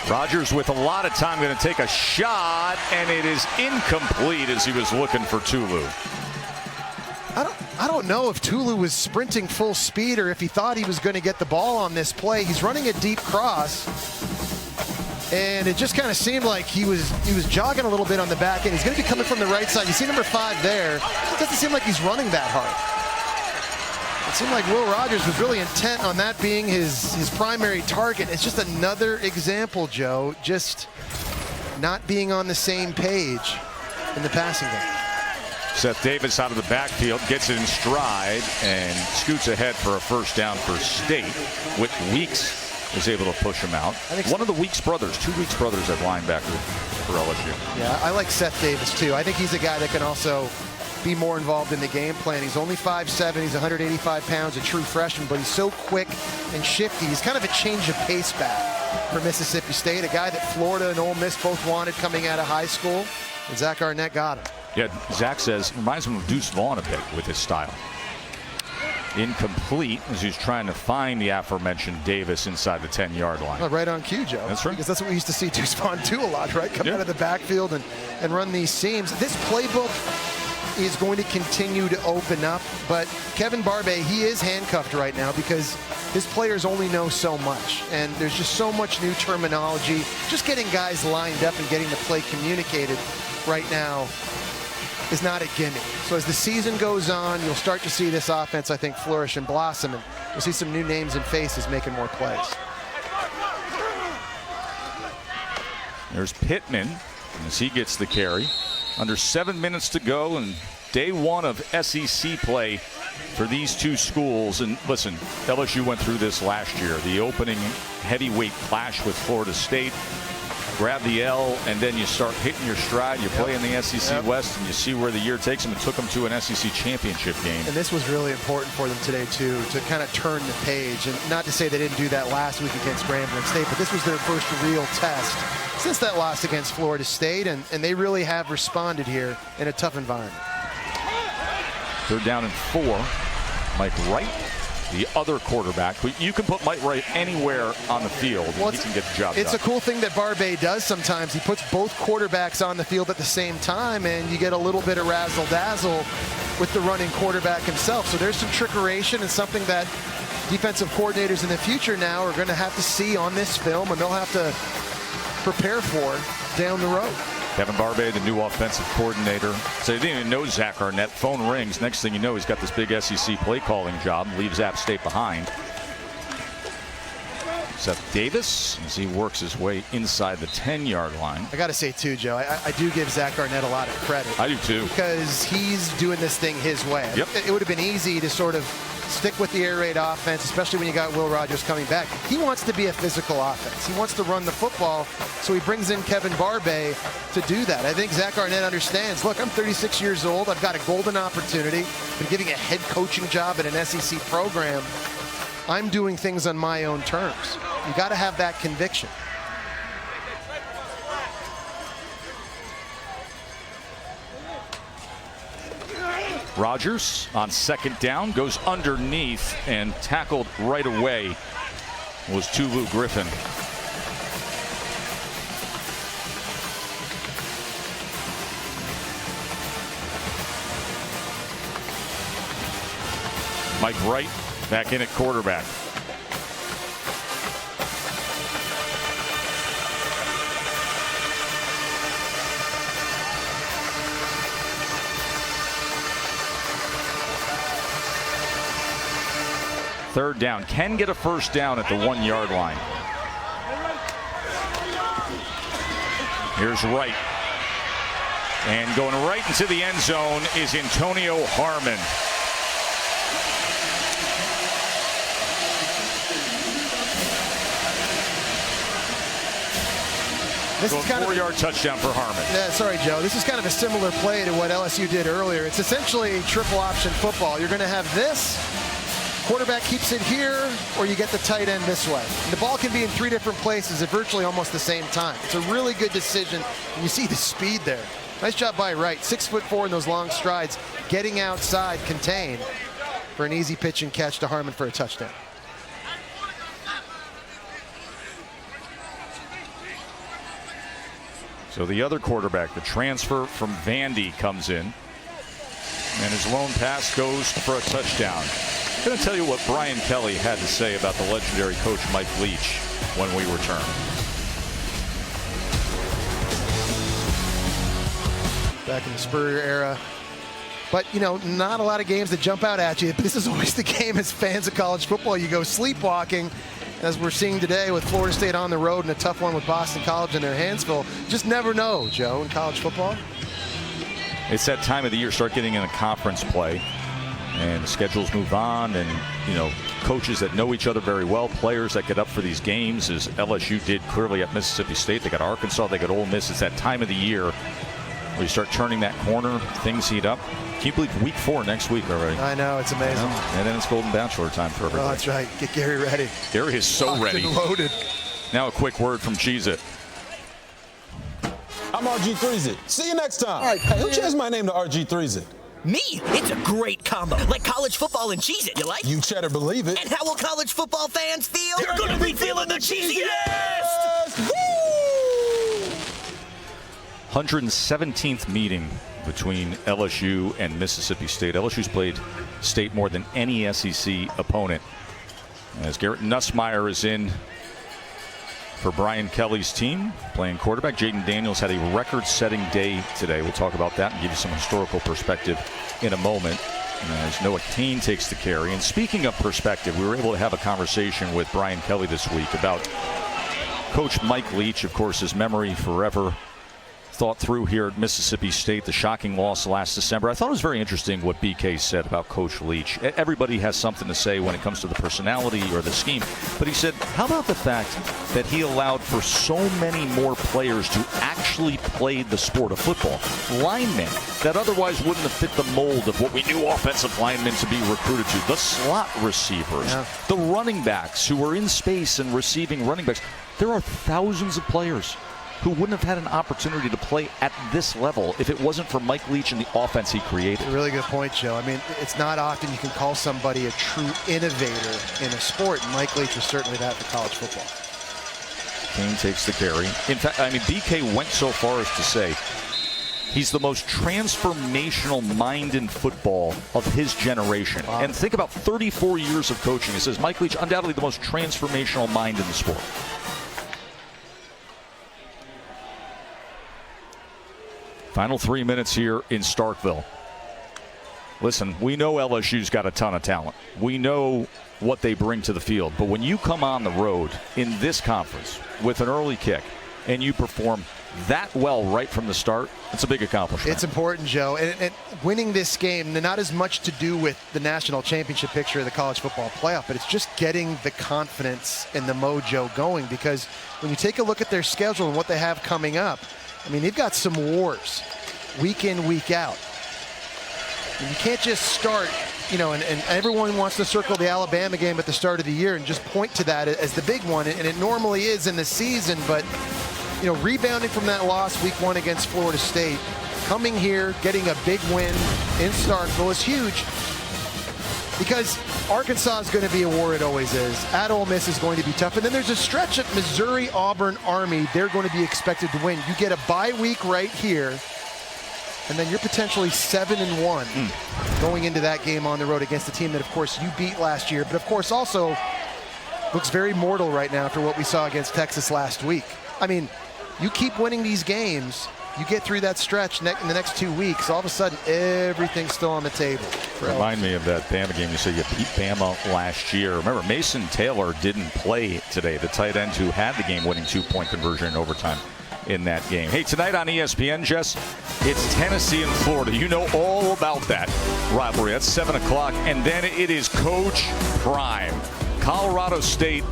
Rogers with a lot of time going to take a shot, and it is incomplete as he was looking for Tulu. I don't know if Tulu was sprinting full speed or if he thought he was going to get the ball on this play. He's running a deep cross, and it just kind of seemed like he was jogging a little bit on the back end. He's going to be coming from the right side. You see number 5 there. It doesn't seem like he's running that hard. It seemed like Will Rogers was really intent on that being his primary target. It's just another example, Joe, just not being on the same page in the passing game. Seth Davis out of the backfield, gets it in stride, and scoots ahead for a first down for State. Whit Weeks was able to push him out. One of the Weeks brothers, 2 Weeks brothers at linebacker for LSU. Yeah, I like Seth Davis too. I think he's a guy that can also be more involved in the game plan. He's only 5'7", he's 185 pounds, a true freshman, but he's so quick and shifty. He's kind of a change of pace back for Mississippi State, a guy that Florida and Ole Miss both wanted coming out of high school, and Zach Arnett got him. Yeah, Zach says, reminds him of Deuce Vaughn a bit with his style. Incomplete as he's trying to find the aforementioned Davis inside the 10-yard line. Well, right on cue, Joe. That's right. Because that's what we used to see Deuce Vaughn do a lot, right? Come out of the backfield and run these seams. This playbook is going to continue to open up, but Kevin Barbay, he is handcuffed right now because his players only know so much, and there's just so much new terminology. Just getting guys lined up and getting the play communicated right now is not a gimme. So as the season goes on, you'll start to see this offense, I think, flourish and blossom, and you'll see some new names and faces making more plays. There's Pittman as he gets the carry. Under 7 minutes to go, and day one of SEC play for these two schools. And listen, LSU went through this last year. The opening heavyweight clash with Florida State. grab the L, and then you start hitting your stride. You play in the SEC West, and you see where the year takes them. It took them to an SEC championship game. And this was really important for them today, too, to kind of turn the page. And not to say they didn't do that last week against Grambling State, but this was their first real test since that loss against Florida State, and they really have responded here in a tough environment. 3rd down and 4. Mike Wright, the other quarterback. You can put Mike Wright anywhere on the field, and he can get the job done. It's a cool thing that Barbet does sometimes. He puts both quarterbacks on the field at the same time, and you get a little bit of razzle-dazzle with the running quarterback himself. So there's some trickeration and something that defensive coordinators in the future now are going to have to see on this film, and they'll have to prepare for down the road. Kevin Barbet, the new offensive coordinator. So they didn't even know Zach Arnett. Phone rings. Next thing you know, he's got this big SEC play calling job. Leaves App State behind. Seth Davis, as he works his way inside the 10-yard line. I got to say, too, Joe, I do give Zach Arnett a lot of credit. I do, too. Because he's doing this thing his way. Yep. It would have been easy to sort of stick with the air raid offense, especially when you got Will Rogers coming back. He wants to be a physical offense. He wants to run the football, so he brings in Kevin Barbet to do that. I think Zach Arnett understands, look, I'm 36 years old. I've got a golden opportunity. Been getting a head coaching job at an SEC program. I'm doing things on my own terms. You got to have that conviction. Rogers on 2nd down goes underneath and tackled right away was Tulu Griffin. Mike Wright back in at quarterback. Third down. Can get a first down at the 1-yard line. Here's Wright. And going right into the end zone is Antonio Harmon. This is kind of a 4-yard touchdown for Harmon. Yeah, sorry, Joe. This is kind of a similar play to what LSU did earlier. It's essentially triple option football. You're going to have this. Quarterback keeps it here, or you get the tight end this way. And the ball can be in 3 different places at virtually almost the same time. It's a really good decision. And you see the speed there. Nice job by Wright. 6'4" in those long strides, getting outside, contained for an easy pitch and catch to Harmon for a touchdown. So the other quarterback, the transfer from Vandy, comes in. And his lone pass goes for a touchdown. I'm going to tell you what Brian Kelly had to say about the legendary coach Mike Leach when we return. Back in the Spurrier era. But, you know, not a lot of games that jump out at you. This is always the game as fans of college football. You go sleepwalking, as we're seeing today with Florida State on the road and a tough one with Boston College in their hands full. Just never know, Joe, in college football. It's that time of the year, start getting in a conference play. And the schedules move on, and, you know, coaches that know each other very well, players that get up for these games, as LSU did clearly at Mississippi State. They got Arkansas, they got Ole Miss. It's that time of the year where you start turning that corner, things heat up. Can you believe week 4 next week already? I know, it's amazing. You know? And then it's Golden Bachelor time for everybody. Oh, that's right. Get Gary ready. Gary is so ready. Loaded. Now a quick word from Cheez-It. I'm RG3Z. See you next time. All right, hey, who changed my name to RG3Z? Me? It's a great combo. Like college football and Cheez-It. You like? You cheddar believe it. And how will college football fans feel? They're gonna be feeling the cheesiest! Woo! 117th meeting between LSU and Mississippi State. LSU's played State more than any SEC opponent. As Garrett Nussmeier is in for Brian Kelly's team, playing quarterback. Jaden Daniels had a record-setting day today. We'll talk about that and give you some historical perspective in a moment. As Noah Kane takes the carry. And speaking of perspective, we were able to have a conversation with Brian Kelly this week about Coach Mike Leach. Of course, his memory forever thought through here at Mississippi State, the shocking loss last December. I thought it was very interesting what BK said about Coach Leach. Everybody has something to say when it comes to the personality or the scheme. But he said, how about the fact that he allowed for so many more players to actually play the sport of football? Linemen that otherwise wouldn't have fit the mold of what we knew offensive linemen to be recruited to. The slot receivers, the running backs who were in space and receiving running backs. There are thousands of players who wouldn't have had an opportunity to play at this level if it wasn't for Mike Leach and the offense he created. A really good point, Joe. I mean, it's not often you can call somebody a true innovator in a sport. Mike Leach was certainly that for college football. Kane takes the carry. In fact, I mean, BK went so far as to say he's the most transformational mind in football of his generation. Wow. And think about 34 years of coaching. He says Mike Leach, undoubtedly the most transformational mind in the sport. Final 3 minutes here in Starkville. Listen, we know LSU's got a ton of talent. We know what they bring to the field. But when you come on the road in this conference with an early kick and you perform that well right from the start, it's a big accomplishment. It's important, Joe. And winning this game, not as much to do with the national championship picture of the college football playoff, but it's just getting the confidence and the mojo going. Because when you take a look at their schedule and what they have coming up, I mean, they've got some wars week in, week out. And you can't just start, you know, and everyone wants to circle the Alabama game at the start of the year and just point to that as the big one. And it normally is in the season, but, you know, rebounding from that loss week 1 against Florida State, coming here, getting a big win in Starkville is huge. Because Arkansas is going to be a war, it always is. At Ole Miss is going to be tough. And then there's a stretch at Missouri, Auburn, Army. They're going to be expected to win. You get a bye week right here, and then you're potentially 7-1 going into that game on the road against a team that, of course, you beat last year. But, of course, also looks very mortal right now after what we saw against Texas last week. I mean, you keep winning these games, you get through that stretch in the next 2 weeks, all of a sudden everything's still on the table. Remind me of that Bama game. You said you beat Bama last year. Remember, Mason Taylor didn't play today, the tight end who had the game-winning 2-point conversion in overtime in that game. Hey, tonight on ESPN, Jess, it's Tennessee and Florida. You know all about that rivalry. That's 7 o'clock. And then it is Coach Prime. Colorado State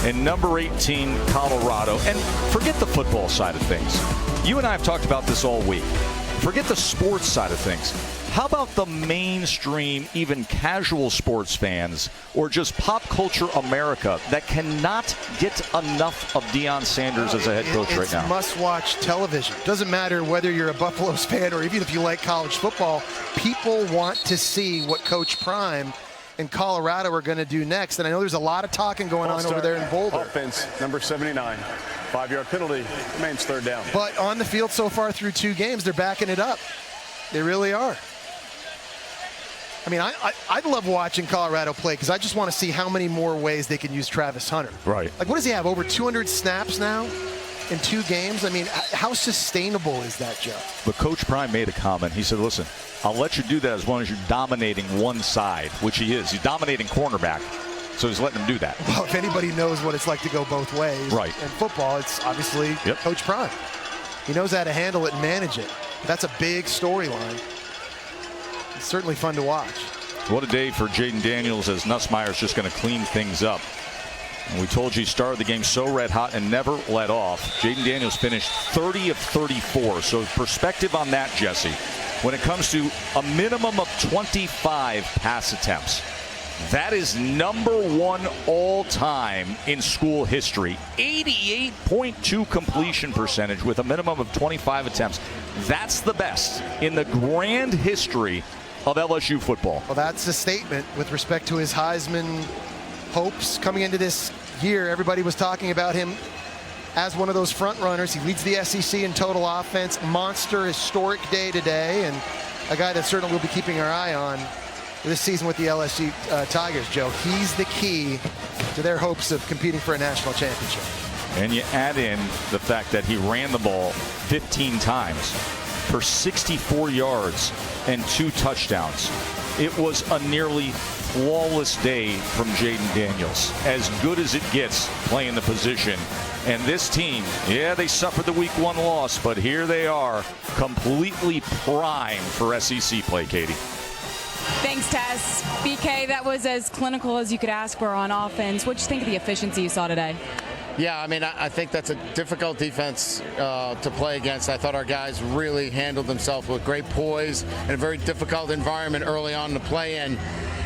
and number 18, Colorado. And forget the football side of things. You and I have talked about this all week. Forget the sports side of things. How about the mainstream, even casual sports fans, or just pop culture America that cannot get enough of Deion Sanders as a head coach right now? It's must-watch television. Doesn't matter whether you're a Buffaloes fan or even if you like college football. People want to see what Coach Prime and Colorado are going to do next. And I know there's a lot of talking going on over there in Boulder. Offense, number 79. 5-yard penalty, remains 3rd down. But on the field so far through 2 games, they're backing it up. They really are. I mean, I'd love watching Colorado play because I just want to see how many more ways they can use Travis Hunter. Right. Like, what does he have, over 200 snaps now in 2 games? I mean, how sustainable is that, Joe? But Coach Prime made a comment. He said, listen, I'll let you do that as long as you're dominating one side, which he is. He's dominating cornerback, so he's letting him do that. Well, if anybody knows what it's like to go both ways right. in football, it's obviously Coach Prime. He knows how to handle it and manage it. That's a big storyline. It's certainly fun to watch. What a day for Jaden Daniels as Nussmeier's just going to clean things up. And we told you he started the game so red hot and never let off. Jaden Daniels finished 30 of 34. So perspective on that, Jesse. When it comes to a minimum of 25 pass attempts, that is number 1 all time in school history. 88.2 completion percentage with a minimum of 25 attempts. That's the best in the grand history of LSU football. Well, that's a statement with respect to his Heisman hopes coming into this year. Everybody was talking about him as one of those front runners. He leads the SEC in total offense. Monster, historic day today, and a guy that certainly we'll be keeping our eye on this season with the LSU Tigers, Joe. He's the key to their hopes of competing for a national championship. And you add in the fact that he ran the ball 15 times for 64 yards and 2 touchdowns. It was a nearly flawless day from Jaden Daniels. As good as it gets playing the position. And this team, yeah, they suffered the week 1 loss, but here they are, completely primed for SEC play, Katie. Thanks, Tess. BK, that was as clinical as you could ask for on offense. What'd you think of the efficiency you saw today? Yeah, I mean, I think that's a difficult defense to play against. I thought our guys really handled themselves with great poise in a very difficult environment early on to play in.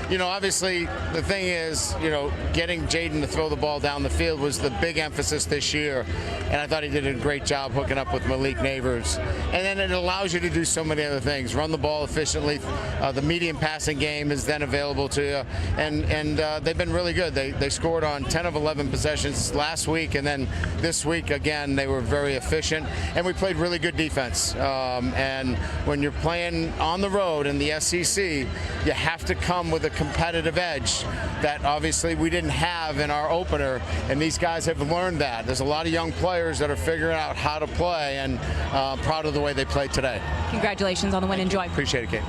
You know, obviously, the thing is, you know, getting Jaden to throw the ball down the field was the big emphasis this year. And I thought he did a great job hooking up with Malik Neighbors. And then it allows you to do so many other things. Run the ball efficiently. The medium passing game is then available to you. And they've been really good. They scored on 10 of 11 possessions last week. And then this week, again, they were very efficient. And we played really good defense. And when you're playing on the road in the SEC, you have to come with a competitive edge that obviously we didn't have in our opener, and these guys have learned that. There's a lot of young players that are figuring out how to play, and proud of the way they played today. Congratulations on the win. Enjoy. Appreciate it, Kate.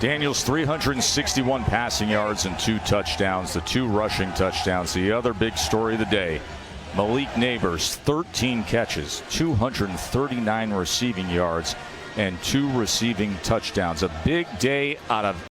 Daniels 361 passing yards and 2 touchdowns, the 2 rushing touchdowns. The other big story of the day, Malik Neighbors, 13 catches, 239 receiving yards, and 2 receiving touchdowns. A big day out of